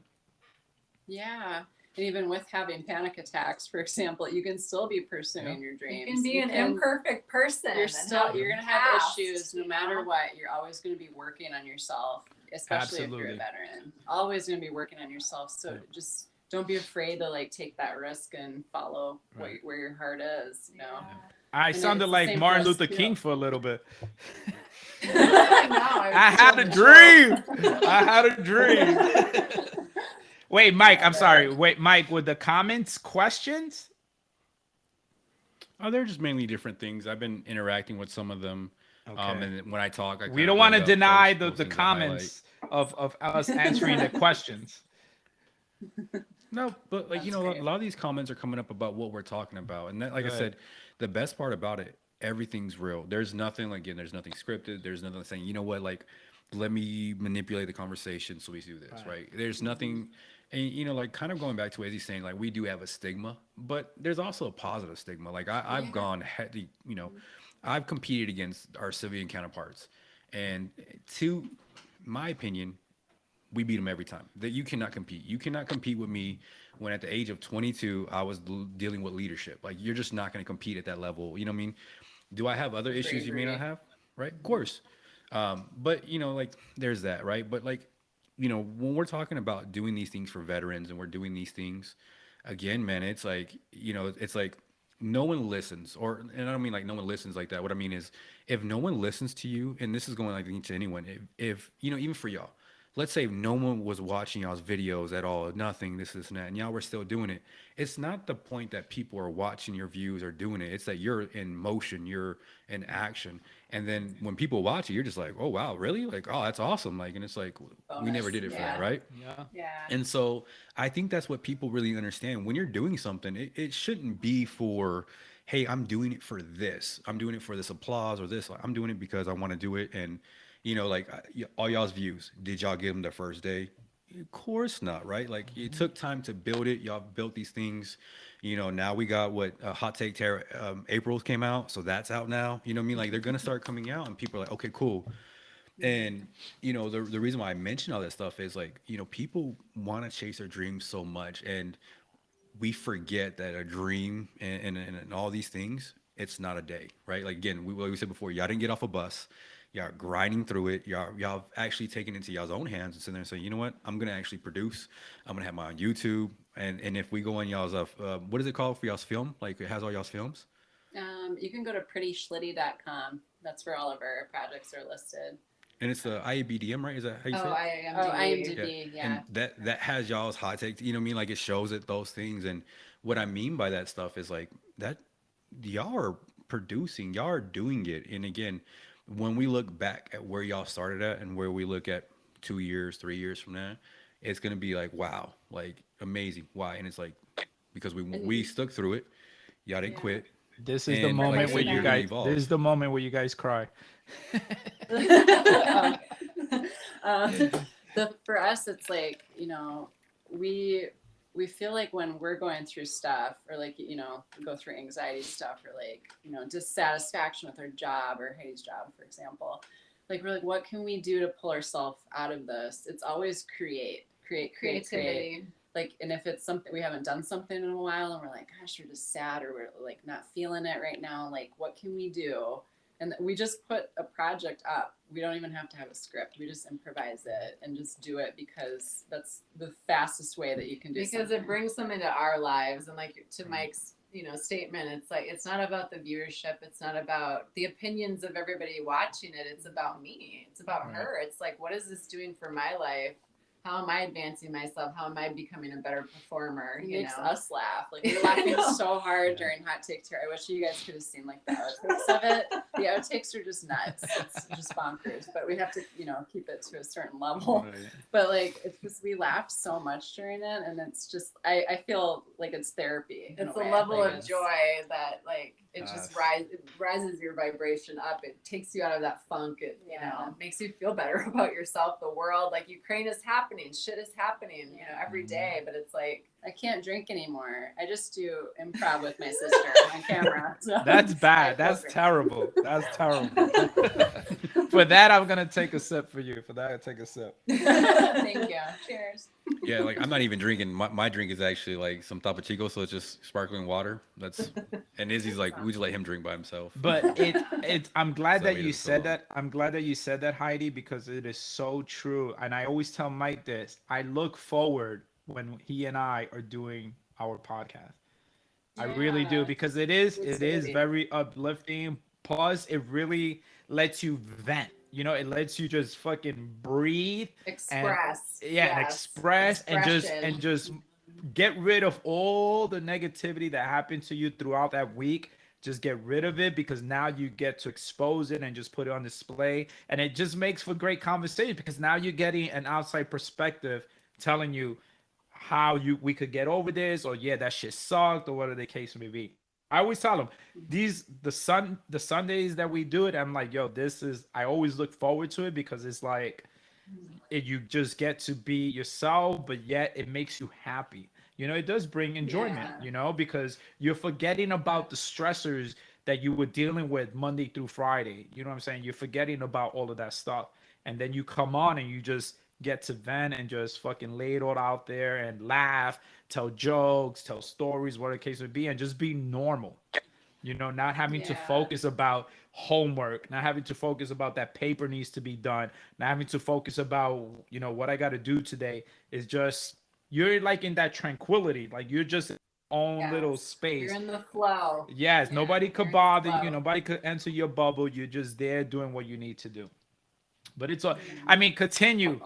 Yeah. And even with having panic attacks, for example, you can still be pursuing your dreams. You can be an imperfect person. You're and still have you're gonna have past, issues no you matter know? what. You're always gonna be working on yourself, especially if you're a Absolutely. veteran. Always gonna be working on yourself. So just don't be afraid to like take that risk and follow where your heart is. You know. I And sounded it's the like same Martin for us, Luther too. King for a little bit. I I had a dream. I had a dream. Wait, Mike, I'm sorry. Wait, Mike, with the comments, questions? Oh, they're just mainly different things. I've been interacting with some of them. And when I talk, I We kinda don't want to bring up deny those the things I highlight. comments of us answering the questions. No, but like, you That's know, great. a lot of these comments are coming up about what we're talking about. And that, like I Good. said, the best part about it, everything's real. There's nothing, like, again, there's nothing scripted. There's nothing saying, you know what, like, let me manipulate the conversation so we do this, right? There's nothing, and, you know, like, kind of going back to what he's saying, like, we do have a stigma, but there's also a positive stigma. Like, I've gone, you know, I've competed against our civilian counterparts. And to my opinion, we beat them every time. That you cannot compete. You cannot compete with me when at the age of 22 I was dealing with leadership. Like you're just not going to compete at that level. You know what I mean? Do I have other issues you may not have? Right? Of course. But you know, like there's that, right? But like, you know, when we're talking about doing these things for veterans and we're doing these things, again, man, it's like, you know, it's like no one listens, and I don't mean like no one listens like that. What I mean is if no one listens to you, and this is going like to anyone, if you know, even for y'all, let's say no one was watching y'all's videos at all, nothing, this and that, and y'all were still doing it. It's not the point that people are watching your views or doing it. It's that you're in motion, you're in action. And then when people watch it, you're just like, oh, wow, really? Like, oh, that's awesome. Like, and it's like, we never did it for that, right? Yeah. Yeah. And so I think that's what people really understand. When you're doing something, it shouldn't be for, hey, I'm doing it for this. I'm doing it for this applause or this. I'm doing it because I want to do it. And, you know, like all y'all's views, did y'all give them the first day? Of course not, right? Like it took time to build it. Y'all built these things. You know, now we got what Hot Take Tara, April's came out. So that's out now. You know what I mean? Like they're going to start coming out and people are like, okay, cool. And the reason why I mention all that stuff is like, people want to chase their dreams so much, and we forget that a dream and all these things, it's not a day, right? Like again, like we said before, y'all didn't get off a bus, y'all grinding through it, y'all actually taking it into y'all's own hands and sitting there and saying, you know what, I'm gonna actually produce, I'm gonna have my own YouTube, and if we go on y'all's what is it called for y'all's film? Like it has all y'all's films. You can go to prettyschlitty.com. That's where all of our projects are listed. And it's the IABDM, right? Is that how you say it? IMDb, yeah. And that has y'all's hot take. You know what I mean? Like it shows it those things. And what I mean by that stuff is like that y'all are producing, y'all are doing it. And again, when we look back at where y'all started at and where we look at 2 years, 3 years from now, it's gonna be like wow, like amazing. Why? And it's like because we stuck through it. Y'all didn't quit. This is the moment where you guys. This is the moment where you guys cry. For us, it's like we feel like when we're going through stuff, or like go through anxiety stuff, or like dissatisfaction with our job or Heidi's job, for example. Like we're like, what can we do to pull ourselves out of this? It's always creativity. Like, and if it's something we haven't done something in a while and we're like, gosh, we're just sad or we're like not feeling it right now, like what can we do? And we just put a project up. We don't even have to have a script. We just improvise it and just do it because that's the fastest way that you can do because something. It brings them into our lives. And like to Mike's statement, it's like it's not about the viewership, it's not about the opinions of everybody watching it, it's about me, it's about her. It's like, what is this doing for my life? How am I advancing myself? How am I becoming a better performer? It makes us laugh. Like we're laughing so hard during Hot Take Tour. I wish you guys could have seen like the outtakes of it. The outtakes are just nuts. It's just bonkers. But we have to, keep it to a certain level. Right. But like it's just we laughed so much during it, and it's just I feel like it's therapy. It's a level of joy that like it just rises your vibration up. It takes you out of that funk. It makes you feel better about yourself, the world. Like Ukraine is happening. Shit is happening, every day. But it's like I can't drink anymore. I just do improv with my sister on camera. So. That's bad. That's terrible. That's terrible. For that, I'm gonna take a sip for you. For that, I'll take a sip. Thank you. Cheers. Yeah, like I'm not even drinking. My drink is actually like some Topo Chico, so it's just sparkling water. And Izzy's like, we just let him drink by himself. But I'm glad that you said that. I'm glad that you said that, Heidi, because it is so true. And I always tell Mike this. I look forward when he and I are doing our podcast. I really do, because it is very uplifting. Plus, it really lets you vent. It lets you just fucking breathe, express, and express, and just get rid of all the negativity that happened to you throughout that week. Just get rid of it, because now you get to expose it and just put it on display, and it just makes for great conversation, because now you're getting an outside perspective telling you how we could get over this, or that shit sucked, or whatever the case may be. I always tell them the Sundays that we do it, I'm like, yo, I always look forward to it, because it's like you just get to be yourself, but yet it makes you happy. It does bring enjoyment, because you're forgetting about the stressors that you were dealing with Monday through Friday. You know what I'm saying? You're forgetting about all of that stuff. And then you come on and you just get to vent and just fucking lay it all out there and laugh, tell jokes, tell stories, whatever the case would be, and just be normal. Not having to focus about homework, not having to focus about that paper needs to be done, not having to focus about, what I got to do today. Is just, you're like in that tranquility, like you're just in your own little space. You're in the flow. Yes, nobody could bother you, nobody could enter your bubble. You're just there doing what you need to do. But it's all, continue.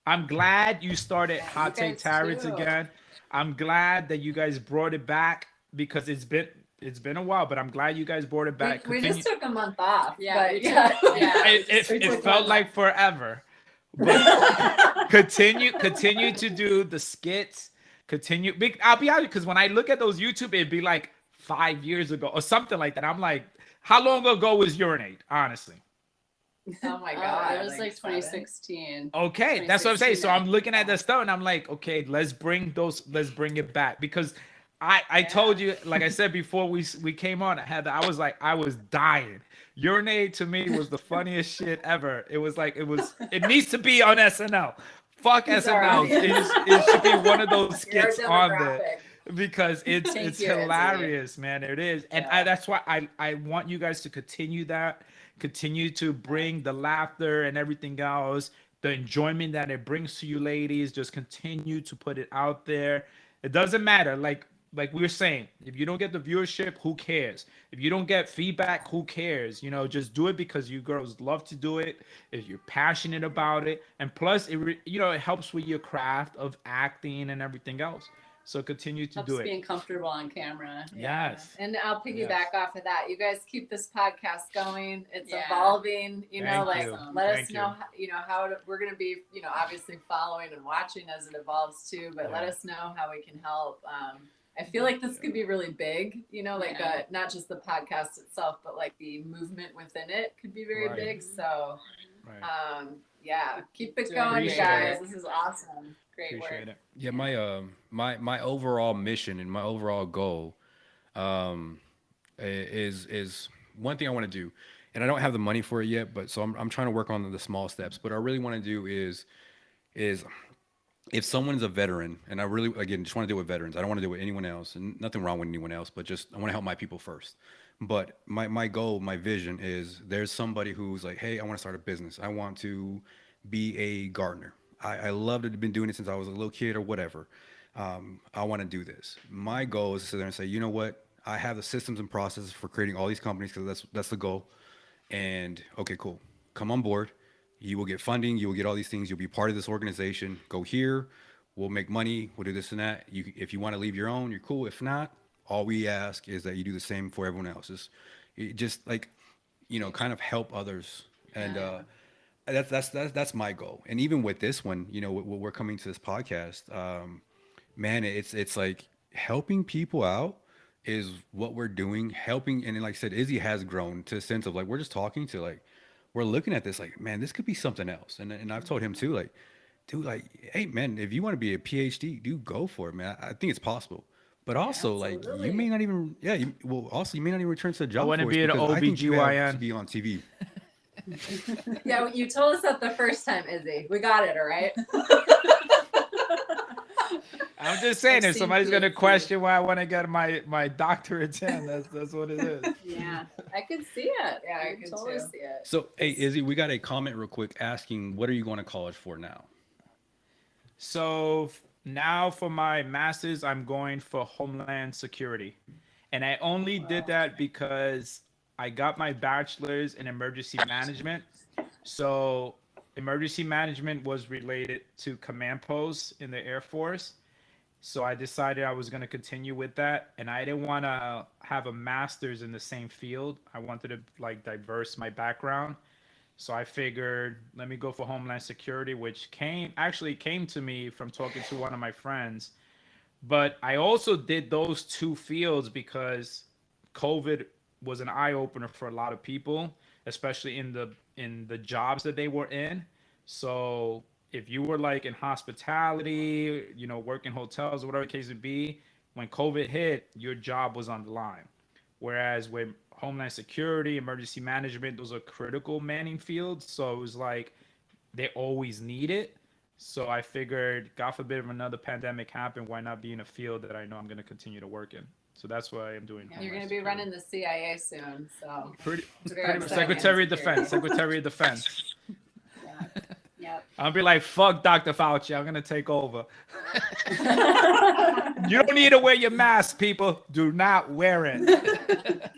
I'm glad you started Hot Take Tyrants again. I'm glad that you guys brought it back, because it's been a while, but I'm glad you guys brought it back. We just took a month off. It felt like forever. But continue to do the skits. I'll be honest, because when I look at those YouTube, it'd be like 5 years ago or something like that. I'm like, how long ago was Urinate? Honestly. Oh my God. It was like 2016. Okay, that's what I'm saying. So I'm looking at that stuff and I'm like, okay, let's bring it back, because I told you, like I said before we came on, Heather, I was dying. Your name to me was the funniest shit ever. It needs to be on SNL. Fuck He's our SNL. audience. It should be one of those You're our skits on there demographic. because it's Thank it's you, Izzy. hilarious, man. It is, and Yeah. that's why I want you guys to continue that, continue to bring the laughter and everything else, the enjoyment that it brings to you ladies. Just continue to put it out there. It doesn't matter, like we were saying, if you don't get the viewership, who cares? If you don't get feedback, who cares? You know, just do it because you girls love to do it, if you're passionate about it, and plus it helps with your craft of acting and everything else. So continue to Helps do it. being comfortable on camera. Yes. And I'll piggyback off of that. You guys keep this podcast going. It's Yeah. evolving. You know, Thank like you. let Thank us know. How we're gonna be. Obviously following and watching as it evolves too. But let Yeah. us know how we can help. I feel like this could be really big. Yeah. Not just the podcast itself, but like the movement within it could be very Right. big. So, Right. yeah, keep it Doing going, you great guys. work. This is awesome. Great Appreciate work. it. Yeah, my overall mission and my overall goal is one thing I want to do, and I don't have the money for it yet, but so I'm trying to work on the small steps. But I really want to do is if someone's a veteran, and I really again just want to deal with veterans. I don't want to deal with anyone else, and nothing wrong with anyone else, but just I want to help my people first. But my goal, my vision is there's somebody who's like, hey, I want to start a business. I want to be a gardener. I love to have been doing it since I was a little kid or whatever. I want to do this. My goal is to sit there and say, you know what? I have the systems and processes for creating all these companies because that's the goal. And okay, cool. Come on board. You will get funding. You will get all these things. You'll be part of this organization. Go here. We'll make money. We'll do this and that. If you want to leave your own, you're cool. If not, all we ask is that you do the same for everyone else. Just like, kind of help others. And that's my goal. And even with this one, we're coming to this podcast, man, it's like helping people out is what we're doing. Helping, and then, like I said, Izzy has grown to a sense of like we're just talking to like we're looking at this like, man, this could be something else. And I've told him too, like, dude, like, hey man, if you want to be a PhD, dude, go for it, man. I think it's possible. But also, like, Absolutely. you may not even, also you may not even return to the job wanna force be an because I think you have OBGYN. to be on TV. Yeah, you told us that the first time, Izzy. We got it, all right? I'm just saying, I've if seen somebody's gonna PhD. question why I want to get my doctorate in, that's what it is. Yeah, I could see it. Yeah, I could could totally too. see it. So, hey, Izzy, we got a comment real quick asking, what are you going to college for now? So now for my master's, I'm going for Homeland Security. And I only did that because I got my bachelor's in emergency management. So emergency management was related to command posts in the Air Force. So I decided I was going to continue with that. And I didn't want to have a master's in the same field. I wanted to like diverse my background. So I figured, let me go for Homeland Security, which came to me from talking to one of my friends. But I also did those two fields because COVID was an eye opener for a lot of people, especially in the jobs that they were in. So if you were like in hospitality, working hotels or whatever the case would be, when COVID hit, your job was on the line. Whereas with Homeland Security, emergency management, those are critical manning fields. So it was like they always need it. So I figured, God forbid, if another pandemic happened, why not be in a field that I know I'm going to continue to work in? So that's what I am doing. You're going to be running the CIA soon, so. Pretty Very much exciting. Secretary of Defense. Secretary of Defense. Yeah. Yep. I'll be like, fuck Dr. Fauci. I'm going to take over. You don't need to wear your mask, people. Do not wear it.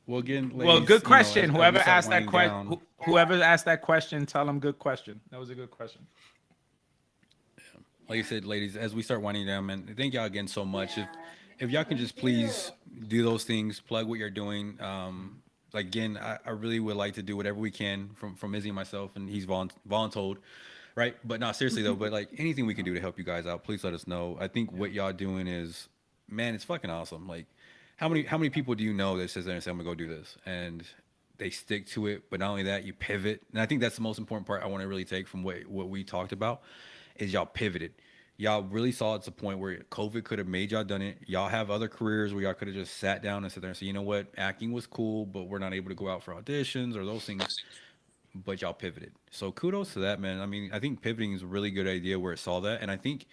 Well, again, Well, ladies, good question. as we Whoever start asked that winding question, down- whoever asked that question, tell them good question. That was a good question. like I said, ladies, as we start winding down, man, thank y'all again so much. Yeah. If y'all can just please do those things, plug what you're doing. Like again, I really would like to do whatever we can from Izzy and myself, and he's voluntold, right? But no, seriously though, but like anything we can do to help you guys out, please let us know. I think what y'all doing is, man, it's fucking awesome. Like, how many people do you know that says there and say I'm gonna go do this, and they stick to it? But not only that, you pivot, and I think that's the most important part I want to really take from what we talked about is y'all pivoted. y'all really saw it's a point where COVID could have made y'all done it. Y'all have other careers where y'all could have just sat down and sit there and say, you know what, acting was cool, but we're not able to go out for auditions or those things. But y'all pivoted. So kudos to that, man. I mean, I think pivoting is a really good idea where it saw that. And I think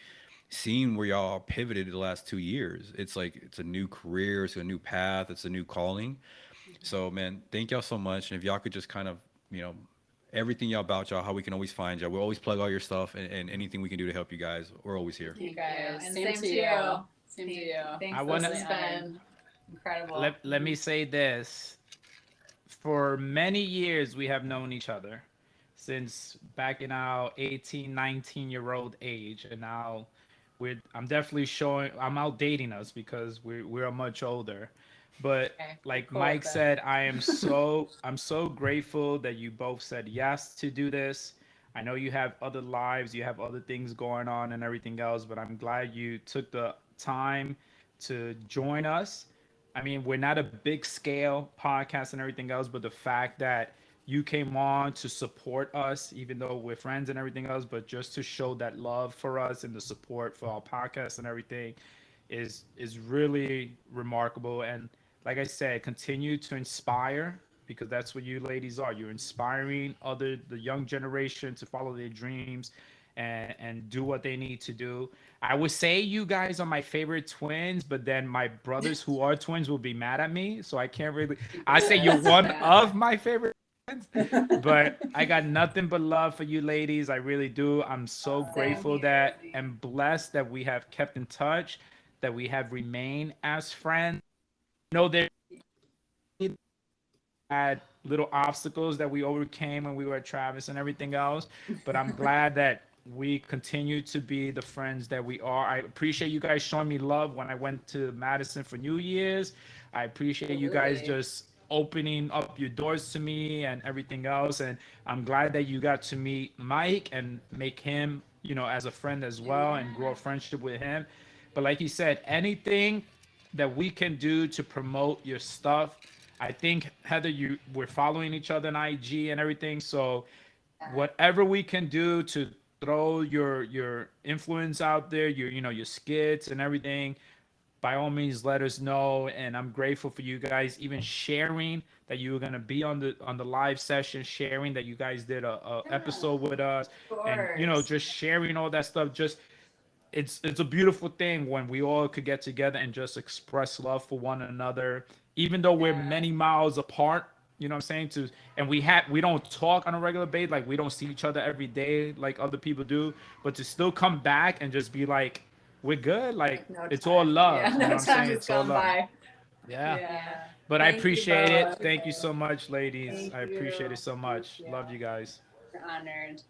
seeing where y'all pivoted the last 2 years, it's like it's a new career, it's a new path, it's a new calling. So man, thank y'all so much. And if y'all could just kind of, you know, everything y'all about y'all, how we can always find y'all. We'll always plug all your stuff and anything we can do to help you guys. We're always here. You guys, And same to you. Same to you. Thanks. I wanna- This has been incredible. Let me say this. For many years, we have known each other since back in our 18, 19-year-old age. And now I'm definitely showing, I'm outdating us because we're much older. But Okay, like cool Mike with that. said, I'm so grateful that you both said yes to do this. I know you have other lives, you have other things going on and everything else, but I'm glad you took the time to join us. I mean, we're not a big scale podcast and everything else, but the fact that you came on to support us, even though we're friends and everything else, but just to show that love for us and the support for our podcast and everything is really remarkable. And like I said, continue to inspire because that's what you ladies are. You're inspiring the young generation to follow their dreams and do what they need to do. I would say you guys are my favorite twins, but then my brothers who are twins will be mad at me. So I can't really. I say you're one of my favorite twins, but I got nothing but love for you ladies. I really do. I'm so grateful that and blessed that we have kept in touch, that we have remained as friends. No, there had little obstacles that we overcame when we were at Travis and everything else, but I'm glad that we continue to be the friends that we are. I appreciate you guys showing me love when I went to Madison for New Year's. I appreciate you guys just opening up your doors to me and everything else. And I'm glad that you got to meet Mike and make him, you know, as a friend as well and grow a friendship with him. But like you said, anything that we can do to promote your stuff. I think Heather, we're following each other on IG and everything. So whatever we can do to throw your influence out there, your skits and everything, by all means let us know. And I'm grateful for you guys even sharing that you were gonna be on the live session, sharing that you guys did a episode with us, and just sharing all that stuff. Just it's a beautiful thing when we all could get together and just express love for one another, even though we're many miles apart. You know what I'm saying? And we don't talk on a regular basis, like we don't see each other every day like other people do, but to still come back and just be like, we're good, like No it's time. all love. Yeah, You know no what I'm time saying? has It's all gone love. by. Yeah. Yeah. But I Thank you appreciate it. both. Thank you so much, ladies. Thank I appreciate you. it so much. Thank you. Love you guys. We're honored.